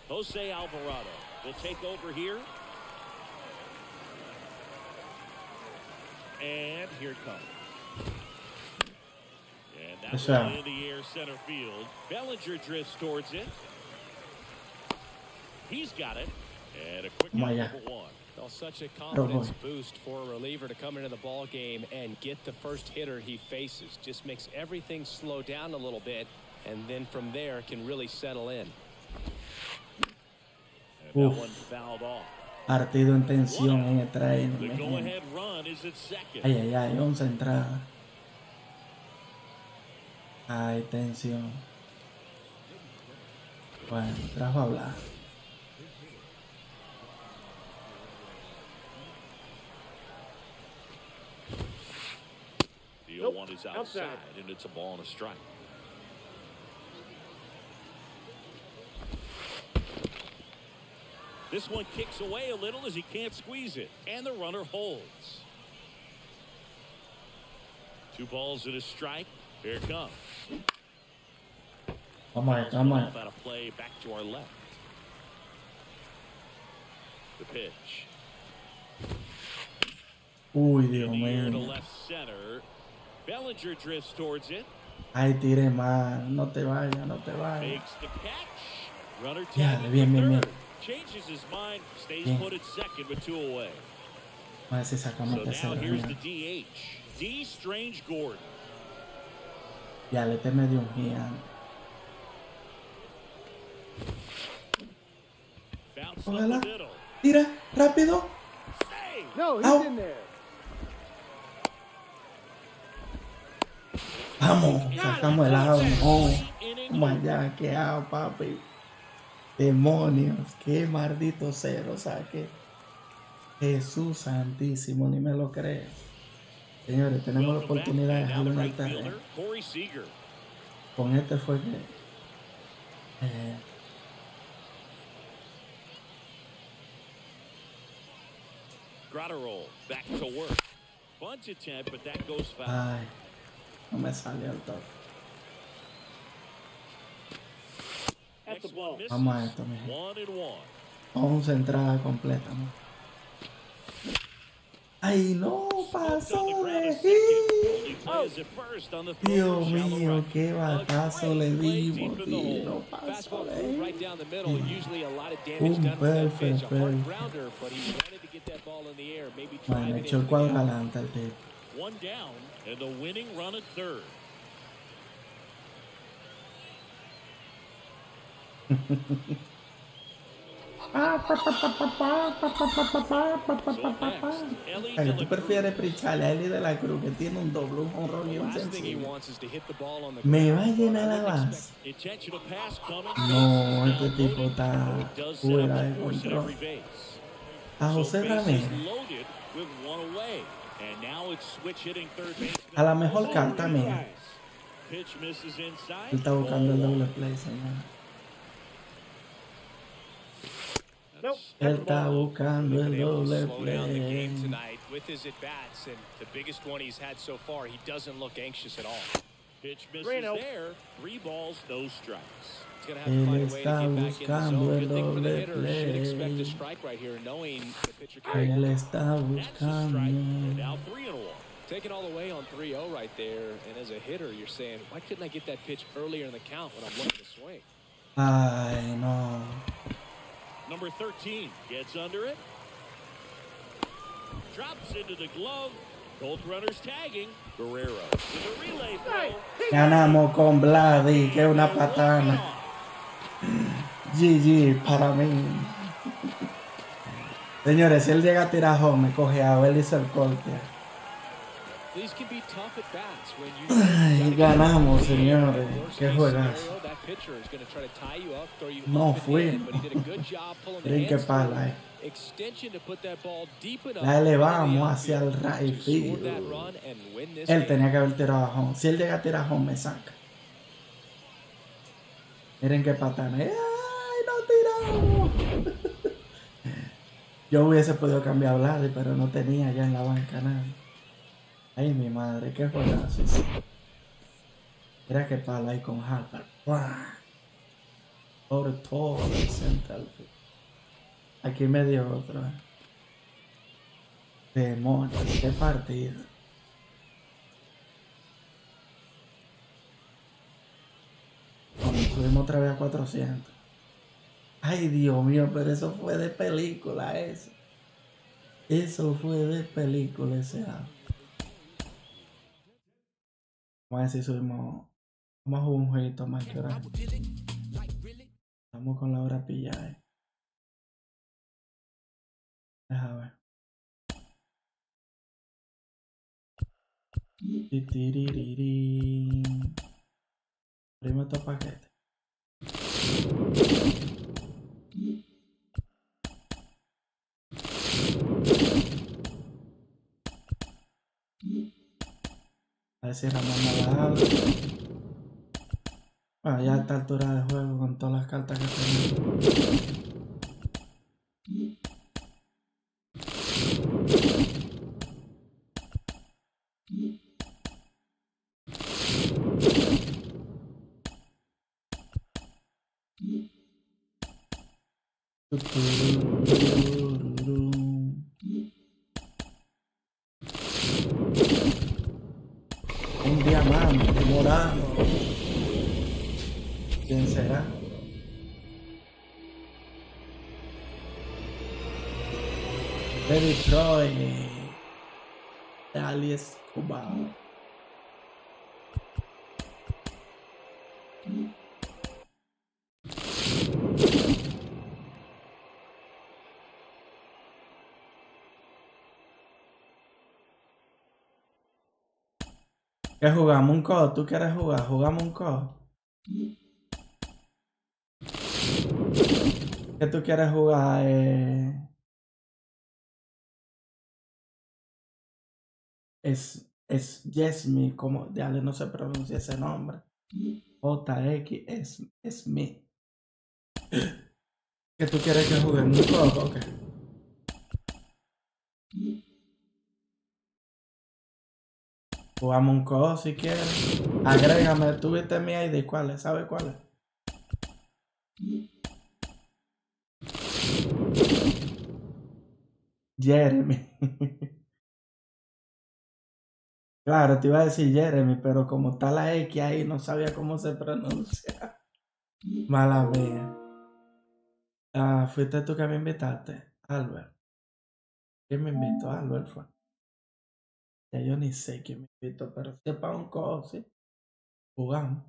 Jose Alvarado will take over here. And here it comes. And that Yes, one sir. in the air center field. Bellinger drifts towards it. He's got it. And a quick out, Vaya. number one. Well, such a confidence boy. boost for a reliever to come into the ball game and get the first hitter he faces. Just makes everything slow down a little bit, and then from there can really settle in. And that Uf. one fouled off. Partido en tensión en extra The inning. mi gente. go-ahead run is at second. Ay, ay, ay, 11 entradas. Ay, tensión. Bueno, trajo a hablar. The Nope, 0-1 is outside. outside, and it's a ball and a strike. This one kicks away a little as he can't squeeze it, and the runner holds. 2 balls and a strike. Here it comes. Vamos a ver, Fouls vamos one a off ver. out of play back to our left. The pitch. Uy, Dios In the air to mío. left center. Bellinger drifts towards it. Ay, tiré mal. No te vayas, no te vayas. Makes the catch. Runner Ya, tagging bien, for bien, bien. third. Changes his mind. Stays Bien. put at second with 2 away. A ver si sacamos So now tercera. here's Mira. the DH. D. Strange Gordon. Ya le te medio un gigante. Bounce Ojalá. up the middle. Tira, rápido. Save. No, he's Ow. in there. Vamos, sacamos el out. No. Inning Vamos allá, qué out, papi. Demonios, qué maldito cero saque. Jesús santísimo, ni me lo creo. Señores, tenemos la Welcome back. oportunidad de And now dejarlo the en el right terreno. fielder, Corey Seager. Con este fue que Grotterol back to work. Bunch attempt, but that goes foul. ay, no me salió el toque. That's the Next ball. one misses. Vamos a esto, mi gente. 1-1. 11 entradas completas, ¿no? Ay, no, Smoked pasó on the ground de to second. Only aquí. plays at first on the throw Dios from shallow mío, right. qué batazo le dimos, deep in the tío. hole. Pasó Fastball de flew ahí. right down the middle. Usually a lot of damage done with that Perfect, pitch. A hard perfect. grounder, but he wanted to get that ball in the air. Maybe Man, drive it echó el into the cuadro gap. adelante el tipo. 1 down, and the winning run at third. Que tú prefieres pricharle a Eli de la Cruz, que tiene un doble, un jonrón y un Last thing he sencillo. wants is to hit the ball on the Me va a ground. llenar la base. Intentional pass coming. No, Bases este now tipo loaded. está It does set up fuera a de force at control. every base. A So José bases Ramírez. loaded with one away. And now it's switch hitting third base. A la mejor carta mía. Pitch misses inside. Él está buscando el Ball doble one. play, señor. Nope. Él That's a está ball. buscando Really el been able to doble slow down the game play. tonight with his at-bats, and the biggest one he's had so far, he doesn't look anxious at all. Pitch misses 3-0. there. 3 balls, no strikes. He's going to have to find a way to Está get back in the buscando zone. el Good thing for the doble hitter. Should expect play. a strike right here, knowing the pitcher can Él walk. está That's a strike. And now buscando. 3-1. Taking all the way on 3-0 right there, and as a hitter, you're saying, why couldn't I get that pitch earlier in the count when I'm looking to swing? Ay, no. Number 13 gets under it. Drops into the glove. Both runners tagging. Guerrero with a relay throw. Ganamos con Vladi, que es una patana. GG para mí. Señores, si él llega a tirar home, me coge a ver hizo el corte. These can be tough at bats when you Ay, ganamos, señores. Qué juegazo. That pitcher is going to try to tie you up, throw you No up and fue. in, but he did a good job pulling the Miren qué hands pala, through. Extension to put that ball deep enough. La into the elevamos hacia el outfield right to score that field. run and win this Él game. tenía que haber tirado a home. Si él llega a tirar home, me saca. Miren qué patana. ¡Ay, no tiramos! Yo hubiese podido cambiar a Vladi, pero no tenía ya en la banca nada. Ay, mi madre, qué juegazo. Mira qué palo ahí con Harper. Sobre todo el central field. Aquí me dio otro. Demonios, qué partido. Bueno, subimos otra vez a 400. Ay, Dios mío, pero eso fue de película eso. Eso fue de película ese año. Vamos a ver si subimos. Vamos a jugar un jueguito más que hora. Estamos con la hora pillada. Deja ver. Titiririrí. Primo estos paquetes. A ver si Ramón me la abre. Bueno, ya a esta altura de juego con todas las cartas que tenemos. Un diamante morado. ¿Quién será? De Detroit. Ali Escobar. ¿Qué jugamos? ¿Un co? ¿Tú quieres jugar? ¿Jugamos un co? ¿Qué tú quieres jugar? Es Yesmi, como dale, no se pronuncia ese nombre. JX es mi. ¿Qué tú quieres que juguemos? ¿Un co o qué? Jugamos un co si quieres. Agrégame, tú viste mi ID, ¿cuál es? ¿Sabes cuál es? Jeremy. Claro, te iba a decir Jeremy, pero como está la X ahí, no sabía cómo se pronuncia. Mala mía. Ah, fuiste tú que me invitaste, Albert. ¿Quién me invitó? Albert fue. Ya yo ni sé quién me invitó, pero sepa un cojo, sí. Jugamos.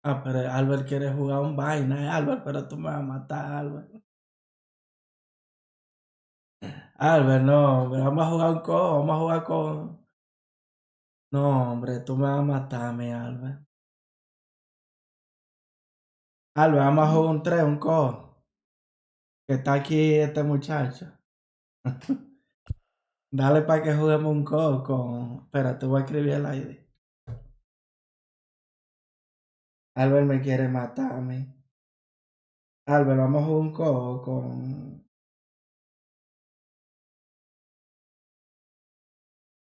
Ah, pero Albert quiere jugar un vaina, Albert, pero tú me vas a matar, Albert. Albert, no, hombre, vamos a jugar un co, vamos a jugar con... No, hombre, tú me vas a matar, mi Albert. Albert, vamos a jugar un 3, un co. Que está aquí este muchacho. Dale para que juguemos un co con... Espera, te voy a escribir el ID. Albert me quiere matar a mí. Albert, vamos a jugar un co con...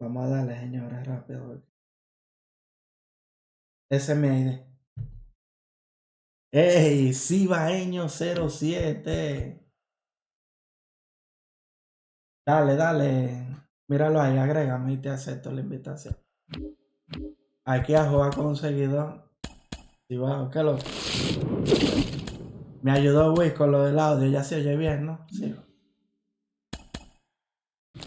Vamos a darle, señores, rápido. Ese es mi ID. ¡Ey! Cibaeño 07. Dale, dale. Míralo ahí, agrégame y te acepto la invitación. Aquí a jugar con un seguidor. Cibao, ¿qué lo? Me ayudó Wiz con lo del audio, ya se oye bien, ¿no? Sí.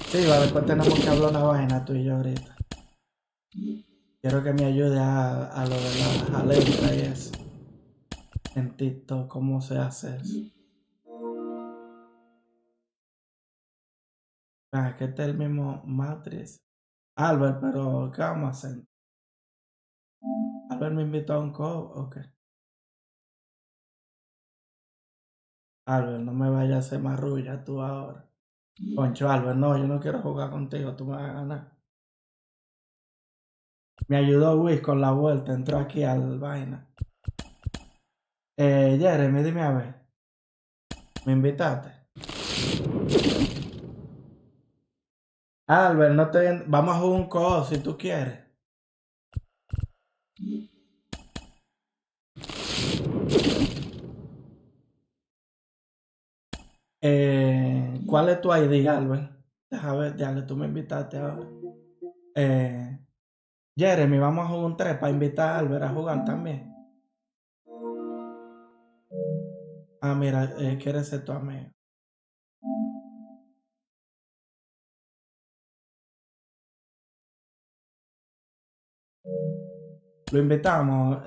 Sí, va, después tenemos que hablar una vaina tú y yo ahorita. Quiero que me ayude a lo de la jaleta y eso. En TikTok, ¿cómo se hace eso? Ah, que este es el mismo Matrix. Albert, pero ¿qué vamos a hacer? Albert me invitó a un co, ok. Albert, no me vayas a hacer marrulla tú ahora. Concho, Albert, no, yo no quiero jugar contigo, tú me vas a ganar. Me ayudó Wiz con la vuelta, entró aquí al vaina. Jeremy, dime a ver. ¿Me invitaste? Albert, no te... Vamos a jugar un co si tú quieres. ¿Cuál es tu ID, Albert? Deja ver, dale, tú me invitaste ahora. Jeremy, vamos a jugar un 3 para invitar a Albert a jugar también. Ah, mira, quiere ser tu amigo. Lo invitamos.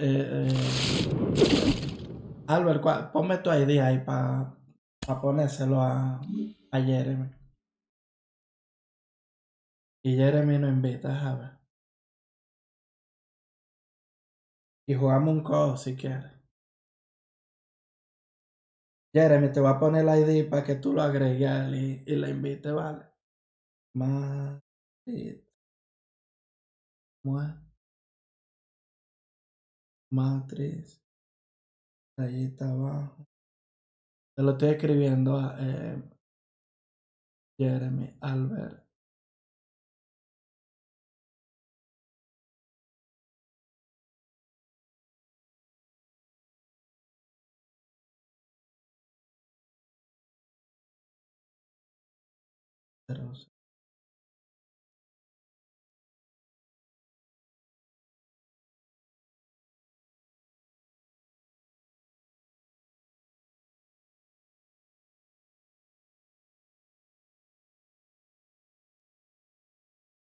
Albert, ponme tu ID ahí para ponérselo a Jeremy. Y Jeremy nos invita, a ver. Y jugamos un co si quieres. Jeremy, te voy a poner el ID para que tú lo agregues a él y le invites, ¿vale? Madrid. Matriz. Ahí está abajo. Te lo estoy escribiendo a Jeremy Albert.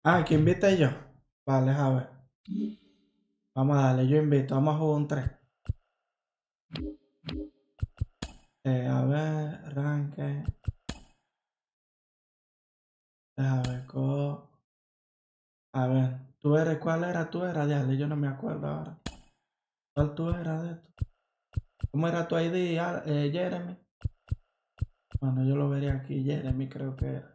Ah, que invite yo. Vale, a ver. Vamos a darle, yo invito. Vamos a jugar un 3. A ver, arranque. A ver, a ver, ¿cuál era? Tú eras, dale, yo no me acuerdo ahora. ¿Cuál tú eras de esto? ¿Cómo era tu ID, Jeremy? Bueno, yo lo vería aquí, Jeremy creo que era.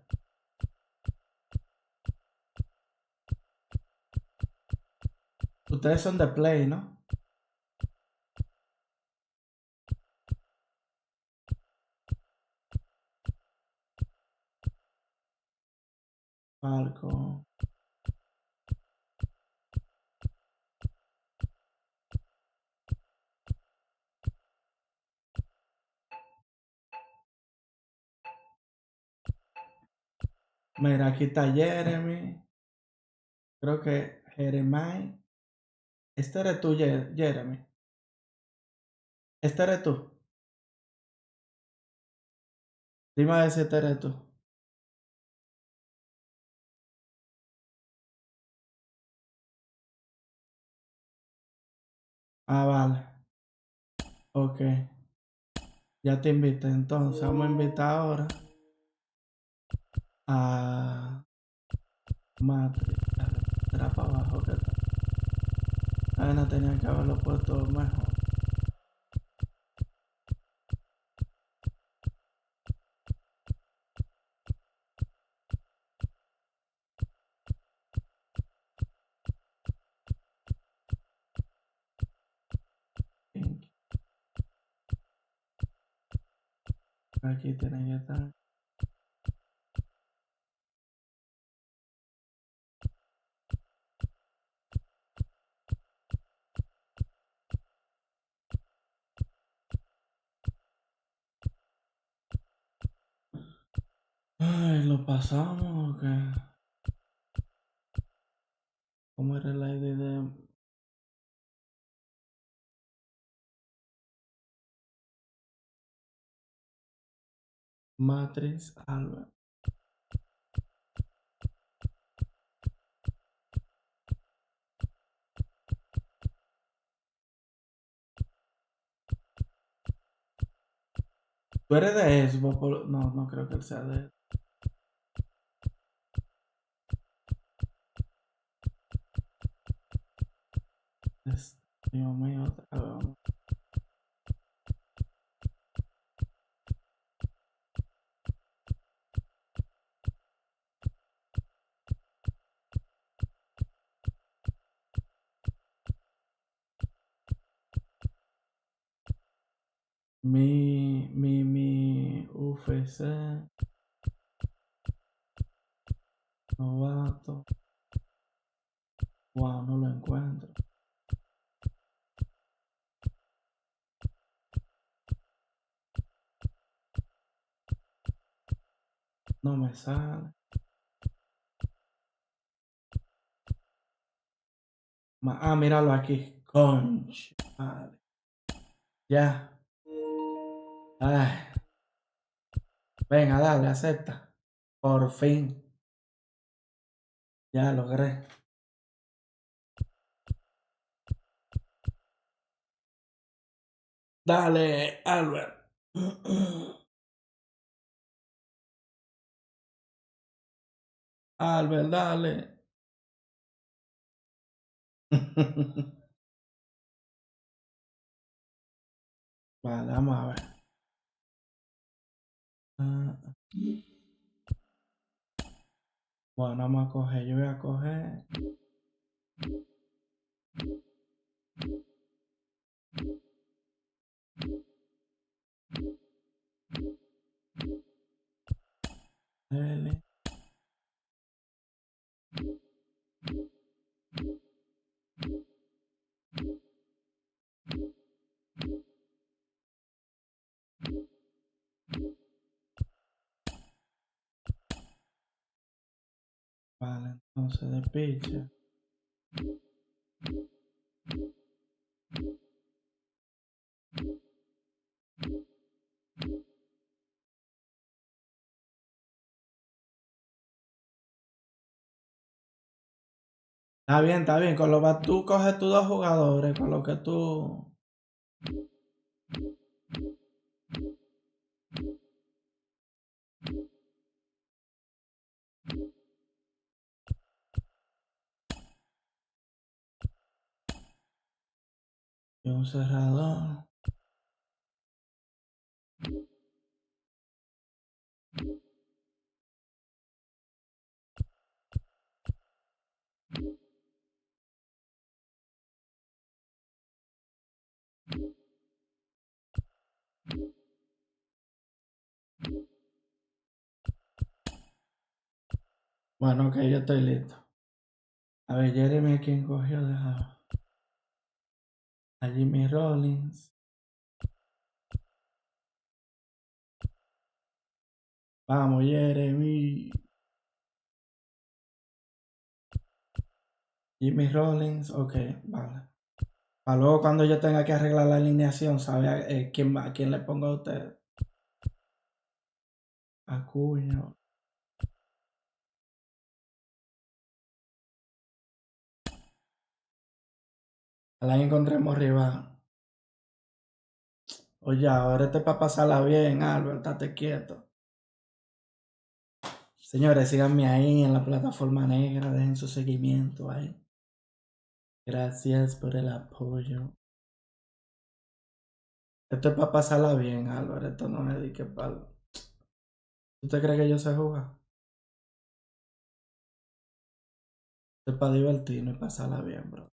Ustedes son de Play, ¿no? Falco. Mira, aquí está Jeremy. Creo que Jeremy. Este eres tú, Jeremy. Este eres tú. Dime a ver si este eres tú. Ah, vale. Ok. Ya te invité, entonces vamos a invitar ahora a Matrix. Era para abajo que tal. No tenía que haberlo puesto mejor. Aquí tiene que estar. Ay, ¿lo pasamos o qué? ¿Cómo era el ID de Matrix Albert? ¿Tú eres de Xbox? No, no creo que él sea de... Dios mío, otra vez. Mi UFC novato. Wow, no lo encuentro. No me sale. Míralo aquí. Conch. Vale. Ya. Ay. Venga, dale, acepta. Por fin. Ya logré. Dale, Albert. Albert, dale. Vale, vamos a ver. Bueno, vamos a coger. Yo voy a coger. L. Vale, entonces de pitcher. Está bien. Con lo que tú coges tus dos jugadores, con lo que tú. Y un cerrador. Bueno, ok, yo estoy listo. A ver, Jeremy, ¿quién cogió? Deja. A Jimmy Rollins. Vamos, Jeremy. Jimmy Rollins, ok, vale. Para luego cuando yo tenga que arreglar la alineación, ¿sabe a quién le pongo a usted? Acuña. La encontremos rival. Oye, ahora este es para pasarla bien, Albert, estate quieto. Señores, síganme ahí en la plataforma negra, dejen su seguimiento ahí. Gracias por el apoyo. Esto es para pasarla bien, Albert, esto no me dedique para... ¿Usted cree que yo sé jugar? Esto es para divertirnos y pasarla bien, bro.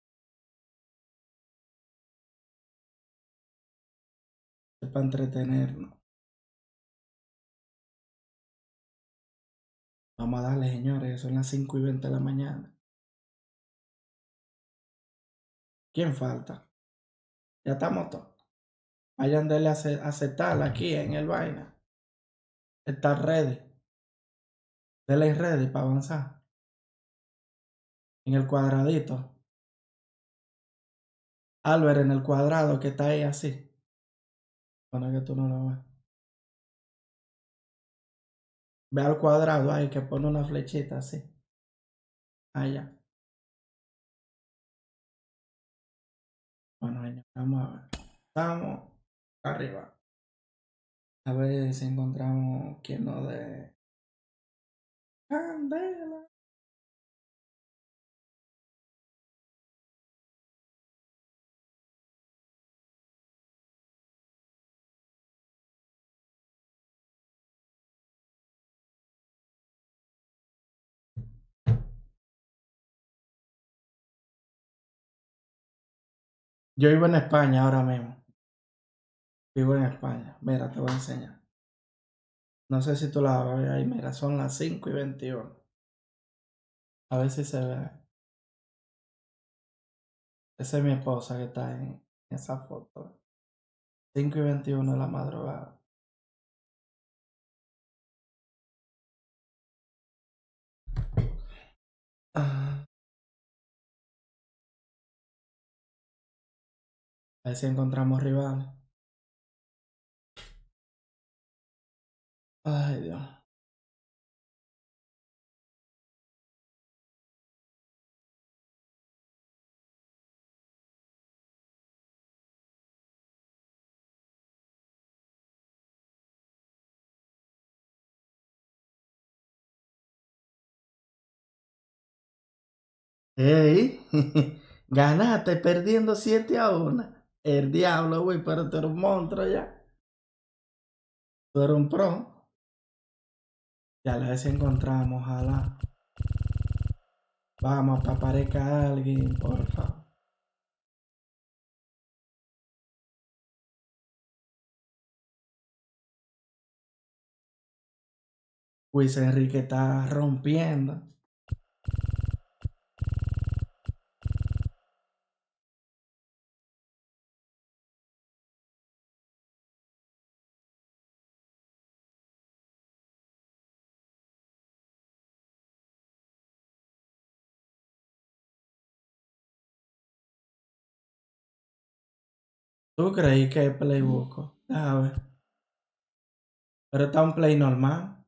Esto es para entretenernos. Vamos a darle, señores, son las 5:20 de la mañana. ¿Quién falta? Ya estamos todos. Vayan a darle a aceptar aquí en el vaina. Está ready. Denle ready para avanzar. En el cuadradito. Albert, en el cuadrado que está ahí así. Bueno, que tú no lo ves. Ve al cuadrado ahí que pone una flechita así. Allá. Bueno, ahí vamos a ver. Estamos arriba. A ver si encontramos quien nos dé candela. Yo vivo en España ahora mismo. Vivo en España. Mira, te voy a enseñar. No sé si tú la ves ahí. Mira, son las 5:21. A ver si se ve. Esa es mi esposa que está en esa foto. 5:21 de la madrugada. Ah, a ver si encontramos rivales. Ay, Dios. ¡Ey! Ganaste perdiendo 7-1. El diablo, güey, pero tú eres un monstruo ya. Tú eres un pro. Ya a ver si encontramos, ojalá. Vamos, que aparezca alguien, por favor. Luis Enrique está rompiendo. ¿Tú creí que es playbook? A ver. Pero está un play normal.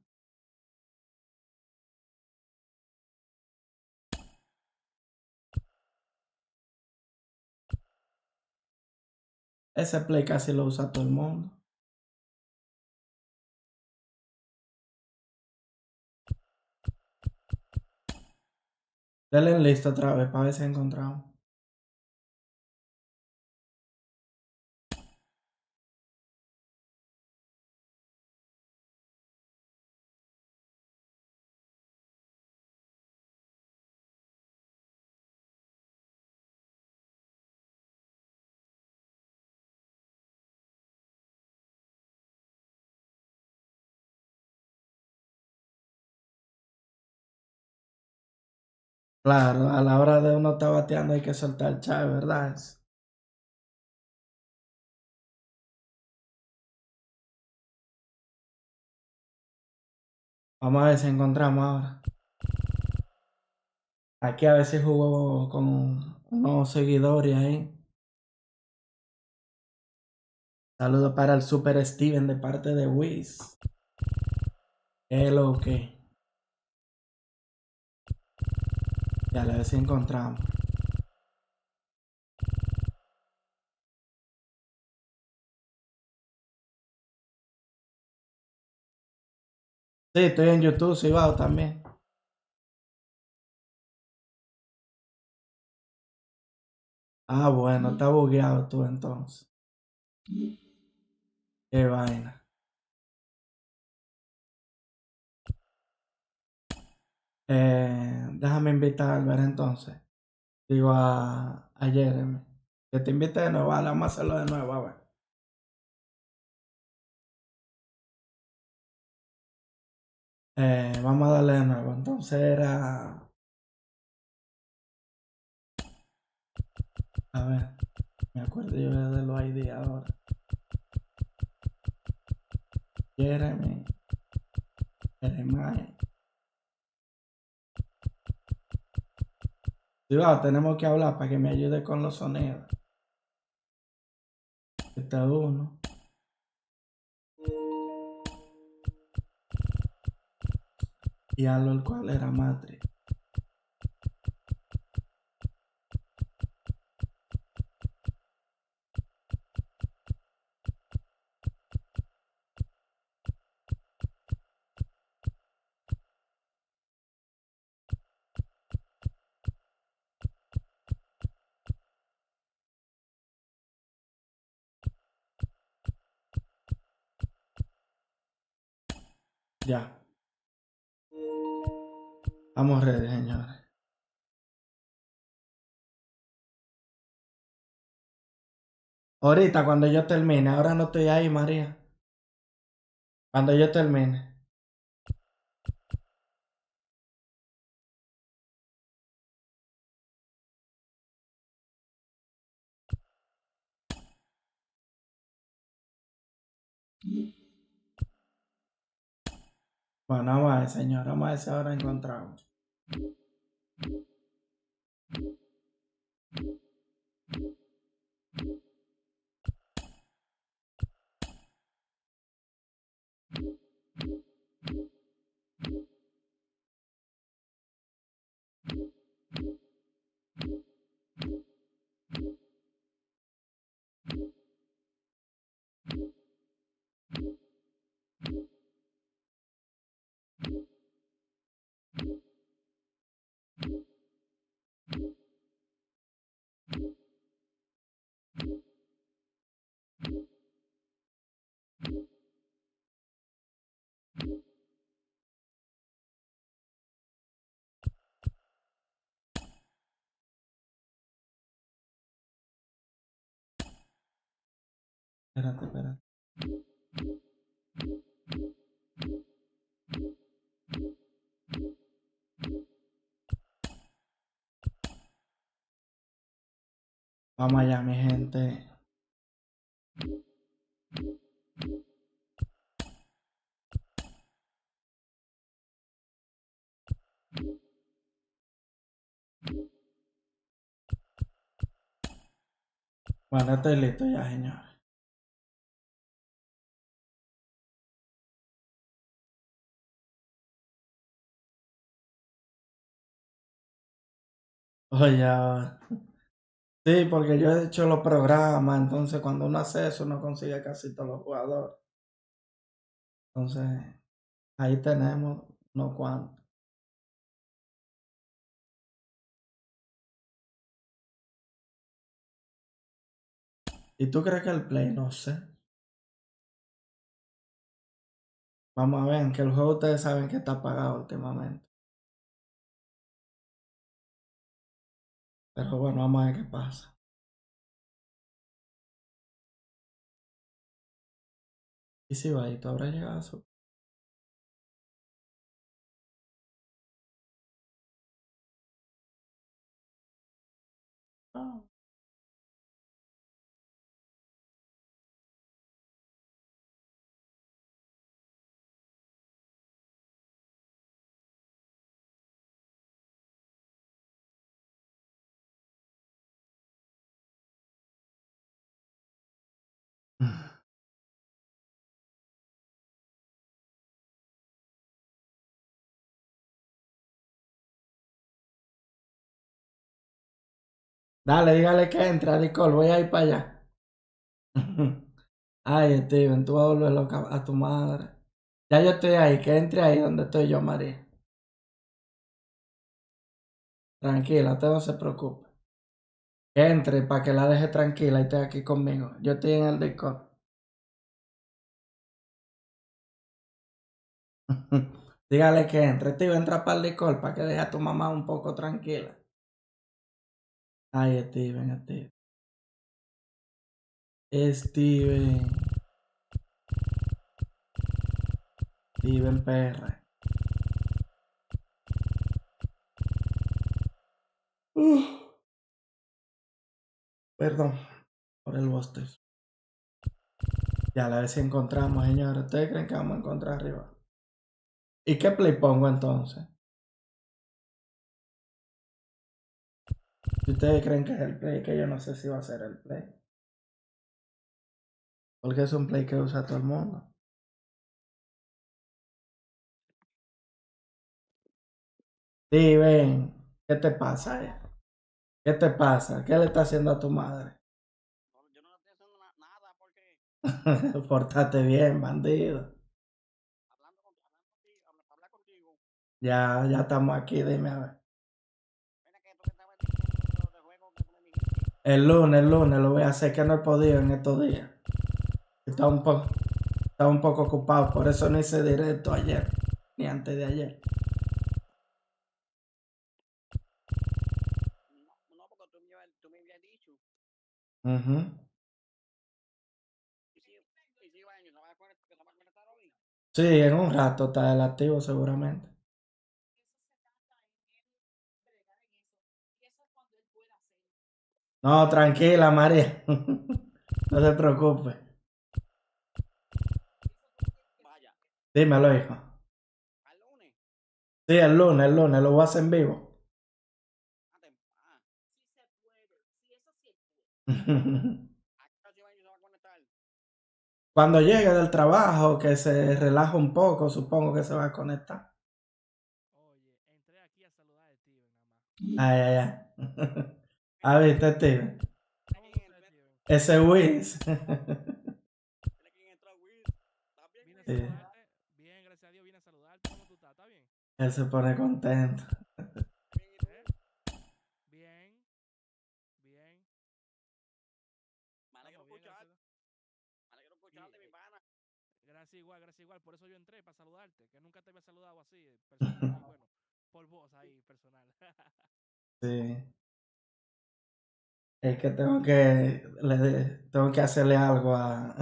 Ese play casi lo usa todo el mundo. Denle en lista otra vez para ver si encontramos. Claro, a la hora de uno estar bateando hay que soltar el chai, ¿verdad? Vamos a ver si encontramos ahora. Aquí a ver si jugó con unos seguidores ahí. Saludos para el Super Steven de parte de Wiz. ¿Qué lo que? Ya a ver si encontramos. Sí, estoy en YouTube, sí, bajo también. Ah, bueno, está bugueado tú entonces. Qué vaina. Déjame invitar a Albert entonces. Digo a Jeremy. Que te invite de nuevo, vale, vamos a hacerlo de nuevo, a ver. Vamos a darle de nuevo. Entonces era. A ver, me acuerdo yo de los ID ahora. Jeremy. Jeremiah. Sí, va, tenemos que hablar para que me ayude con los sonidos. Este es uno. Y algo el cual era Matrix. Ya. Vamos ready, señores. Ahorita, cuando yo termine. Ahora no estoy ahí, María. Cuando yo termine. Bueno, vamos a ver, señor. Vamos a ver si ahora encontramos. Espérate, espérate. Vamos allá, mi gente. Bueno, estoy listo ya, señor. Oye, ahora. Sí, porque yo he hecho los programas, entonces cuando uno hace eso, uno consigue casi todos los jugadores. Entonces, ahí tenemos unos cuantos. ¿Y tú crees que el Play? No sé. Vamos a ver, que el juego ustedes saben que está apagado últimamente. Pero bueno, vamos a ver qué pasa. ¿Y si va? ¿Y tú habrás llegado a su... Ah. Dale, dígale que entra, Nicole, voy a ir para allá. Ay, Steven, tú vas a volver loca a tu madre. Ya yo estoy ahí, que entre ahí donde estoy yo, María. Tranquila, usted no se preocupe. Que entre para que la deje tranquila y esté aquí conmigo. Yo estoy en el Discord. Dígale que entre, tío, entra para el Discord para que deje a tu mamá un poco tranquila. Ay, Steven, Steven. Steven. Steven PR. Perdón por el bostezo. Ya la vez si encontramos, señores. ¿Ustedes creen que vamos a encontrar arriba? ¿Y qué play pongo entonces? Si ustedes creen que es el play, que yo no sé si va a ser el play. Porque es un play que usa todo el mundo. Steven, ¿qué te pasa? ¿Qué te pasa? ¿Qué le está haciendo a tu madre? Yo no estoy haciendo nada porque Pórtate bien, bandido. hablar contigo. Ya estamos aquí, dime a ver. Mira que tú que estabas diciendo de juego que tú me dijiste. El lunes lo voy a hacer, que no he podido en estos días. Estaba un poco ocupado, por eso no hice directo ayer, ni antes de ayer. No, porque tú me habías dicho. Ujú. Y si Baño se va a conectar hoy. Sí, en un rato está el activo seguramente. No, tranquila, María. No se preocupe. Vaya, Dímelo, hijo. al lunes. Sí, el lunes, lo voy a hacer en vivo. ¿A qué hora si Baño se va a conectar? Cuando llegue del trabajo, que se relaja un poco, supongo que se va a conectar. Oye, entré aquí a saludar a Steven nada más. Ay, ay, ay. Ah, viste, Steven. ¿Cómo tú estás, Steven? Ese Wiz. Tiene que entrar Will. ¿Está bien, Vine a Sí, saludarte. Bien, gracias a Dios, vine a saludarte. ¿Cómo tú estás? ¿Está bien? él se pone contento. Bien, ¿y tú? ¿Eh? Bien, bien. Me alegro Estamos bien, escuchar. gracias a Dios. Me alegro escucharte, mi pana. Gracias igual, gracias igual. Por eso yo entré, para saludarte. Que nunca te había saludado así, personal. Y bueno, por voz ahí, personal. Sí. Es que tengo que hacerle algo a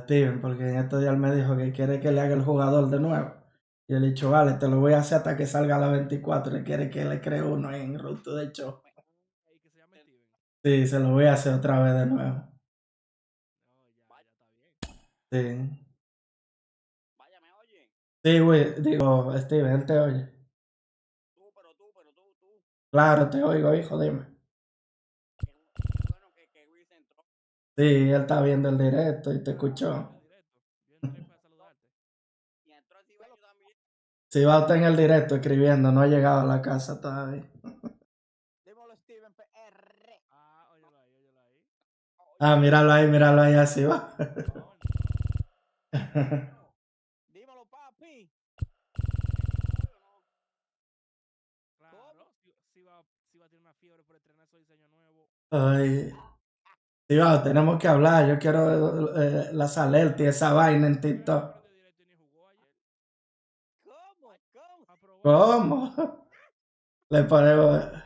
Steven, porque en estos días él me dijo que quiere que le haga el jugador de nuevo. Y yo le he dicho, vale, te lo voy a hacer hasta que salga a la 24. Y quiere que le cree uno en Road to the Show. Y que se llame Steven. Sí, se lo voy a hacer otra vez de nuevo. No, ya está bien. Sí. Vaya, me oye. Sí, güey, digo, Steven, él te oye. Tú. Claro, te oigo, hijo, dime. Qué bueno que Will se entró. Sí, él está viendo el directo y te Yo estoy escuchó. viendo el directo. Yo entré para saludarte. Y entró así Baño también. Si va usted en el directo escribiendo, no ha llegado a la casa todavía. Dímelo, Steven PR. Ah, óyelo ahí. Ah, míralo ahí, así va. No, Dímelo, papi. claro. Si va a tener una fiebre por estrenar su diseño nuevo. Ay, sí, va, tenemos que hablar. Yo quiero las alertas y esa vaina en Steven no TikTok. prendió directo y ni jugó ayer. ¿Cómo? Aprovecha. ¿Cómo? Le ponemos Yeah.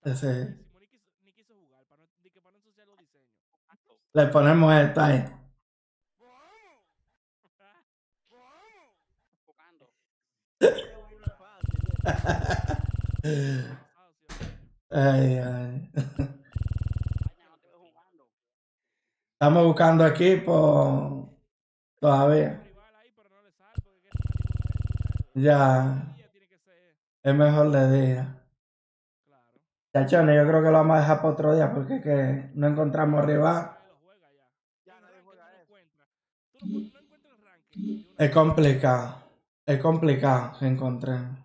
Él estaba ese, aburridísimo. Ni quiso jugar. Para no ensuciar los diseños. le ponemos esto ahí. Enfocando. Pasado, ¿sí o no? Ay, ay. Vaya, no te veo jugando. Estamos buscando equipo Hay todavía. rival ahí, pero no le sale porque es una dificultad. Ya, De día tiene que ser. es mejor de día. Claro. Chachones, yo creo que lo vamos a dejar para otro día porque es que no encontramos rival. Nadie lo juega ya. Ya un ranking tú no encuentras. No encuentras el ranking de una Es liga así. complicado. Es complicado que encontremos.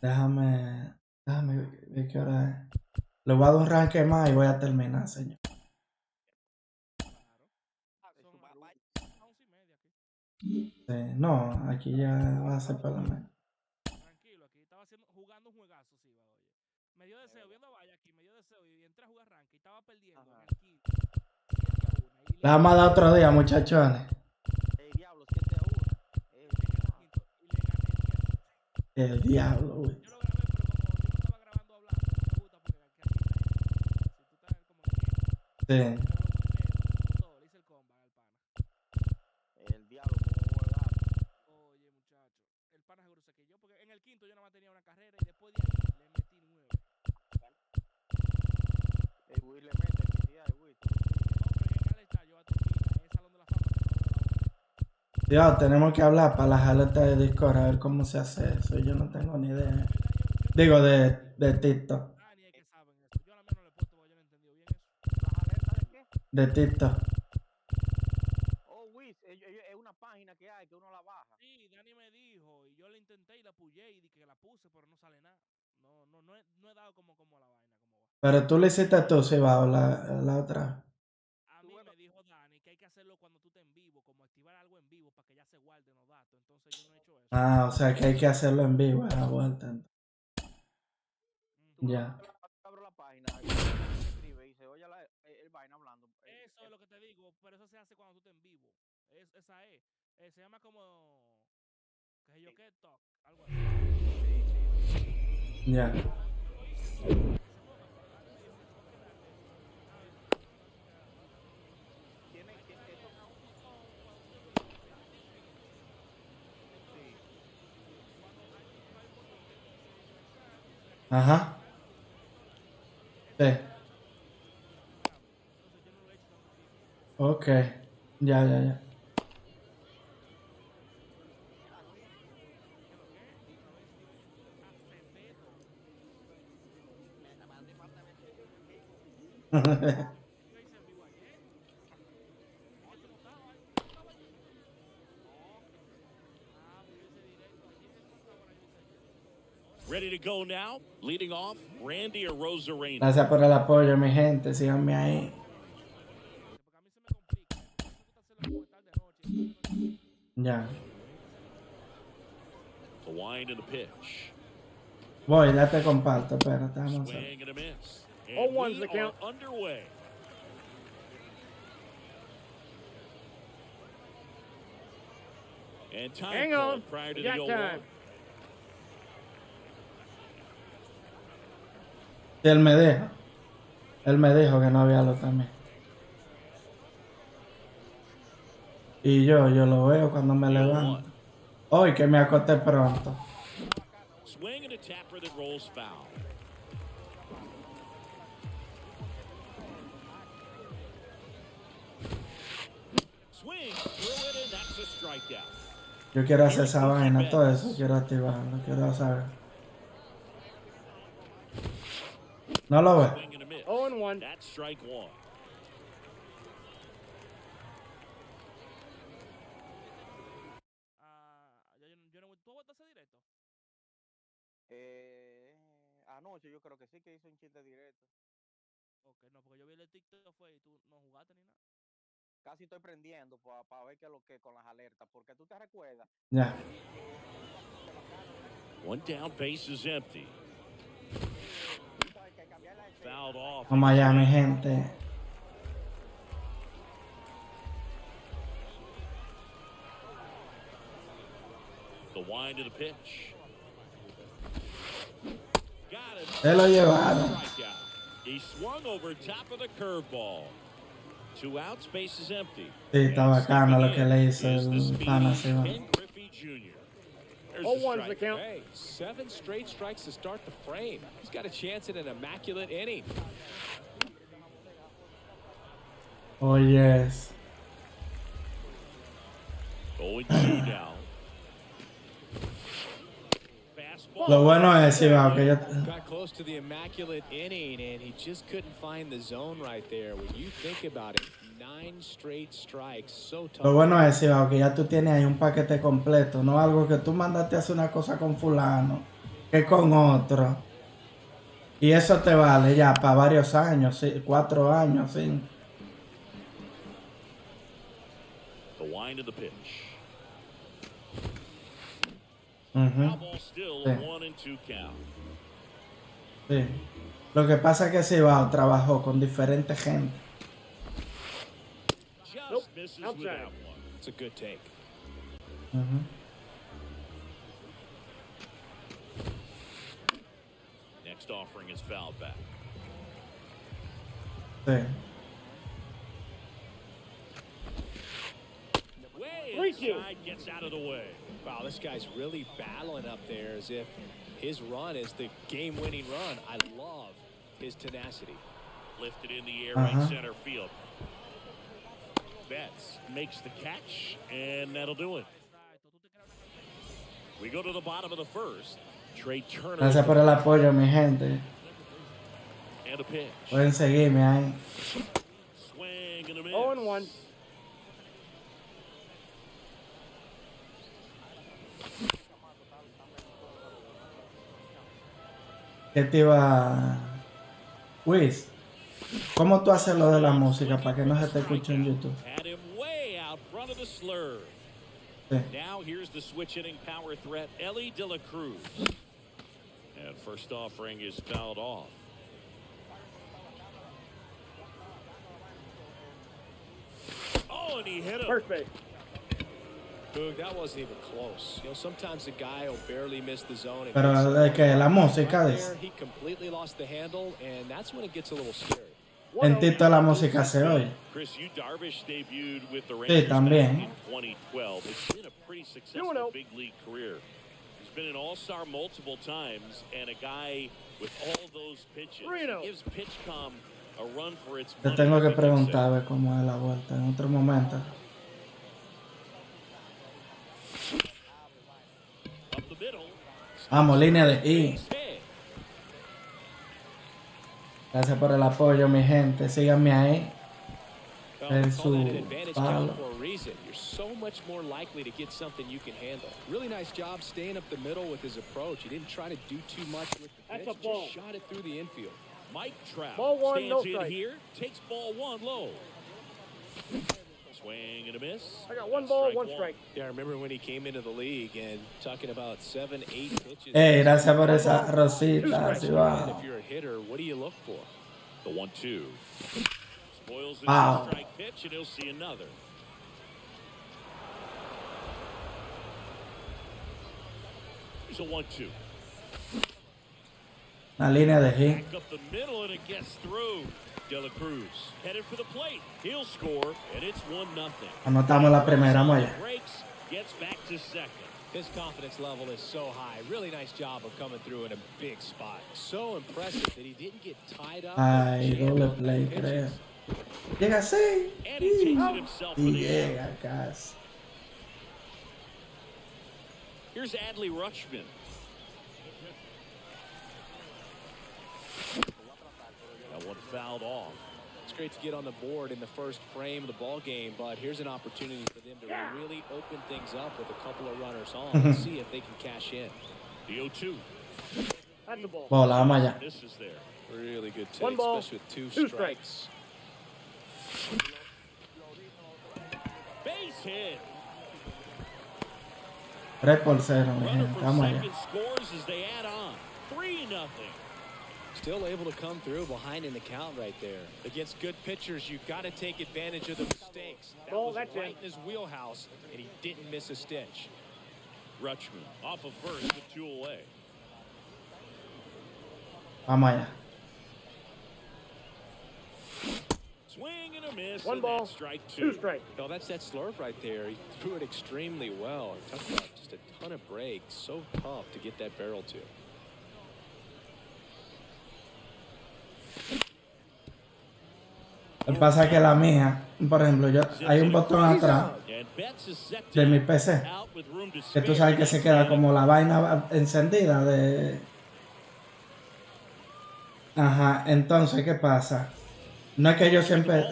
Déjame ver qué hora es. Le voy a dar un ranking más y voy a terminar, señor. Claro. Sí, no, aquí ya va a ser por lo menos. Tranquilo, aquí estaba jugando un juegazo, sí, va, oye. Me dio deseo, viendo vaya aquí, me dio deseo y entré a jugar rank y estaba perdiendo en el quinto. 7-1. Y La vamos a dar otro día, muchachones. El diablo, 7-1. quinto, y le gané 10. El diablo, güey. Yo lo grabé, pero como yo no estaba grabando hablando, no me gusta porque aquí así está. Si tú estás como que Sí. pero lo puse, todo, le hice el combat al pana. El diablo, como juegazo. Oye, muchacho, el pana seguro se quilló porque en el quinto yo nada más tenía una carrera y después de ahí le metí 9. El Will le mete felicidad, el Will. No, pero en el está yo a tu vida, es Salón de la Fama que no lo hago. Dios, tenemos que hablar para las alertas de Discord a ver cómo se hace eso. Yo no tengo ni idea. Digo, de TikTok. Dani es que saben eso. Yo a la menos le he puesto porque yo no he entendido bien eso. ¿Las alertas de qué? De TikTok. Oh, Will, es una página que hay que uno la baja. Sí, Dani me dijo y yo le intenté y la puyé y que la puse, pero no sale nada. No he dado como la vaina, como va. Pero tú lo hiciste tú, sí, va, o la otra. A mí me dijo Dani que hay que hacerlo cuando tú estés en vivo, como activar algo en vivo para que ya se guarden los datos. Entonces yo no he hecho eso. Ah, o sea que hay que hacerlo en vivo a la vuelta. Ya. Abro la página, escribe y dice, oye, el vaina hablando. Eso es lo que te digo, pero eso se hace cuando tú estés en vivo. Esa es. Se llama como, qué sé yo qué, talk, algo así. Ya. Ajá. Sí. Ok. Ya. Ready to go now. Leading off, Randy Arozarena. Gracias por el apoyo, mi gente. Síganme ahí. Ya. The wind and the pitch. Voy, ya te comparto, espérate, vamos a ver. Swing and a miss. Oh, And one's we the count. are underway. And time Hang called on. prior to We got the 0-1. time. Sí, él me dijo. Él me dijo que no había lo también. Y yo lo veo cuando me levanto. Hoy que me acosté pronto. Swing and a tapper that rolls foul. Swing through it and that's a strikeout. Yo quiero hacer esa vaina, todo eso quiero activarlo, quiero saber. ¿No lo ves? Swing and a miss. 0-1. That's strike one. ¿Tú votaste directo? Anoche yo creo que sí que hizo un chiste directo. Ok, no, porque yo vi el TikTok fue y tú no jugaste ni nada. Casi estoy prendiendo para ver qué es lo que con las alertas, porque tú te recuerdas. Ya. One down, base is empty. Fouled off. Vamos allá, mi gente. The wind to the pitch. Got it. Se lo llevaron. Strikeout. He swung over top of the curveball. 2 outs, base is empty. Sí, está bacano lo que le hizo el pana, sí, va. Ken Griffey Jr. There's a 0-1's the strike. count. Hey, 7 straight strikes to start the frame. He's got a chance at an immaculate inning. Oh, yes. Going 2 down. Fastball. Lo bueno es, sí, va, que yo... Got close to the immaculate inning, and he just couldn't find the zone right there. When you think about it, 9 straight strikes, so tough. Lo bueno es, sí, va, que ya tú tienes ahí un paquete completo, no algo que tú mandaste a hacer una cosa con fulano, que con otro. Y eso te vale ya para varios años, sí, 4 años, 5. The wind of the pitch. Foul ball still a Sí. 1-2 count. Sí. Lo que pasa es que Cibao trabajó con diferente gente. Just misses with that one. It's a good take. Ujú. Next offering is fouled back. Sí. Way inside, gets out of the way. Wow, this guy's really battling up there as if his run is the game-winning run. I love his tenacity. Lifted in the air, right center field. Betts makes the catch, and that'll do it. We go to the bottom of the first. Trey Turner. Gracias por el apoyo, mi gente. And a pitch. Pueden seguirme ahí. Swing and a miss. 0-1. ¿Qué te iba? Wiz, ¿cómo tú haces lo de la música para que no se te escuche en YouTube? Had him way out front of the slur. Sí. Now here's the switch hitting power threat, Ellie De La Cruz. And first offering is fouled off. Oh, and he hit him. First base. Boog, that wasn't even close. You know, sometimes a guy will barely miss the zone. And Pero de que la música there, dice. he completely lost the handle, and that's when it gets a little scary. En Tito la música se oye. Chris, you Darvish debuted with the Sí, Rangers también. in 2012. It's been a pretty successful big league career. He's been an all-star multiple times, and a guy with all those pitches gives PitchCom a run for its Te money. tengo que preguntar a ver cómo es la vuelta en otro momento. Up the middle. Vamos, línea de I. Base hit. Gracias por el apoyo, mi gente. Síganme ahí. Well, En we call that an su advantage palo. count for a reason. You're so much more likely to get something you can handle. Really nice job staying up the middle with his approach. He didn't try to do too much with the pitch. That's a ball. Just shot it through the infield. Mike Trout Ball one, stands no in strike. here, takes ball one low. Swing and a miss. I got one ball, one one. strike. Yeah, I remember when he came into the league and talking about 7, 8 pitches. Gracias por esa rosita. Así And va. if you're a hitter, what do you look for? The 1-2. Spoils the Wow. strike pitch, and he'll see another. Here's a 1-2. La línea de I. Back up the middle, and it gets through. De La Cruz headed for the plate. He'll score, and it's 1-0. Anotamos la primera moya. Breaks, gets back to second. His confidence level is so high. Really nice job of coming through in a big spot. So impressive that he didn't get tied up. Ay, with doble jam play, pitches. creo. Llega así. And he takes it himself for Y the llega out. casi. Here's Adley Rutschman. That one fouled off. It's great to get on the board in the first frame of the ball game, but here's an opportunity for them to really open things up with a couple of runners on and see if they can cash in. The 0-2. That's the ball. Bola, vamos allá. This is there. Really good take, One ball, especially with two two strikes. Base hit. 3-0, mi Runner gente. from Vamos allá. second scores as they add on. 3-0. Still able to come through behind in the count right there. Against good pitchers, you've got to take advantage of the mistakes. That Ball, was that's right it. in his wheelhouse, and he didn't miss a stitch. Rutschman off of first with 2 away. Vamos allá. Swing and a miss. One and ball, that's strike 2. 2 strikes. No, that's that slurve right there. He threw it extremely well. Talk about just a ton of break. So tough to get that barrel to. Lo que pasa es que la mía, por ejemplo, hay un botón atrás And Betts is set de mi to PC out with room to que tú spare. sabes que se queda como la vaina encendida de... Ajá, entonces, ¿qué pasa? No es que yo siempre...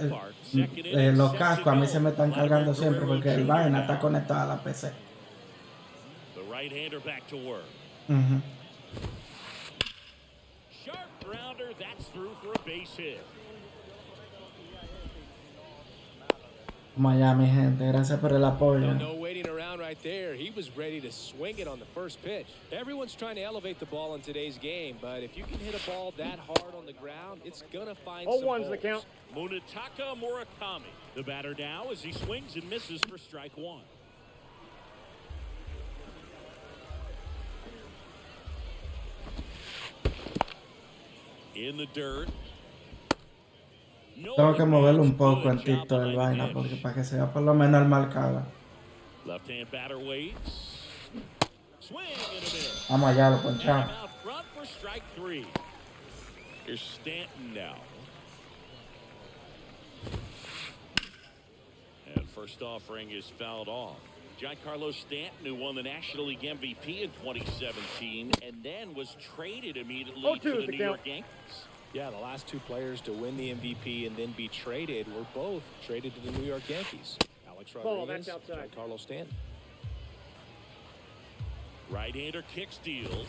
los cascos a mí se me están cargando siempre porque el vaina está conectado a la PC. The right-hander back to work. Ujú. Sharp grounder. That's through for a base hit. Vamos allá, mi gente. Gracias por el apoyo. No waiting around right right there. He was ready to swing it on the first pitch. Everyone's trying to elevate the ball in today's game, but if you can hit a ball that hard on the ground, it's going to find some holes. The count. Munetaka Murakami, the batter now as he swings and misses for strike one. In the dirt. Tengo que moverlo un poco en Tito el vaina porque para que sea por lo menos el marcado. Left-hand batter waits. Swing and a miss. Vamos allá, lo ponchamos. Out front for strike three. Here's Stanton now. And first offering is fouled off. Giancarlo Stanton, who won the National League MVP in 2017 and then was traded immediately to the New York Yankees. Yeah, the last two players to win the MVP and then be traded were both traded to the New York Yankees. Alex Rodriguez, Giancarlo Stanton. Right-hander kick steals.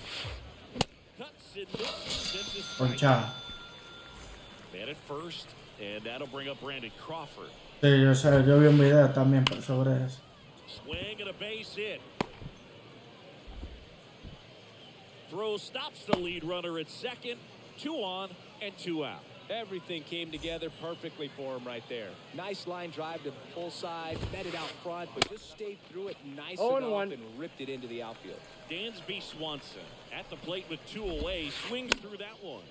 Cuts and misses. Ponchado. Man at first, and that'll bring up Brandon Crawford. Sí, yo sé, yo vi un video también sobre eso. Swing and a base hit. Throw stops the lead runner at second. 2 on and 2 out. Everything came together perfectly for him right there. Nice line drive to full side, met it out front, but just stayed through it nice enough and ripped it into the outfield. Dansby Swanson at the plate with 2 away, swings through that one.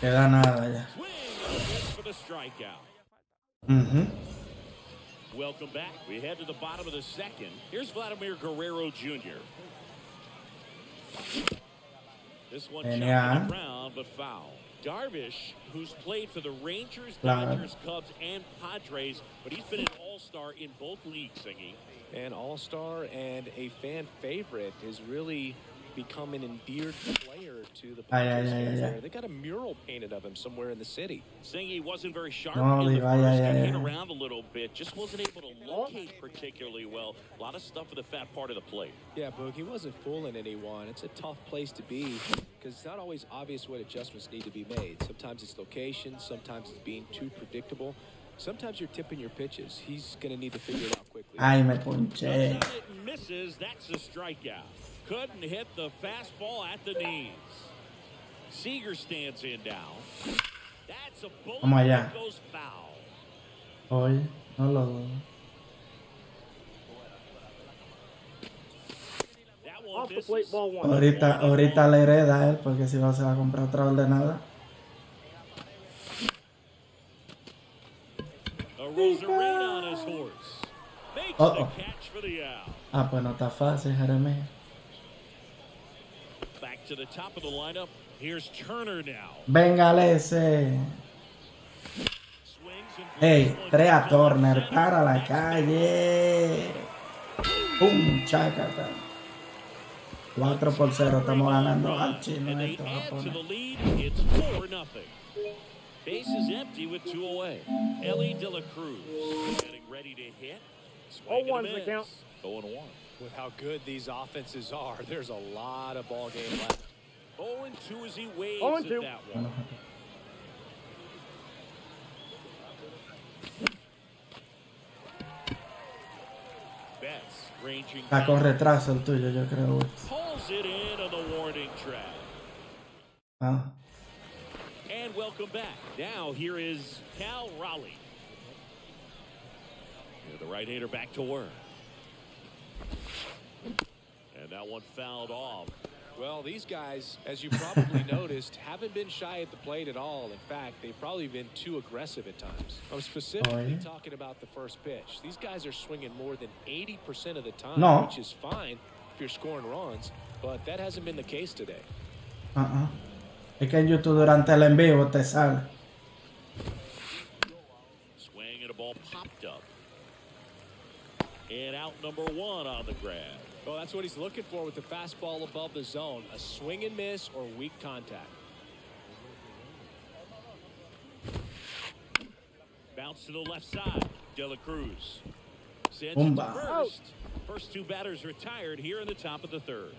Queda nada ya. Swing and a miss for the strikeout. Welcome back. We head to the bottom of the second. Here's Vladimir Guerrero Jr. This one shot on the ground, but foul. Darvish, who's played for the Rangers, Dodgers, Cubs, and Padres, but he's been an all-star in both leagues, Singy. An all-star and a fan favorite has really become an endeared player to the Padres fans. They got a mural painted of him somewhere in the city. Singy wasn't very sharp in the first, got hit around a little bit, just wasn't able to locate particularly well. A lot of stuff for the fat part of the plate. Yeah, Boog, he wasn't fooling anyone. It's a tough place to be because it's not always obvious what adjustments need to be made. Sometimes it's location, sometimes it's being too predictable. Sometimes you're tipping your pitches. He's going to need to figure it out quickly. Ay, me ponché. It misses. That's a strikeout. Couldn't hit the fastball at the knees. Seager stands in now. That's a bullet that goes foul. Oye, no lo dudo. Off the plate, ball one. Ahorita le hereda a él porque si no se va a comprar otra ordenada. A Rosarena on his horse. Makes the catch for the out. Ah, pues no está fácil, Jeremy. Back to the top of the lineup. Here's Turner now. Véngale Hey, 3 a Turner, para la calle. Pum, chácata. 4-0, estamos ganando al chino. It's 4-0. Bases empty with 2 away. Ellie De La Cruz getting ready to hit. 0-1's the count. 0-1. With how good these offenses are, there's a lot of ball game left. 0-2 as he waves at that one. Betts ranging. Está con retraso el tuyo, yo creo. Pulls it in on the warning track. And welcome back. Now here is Cal Raleigh. The right-hander back to work. And that one fouled off. Well, these guys, as you probably noticed, haven't been shy at the plate at all. In fact, they've probably been too aggressive at times. I'm specifically talking about the first pitch. These guys are swinging more than 80% of the time, which is fine if you're scoring runs, but that hasn't been the case today. Es que en YouTube durante el en vivo te sale. Swing and a ball popped up. And out number 1 on the grab. Well, that's what he's looking for with the fastball above the zone. A swing and miss or weak contact. Bounce to the left side. De La Cruz sends it to first. First 2 batters retired here in the top of the 3rd.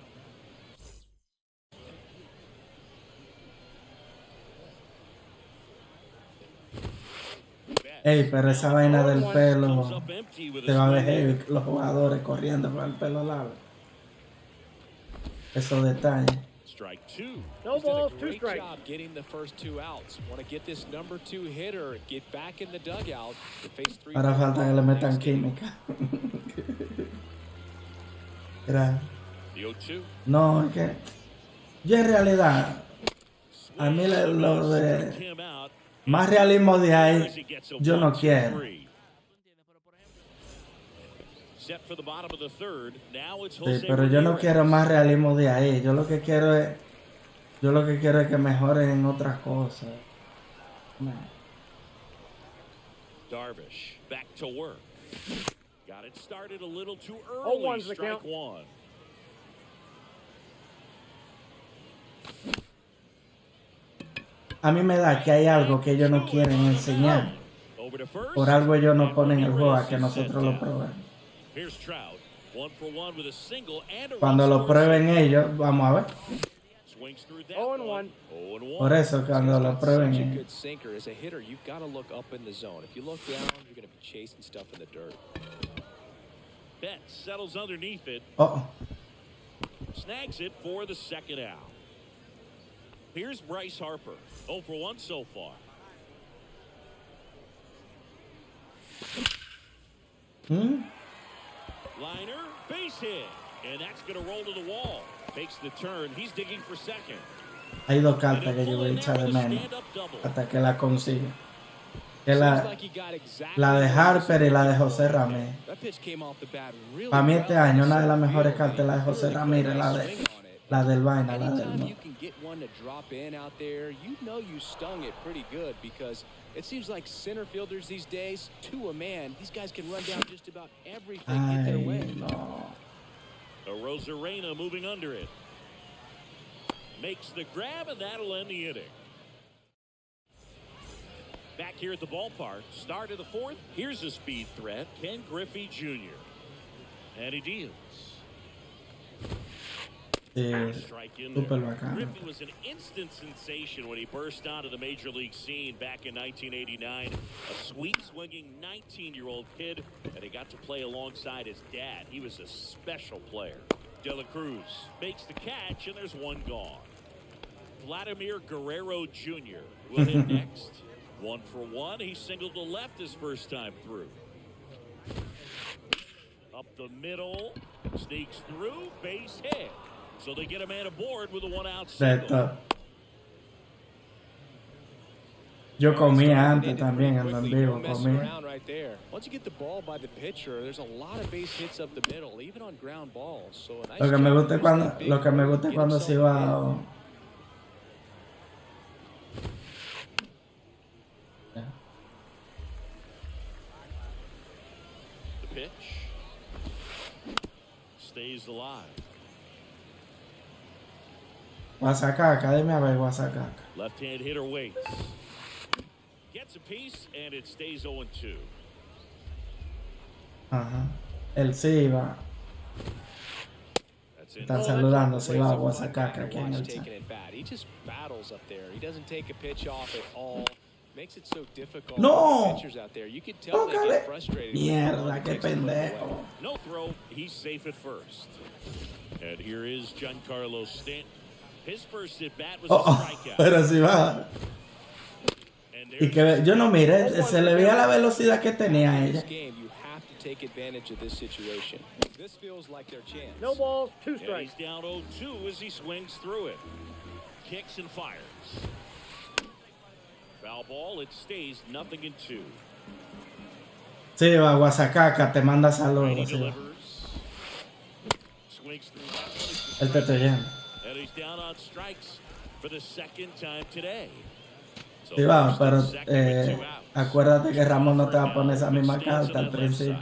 Ey, pero esa vaina del Comes pelo up empty with te a va a ver swing. heavy, los jugadores corriendo con el pelo largo. Esos detalles. Strike two. No He's done balls, a 2 great strikes. job getting the first 2 outs. Want to get this number 2 hitter, get back in the dugout to face 3. Ahora falta que le metan química. Era- The 0-2. No, es que yo en realidad, a mí lo de Struck him out. más realismo de ahí, yo no quiero. Set for the bottom of the third. Now it's Sí, Jose pero yo no Ramirez. quiero más realismo de ahí. Yo lo que quiero es que mejoren en otras cosas. Darvish back to work. Got it started a little too early. 0-1's the Strike count. one. A mí me da que hay algo que ellos no quieren enseñar. Over to first. Por algo ellos no And ponen el juego a Ramirez que is nosotros set lo down. probemos. Here's Trout. 1 for 1 with a single and a Cuando run lo scored. prueben ellos, vamos a ver. Swings through that 0-1. one. 0-1. Por eso cuando lo prueben Such a ellos. good sinker. As a hitter, you've got to look up in the zone. If you look down, you're going to be chasing stuff in the dirt. Betts settles underneath it. Oh, Snags it for the second out. Here's Bryce Harper. 0 for 1 so far. Liner, base hit. And that's going to roll to the wall. Takes the turn. He's digging for second. hay dos cartas que yo voy a echar de menos hasta que la consiga. Que la de Harper y la de José Ramírez. Para mí este año una de las mejores cartas es la de José Ramírez, la del vaina, la del no. You can get one to drop in out there, you know you stung it pretty good because it seems like center fielders these days, to a man, these guys can run down just about everything get their way. Ay, no. Rosarena moving under it. Makes the grab, and that'll end the inning. Back here at the ballpark, start of the fourth. Here's a speed threat, Ken Griffey Jr. And he deals. Sí, Strike in súper there. bacano. Griffey was an instant sensation when he burst onto the major league scene back in 1989. A sweet swinging 19-year-old kid, and he got to play alongside his dad. He was a special player. De La Cruz makes the catch, and there's one gone. Vladimir Guerrero Jr. will hit next. 1 for 1. He singled to left his first time through. Up the middle, sneaks through, base hit. So they get a man aboard with a 1-out single. Esto. Yo comía antes también en el vivo, comía. Once you get the ball by the pitcher, there's a lot of base hits up the middle, even on ground balls. So a nice Lo que me job gusta cuando, boosting lo que me big, gusta get cuando himself se va. The pitch stays alive. Guasacaca, dime a ver, Guasacaca. Left-hand hitter waits. Gets a piece, and it stays 0-2. Ajá. Él sí va. That's it. Están saludando, se va a Guasacaca aquí en el chat. taking it bad. He just battles up there. He doesn't take a pitch off at all. Makes it so difficult No. for pitchers out there. You can tell they get frustrated. Mierda, qué pendejo. No throw. He's safe at first. And here is Giancarlo Stanton. His first at bat was a strikeout. Pero si va. And Y que yo no miré, se le veía la velocidad que tenía ella. This game, you have to take advantage of this situation. This feels like their chance. No balls, 2 And strikes. he's down 0-2 as he swings through it. Kicks and fires. Foul ball. It stays 0-2. Sí, va, Guasacaca, te manda Righty saludos. Sí, va. delivers. Swings through that one. Él te está oyendo. And he's down on strikes for the second time today. So Sí, va, first pero and second with 2 outs. acuérdate que Ramón no te va a poner esa misma carta al principio.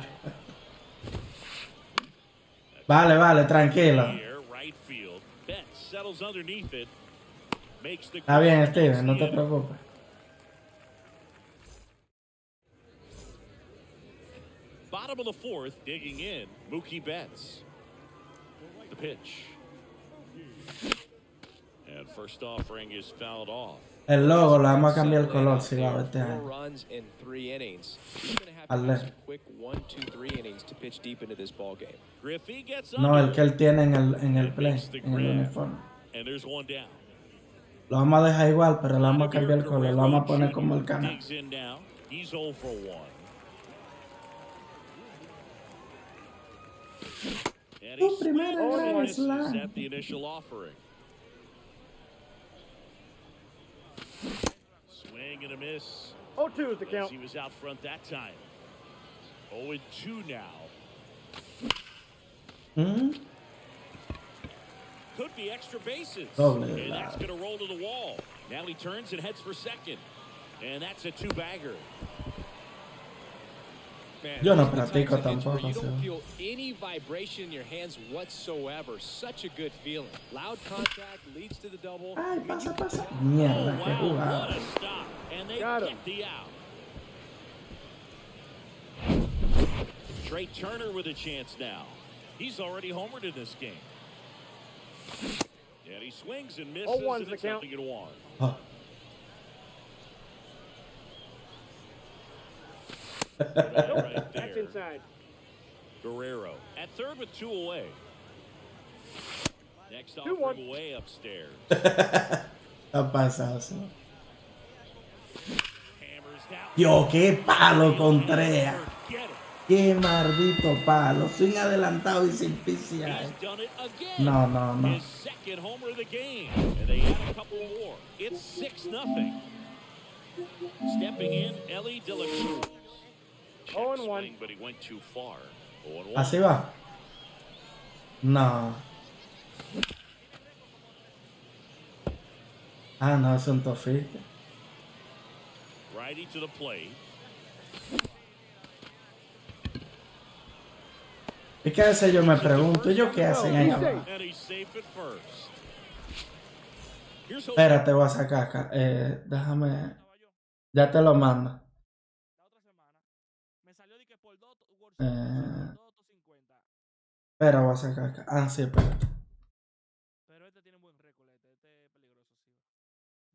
Vale, vale, tranquilo. Here, right field. Betts settles underneath it. Makes the Está bien, grab, Steven, no te gets the inning. preocupes. Bottom of the fourth, digging in, Mookie Betts. The pitch. And first offering is fouled off. El logo lo vamos a cambiar el color si va a este 4 año. runs in 3 innings. He's going to have to have some quick 1, 2, 3 innings to pitch deep into this ball game. Griffey gets No, el que él tiene en el and play, makes the en el grab. uniforme. And there's one down. Lo vamos a dejar igual, pero le vamos a cambiar el color. Lo vamos a poner como el canal. Digs in now. He's 0 for 1. And Tu he primera swings and gran misses slam. at the initial offering. Swing and a miss. 0-2 is the As count. he was out front that time. 0-2 now. ¿Mm? Could be extra bases. Doble And la- that's going to roll to the wall. Now he turns and heads for second. And that's a 2-bagger. Man, Yo no those are the practico types of hits where tampoco, you don't sí. feel any vibration in your hands whatsoever. Such a good feeling. Loud contact leads to the double. Ay, pasa, pasa. Oh, Mierda, qué wow, jugada. what a stop. And they Got get him. the out. Trey Turner with a chance now. He's already homered in this game. And he swings and misses, 0-1's and the it's count. nothing in one. Oh. Right That's there. inside. Guerrero at third with 2 away. Next 2-1. offering away upstairs. Está pasado, sí. Hammers down. Yo, qué palo con Trea. Forget it. Qué maldito palo. Sin adelantado y sin He's PCI. done it again. No, no, no. His second homer of the game. And they add a couple more. It's 6-0. Stepping in, Ellie De La Cruz. Check 0-1. swing, but he went too far. 0-1. ¿Así va? No. Ah, no, es un tofito. Righty to the plate. Es que a veces yo me pregunto, ¿ellos qué hacen ahí abajo? And he's safe at first. Here's Jose. Espérate, voy a sacar acá. Déjame. Estaba yo Ya te lo mando. la otra semana. Me salió de que por 2.50. Espera, voy a sacar acá. Ah, sí, espérate. Pero este tiene buen récord, este es peligroso, sí.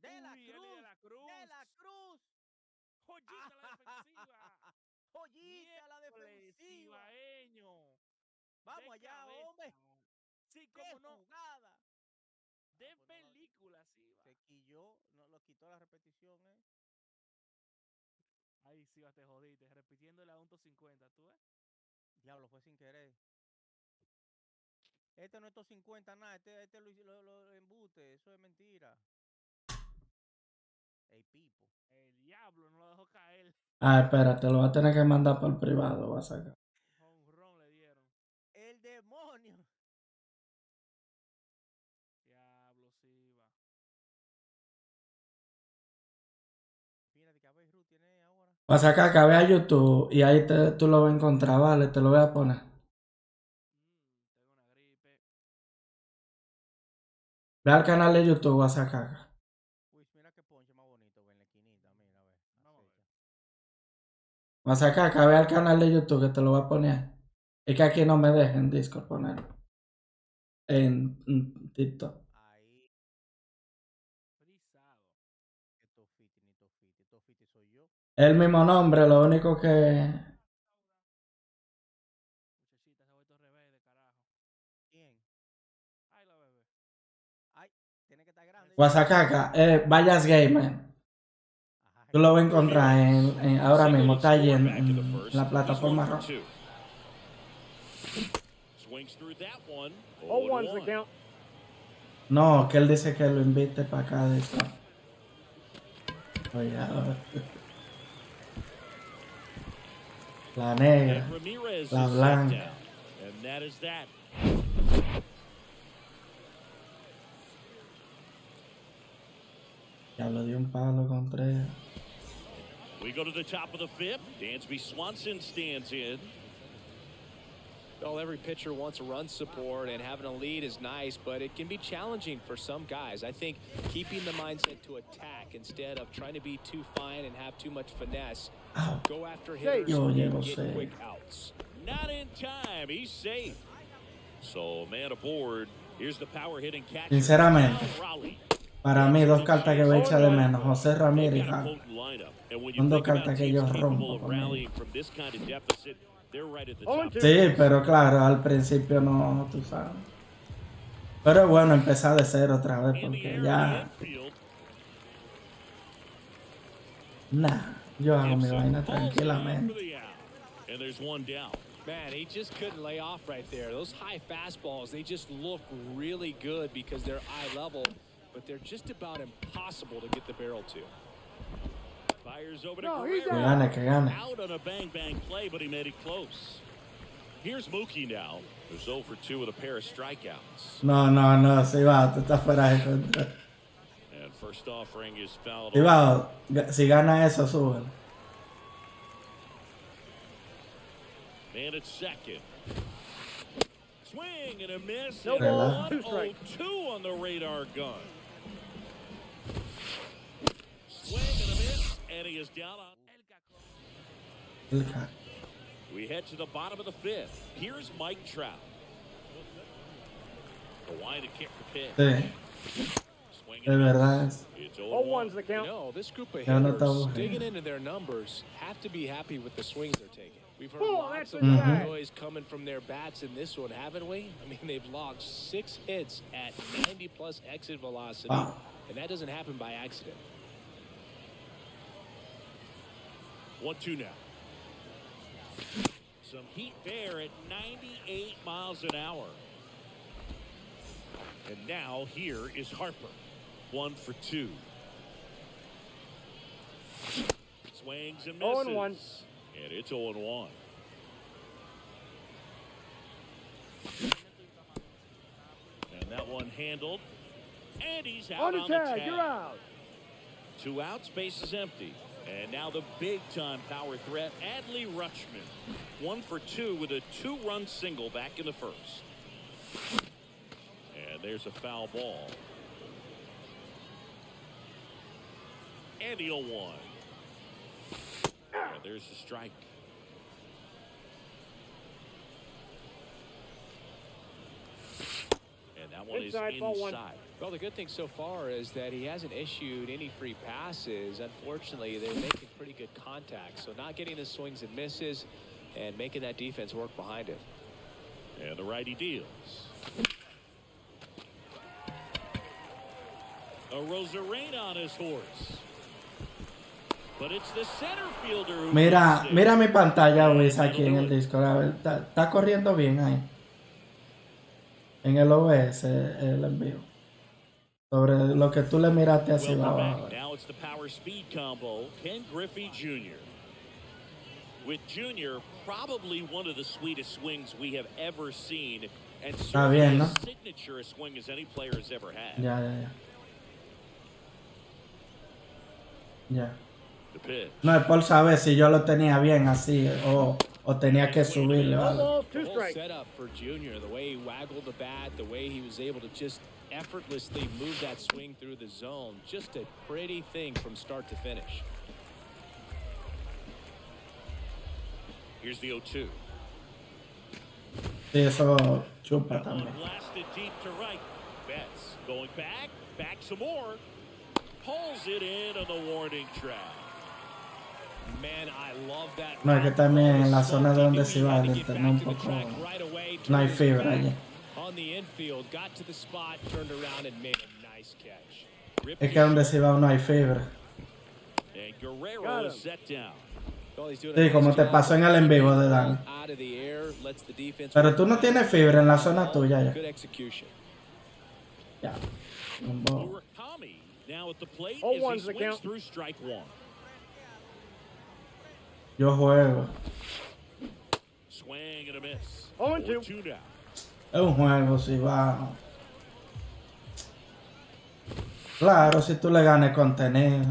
De la Uy, Eli Cruz. de la Cruz. De la Cruz. Joyita la defensiva. Joyita la defensiva. Cibaeño. Vamos De allá, cabeza. hombre. Sí, ¡Qué cómo no. jugada! De película, Ciba. Se quilló, no, lo quitó la repetición, Ahí Ciba te jodiste, repitiendo la 1.50, ¿tú ves? Diablo, fue sin querer. Este no es 50 nada, este lo embute, eso es mentira. Ey, Pipo. El diablo no lo dejó caer. Ah, espérate, lo voy a tener que mandar por privado. Voy a sacar. Honrón le dieron. El demonio. Diablo, Ciba. Fíjate que a ver, Ruth tiene ahora. Voy a sacar acá, ve a YouTube y ahí tú lo vas a encontrar, vale, te lo voy a poner. Tengo una gripe. Ve al canal de YouTube, voy a sacar acá. Uy, mira qué ponche más bonito, ve en la esquinita, mira, ve. Vamos a ver. Voy a sacar acá, ve al canal de YouTube que te lo voy a poner. Es que aquí no me dejen Discord ponerlo. En TikTok. Ahí. Frisado. Que Tofiti, ni Tofiti. Tofiti soy yo. El mismo nombre, lo único que. Muchachita, se ha vuelto revés de carajo. ¿Quién? Ay, la bebé. Ay, tiene que estar grande. Voy a sacar acá, Vayas Gamer. Ajá, Tú lo vas a encontrar ahora mismo, está ahí en la plataforma roja. Swings through that one. 0-1's the 0-1. count. No, que él dice que lo invite para acá de esto. Oye, ahora. La negra. And Ramirez La is set blanca. down. And that is that. Ya lo dio un palo con tres. We go to the top of the fifth. Dansby Swanson stands in. Well, every pitcher wants a run support, and having a lead is nice, but it can be challenging for some guys. I think keeping the mindset to attack instead of trying to be too fine and have too much finesse. Ow. Go after hitters Yo and llego get safe. quick outs. Not in time. He's safe. So man aboard. Here's the power hitting catcher. Sinceramente, para mí, dos cartas que voy a echar de menos, José Ramírez y Harper. Son dos cartas que yo rompo conmigo. Sí, pero claro, al principio no, tú sabes. Pero es bueno empezar de cero otra vez porque ya... Nah, yo hago mi vaina tranquilamente. Man, he just couldn't lay off right there. Those high fastballs, they just look really good because they're eye level, but they're just about impossible to get the barrel to. Fires over to Que Guerrero. gane. Out on a bang play, but he made it close. Here's Mookie now, who's 0 for 2 with a pair of strikeouts. No, si va, tú estás fuera de control. And first offering is fouled. Si va, si gana eso, sube. Man at second. Swing and a miss. No And ball, 2 1-0-2 strikes. on the radar gun. Swing and a miss, and he is down on. El cacón. We head to the bottom of the 5th. Here's Mike Trout. The wide to kick the pitch. Sí, Swing de and a miss. verdad es. It's 0-1's 0-1. the count. No, this group of Ya no hitters estamos digging bien. into their numbers have to be happy with the swings they're taking. We've heard Oh, lots that's of a drag. noise coming from their bats in this one, haven't we? I mean, they've logged 6 hits at 90-plus exit velocity, Wow. and that doesn't happen by accident. 1-2 now. Some heat there at 98 miles an hour. And now here is Harper. 1 for 2. Swings and misses. 0-1. And it's 0-1. And that one handled. And he's out On on the the tag, tag. you're out. 2 outs, base is empty. And now the big-time power threat, Adley Rutschman. 1 for 2 with a 2-run single back in the first. And there's a foul ball. And the 0-1. And there's the strike. And that one is Inside, ball 1. inside. Well, the good thing so far is that he hasn't issued any free passes. Unfortunately, they're making pretty good contact, so not getting the swings and misses and making that defense work behind it. And the righty deals. A Rosarena on his horse. But it's the center fielder who Mira, gets it. mira mi pantalla, Luis, aquí en el disco. A ver, está corriendo bien ahí. En el OBS, el envío. Sobre lo que tú le miraste así Welcome abajo. back. Now it's the power speed combo. Ken Griffey Jr. With Jr. probably one of the sweetest swings we have ever seen. And Está bien, certainly ¿no? as signature a swing as any player has ever had. Ya. The pitch. No es por saber si yo lo tenía bien así o tenía que subirle, No ¿vale? ball, The 2 whole strikes. setup for Junior, the way he waggled the bat, the way he was able to just effortlessly move that swing through the zone, just a pretty thing from start to finish. Here's the 0-2. Sí, eso chupa That one también. blasted deep to right. Betts going back some more. Pulls it in on the warning track. Man, I love that. No, es que también en la zona de donde se va el internet un poco... No hay fibra allí. On the infield, got to the spot, turned around and made a nice catch. Es que donde se va no hay fibra. And Guerrero Got is him. set down. Well, he's doing Sí, a como nice te job pasó en el en vivo de Dan. out of the air, lets the defense Pero work tú no behind tienes it. fibra en la zona tuya ya. Good execution. Ya. Un bobo. Murakami now at the plate 0-1's as he the swings count. through strike 1. Yo juego. Swing and a miss. 0-2. 2 now. Es un juego, si va. Claro, si tú le ganes contenido.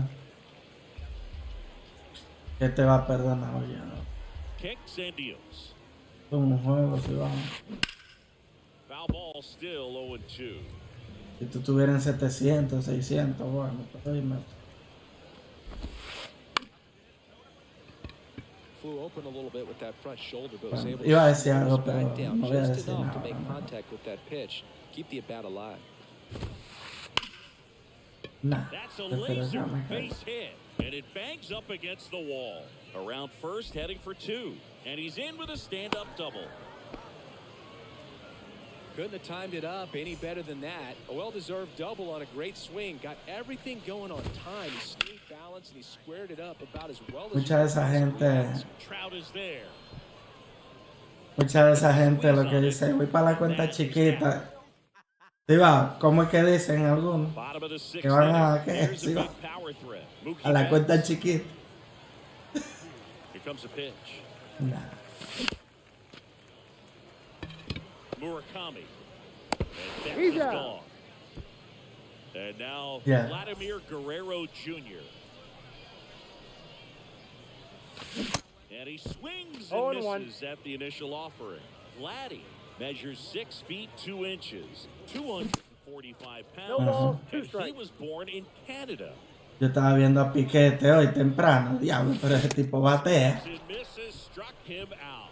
¿Qué te va a perdonar, oye? No. Kicks and deals. Es un juego, si va. Foul ball still 0-2. Si tú tuvieras en 700, 600, bueno, pero dime. flew open a little bit with that front shoulder, but was Bueno, able iba a to decir slow algo, his pero back down no voy a just decir enough to nada. make No. contact with that pitch, keep the at-bat alive. Nah, That's a prefiero laser dejarme caer. base hit, and it bangs up against the wall. Around first, heading for 2, and he's in with a stand-up double. Couldn't have timed it up any better than that. A well-deserved double on a great swing. Got everything going on time. He stayed balanced and he squared it up about as well as Mucha de esa gente, Trout is there. lo que dice, voy para la cuenta chiquita. ¿Sí va? ¿Cómo es que dicen algunos? Bottom of the 6th Que van a, inning. ¿qué? Here's ¿Sí a va? big power threat. Mookie A la cuenta Betts. chiquita. Here comes a pitch. Nah. Murakami. And Betts is gone. And now Yeah. Vladimir Guerrero Jr. And he swings and 0-1. misses at the initial offering. Vladdy measures 6 feet 2 inches, 245 No pounds. balls, 2 And he strikes. was born in Canada. Yo estaba viendo a Piquete hoy temprano. Diablo, pero ese tipo batea. And misses, struck him out.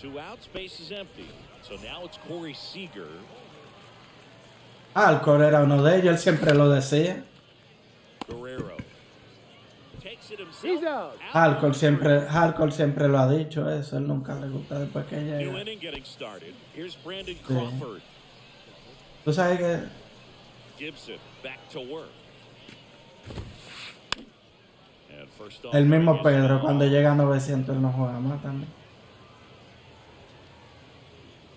2 outs, base is empty. So now it's Corey Seager. Alcor era uno de ellos, él siempre lo decía. Guerrero takes it himself. He's out. Alcor siempre lo ha dicho eso, él nunca le gusta después que New llega. inning getting started. Here's Brandon Crawford. Tú sabes que Gibson back to work. And first off, el mismo Pedro cuando llega a 900 él no juega más también.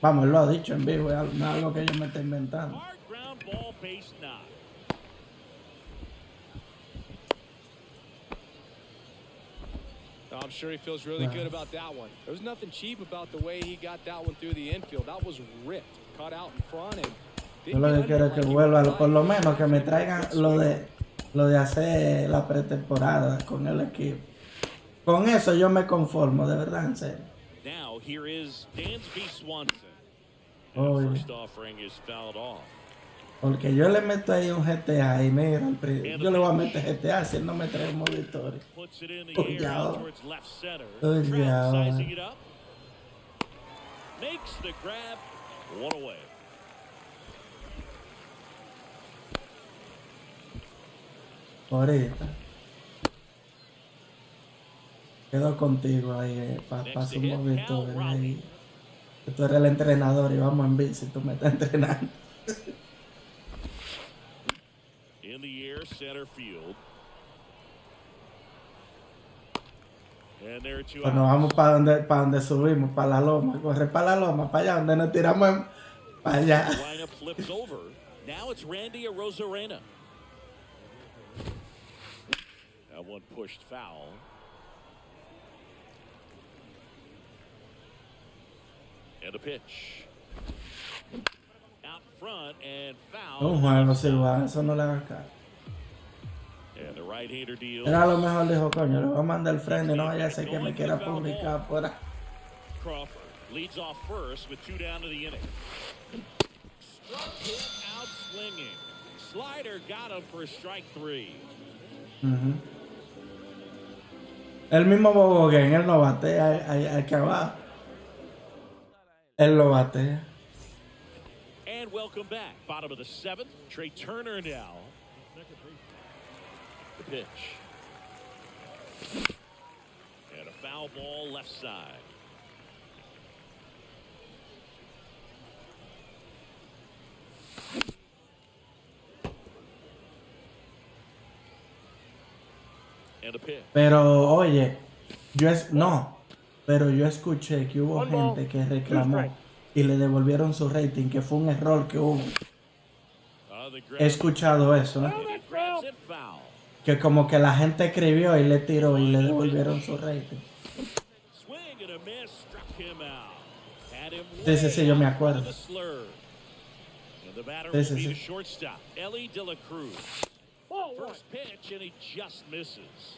Vamos, él lo ha dicho en vivo, no es algo que yo me estoy inventando. hard ground ball, base knock. I'm sure he feels really good about that one. There was nothing cheap about the way he got that one through the infield. That was ripped, caught out in front, and Yo lo que quiero es que vuelva, por lo menos que me traigan lo de hacer la pretemporada con el equipo. Con eso yo me conformo, de verdad, en serio. Now here is Dansby Swanson. Oh, And yeah. first offering is fouled off. Porque yo le meto ahí un GTA y mira, yo le voy a meter GTA si él no me trae un auditorio. Puts it in the Oh, air yeah. out towards left center. Oh, Trout yeah. sizing it up. Makes the grab. 1 away. Ahorita. Quedo contigo ahí para su auditorio ahí. Que tú eres el entrenador y vamos en bici, tú me estás entrenando. In the air, center field. And there are 2 Pues nos vamos para donde subimos, para la loma, corre para la loma, para allá, donde nos tiramos, para allá. The lineup flips over. Now it's Randy Arozarena. That one pushed foul. And a pitch. Out front and foul. Un juego, Silva, eso no le haga caso. And the right-hander deal. Era lo mejor, dijo, coño, le voy a mandar el frente, no vaya a ser que me quiera publicar por ahí. Crawford leads off first with 2 down to the inning. Struck him out swinging. Slider got him for strike 3. Ujú. El mismo Boboguén, él no batea aquí abajo. Él lo batea. And welcome back. Bottom of the 7th. Trey Turner now. The pitch. And a foul ball left side. And a pitch. Pero, oye, pero yo escuché que hubo gente que reclamó y le devolvieron su rating, que fue un error que hubo. The grab. He escuchado eso, ¿eh? And he grabs it foul. Que como que la gente escribió y le tiró y le devolvieron su rating. Swing and a miss, struck him out. Had him Sí, yo me acuerdo. the slur. And the batter Sí, will be sí. the shortstop, Ellie De La Cruz. Ball 1. First pitch, and he just misses.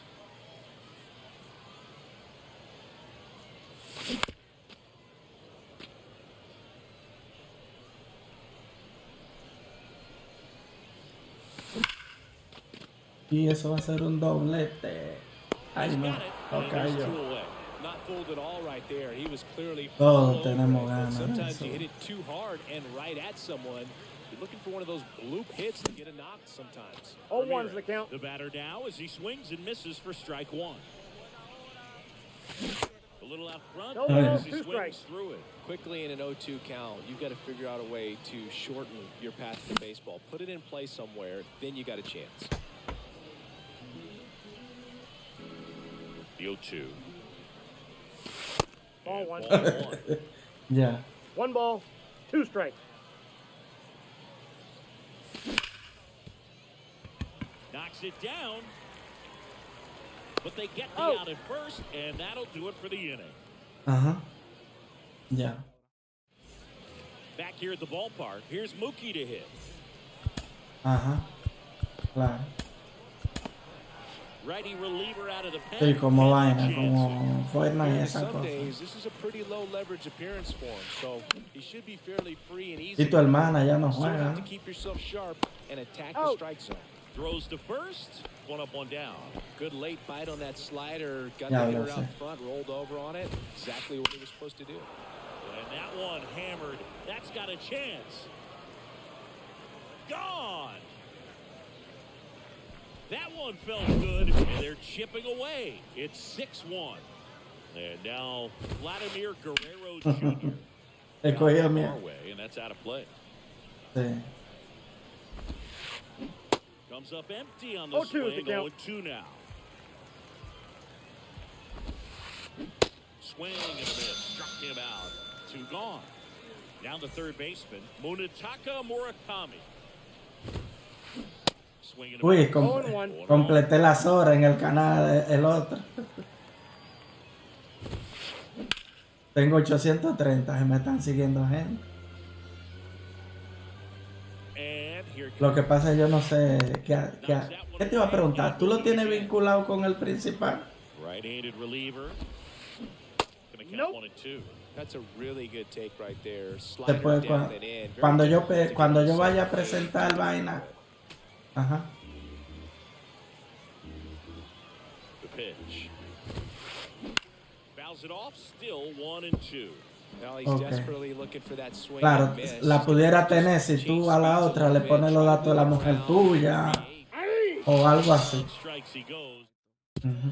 Y eso va a ser un doblete. Ay, no, Got it, no and there's cayó. 2 away. fooled at all right there. He was clearly Todos tenemos ganas de sometimes eso. you hit it too hard and right at someone. You're looking for one of those bloop hits to get a knock sometimes. 0-1's the count. The batter now as he swings and misses for strike one. A little out front No as balls, he 2 swings strikes. through it. Quickly in an 0-2 count, you've got to figure out a way to shorten your path to the baseball. Put it in play somewhere, then you got a chance. The 0-2. Ball 1. Ball 1. Ya. 1 ball, 2 strikes. Knocks it down. But they get the Oh. out at first, and that'll do it for the inning. Ajá. Ya. Back here at the ballpark, here's Mookie to hit. Ajá. Claro. Righty reliever out of the pen. Sí, como And vaina, a como chance. Fortnite y Some esa cosa. days, this is a pretty low leverage appearance for him, so he should be fairly free and easy. Y tu hermana ya no Still have juega. to keep yourself sharp and attack the Oh. strike zone. Throws to first. One up, one down. Good late bite on that slider. Got Yeah, the hitter lo out sé. front, rolled over on it. Exactly what he was supposed to do. And that one hammered. That's got a chance. Gone. That one felt good, and they're chipping away. It's 6-1. And now Vladimir Guerrero Jr. Te cogió Far miedo. away, and that's out of play. Sí. Comes up empty on the 0-2 is the swing. count. 0-2 now. Swing and a miss. Struck him out. 2 gone. Down the third baseman, Munetaka Murakami. Swing and a Uy, miss. 0-1. completé las horas en el canal, el otro. Tengo 830, se me están siguiendo gente. And here Lo que pasa es yo no sé ¿qué te iba a preguntar? ¿Tú lo tienes vinculado con el principal? right-handed reliever. Gonna count Nope. 1 and 2. That's a really good take right there. Slider Después, down cuando, and in. Very cuando yo difficult to cuando get yo vaya a yourself presentar vaina. Ajá. The pitch. Fouls it off. Still 1 and 2. Now he's Okay. desperately looking for that swing Claro, and miss. la pudiera tener si tú a la otra le pones los datos de la mujer tuya o algo así. Strikes he goes. Ujú.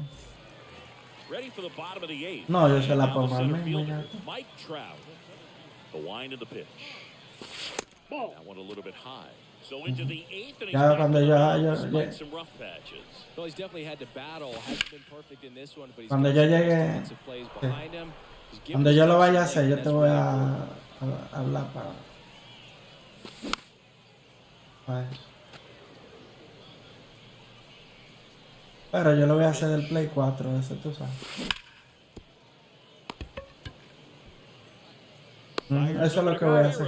Ready for the bottom of the 8th. No, yo se la And now the pongo a center mí, fielder, muñeco. Mike Trout. The wind of the pitch. Ball. That one a little bit high. So into the 8th, and he's Ya back cuando to the yo- mound yo- despite yo- some rough patches. Well, he's definitely had to battle. Hasn't been perfect in this one, but he's Cuando got yo some llegue- defensive plays behind him. He's given Cuando yo lo steps vaya a late, hacer, yo and te that's voy really a important. hablar para eso. Pero yo lo voy a hacer del Play 4, eso tú sabes. Eso es lo que voy a hacer.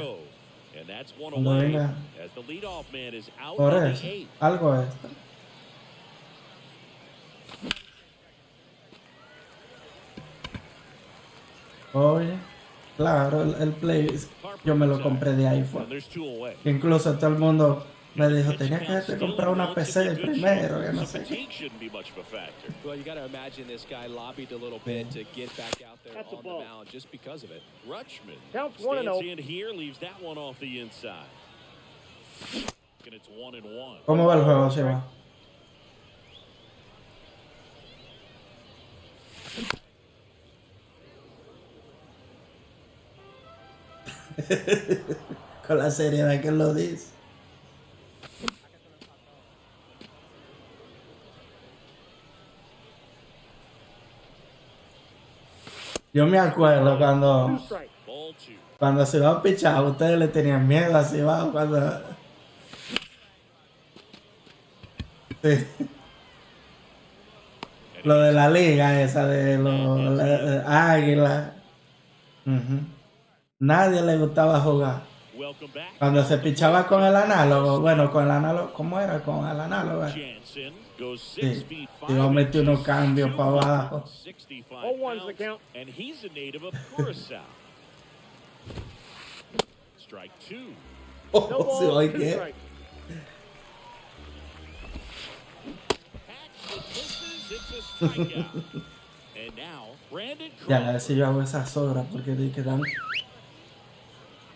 And that's one Cuando away venga. as the leadoff man is out Por in eso. the 8th. Algo extra. Oye, claro, el Play, yo me lo compré de iPhone. And there's 2 away. Que incluso todo el mundo me dijo, tenía que comprar una PC primero, que no sé qué. Fatigue shouldn't be much of a factor. Well, you got to imagine this guy lobbied a little bit to get back out there That's a on the ball. mound just because of it. Rutschman Counts 1-0. stands in here, leaves that one off the inside. And it's 1 and 1. ¿Cómo va el juego, Shiva? Con la seriedad que lo dice. Yo me acuerdo Two cuando strikes. Ball 2. cuando se iba a pichar, ustedes le tenían miedo a Cibao cuando... Sí. Lo de la liga esa de los águilas. Ujú. Nadie le gustaba jugar. Welcome back. Cuando se pichaba con el análogo, bueno, con el análogo, ¿cómo era? Con el análogo. Jansen goes 6 Sí. feet Te iba a 5 meter unos inches, cambios para abajo. 265 0-1's the pounds, count. and he's a native of Curacao. Strike 2. No Oh, ball, sí, 2 oye. strikes. Patch that misses, it's a strikeout. And now Brandon Ya a ver si yo hago esas horas, porque di que dan.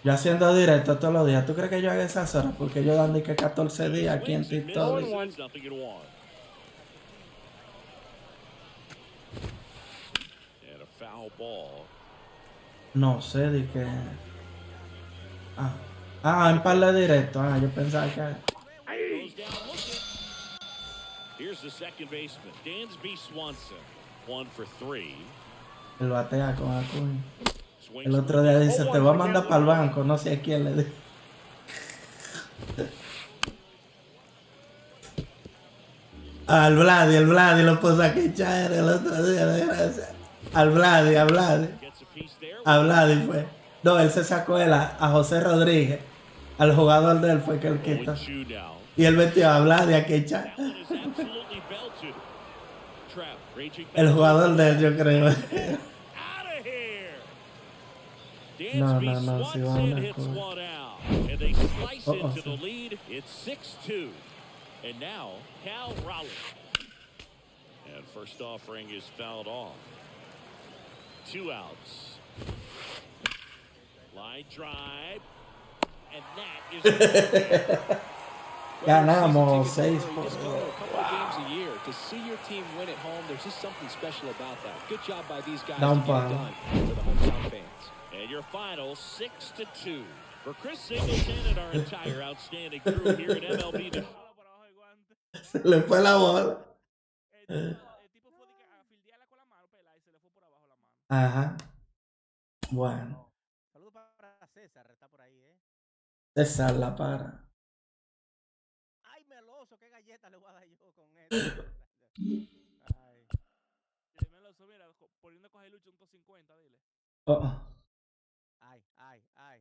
Yo haciendo directo todos los días. ¿Tú crees que yo haga esas horas? Porque yo dan de que 14 días aquí en swings and TikTok. misses, and it's 0-1. And a foul ball. No sé, de que. En par de directo. Yo pensaba que. Goes down looking. Here's the second baseman, Dansby Swanson. 1 for 3. Él batea con Acuña. Swings El otro for día the- dice, te voy a mandar para el banco. No sé a quién le dije. Al Vladi lo puso a quichar el otro día, desgracia. Al Vladi. Gets a piece there. A Vladi fue. No, él se sacó a José Rodríguez. Al jugador de él fue que él quitó. 0-2 now. Y él metió a Vladi a quichar. That one is absolutely belted. Trap, raging El back. jugador de él, yo creo. Out of here. No, Dansby si va Swanson una hits cosa. one out. And they slice into sí. the lead. It's 6-2. And now, Cal Raleigh. And first offering is fouled off. 2 outs. Line drive. And that is Ganamos 6 You just go to a couple of games a year. To see your team win at home, there's just something special about that. Good job by these guys to get it done for the hometown fans. And your final 6-2 for Chris Singleton and our entire outstanding crew here at MLB The Show. Bola por abajo del guante. Se le fue la bola. El tipo fue de que a fildearla con la mano, pela, y se le fue por abajo la mano. Ajá. Bueno. Saludos para César, está por ahí, ¿eh? César la para. Ay, meloso, qué galleta le voy a dar yo con esto. Ay, Y Meloso, mira, poniendo a coger lucha un 250, dile. ay.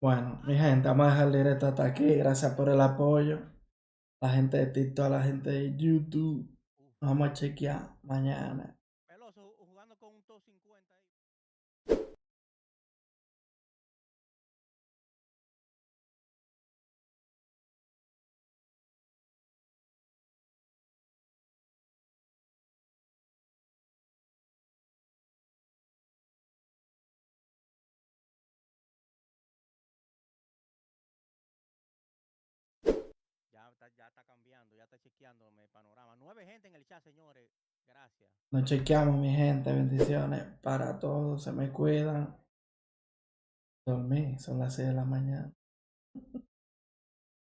Bueno, mi gente, vamos a dejar el directo hasta aquí. Gracias por el apoyo. La gente de TikTok, la gente de YouTube. Nos vamos a chequear mañana. Meloso jugando con un 250 ahí. Ya está cambiando, ya está chequeándome el panorama. 9 gente en el chat, señores. Gracias. Nos chequeamos, mi gente. Bendiciones para todos. Se me cuidan. Dormí. Son las 6 de la mañana.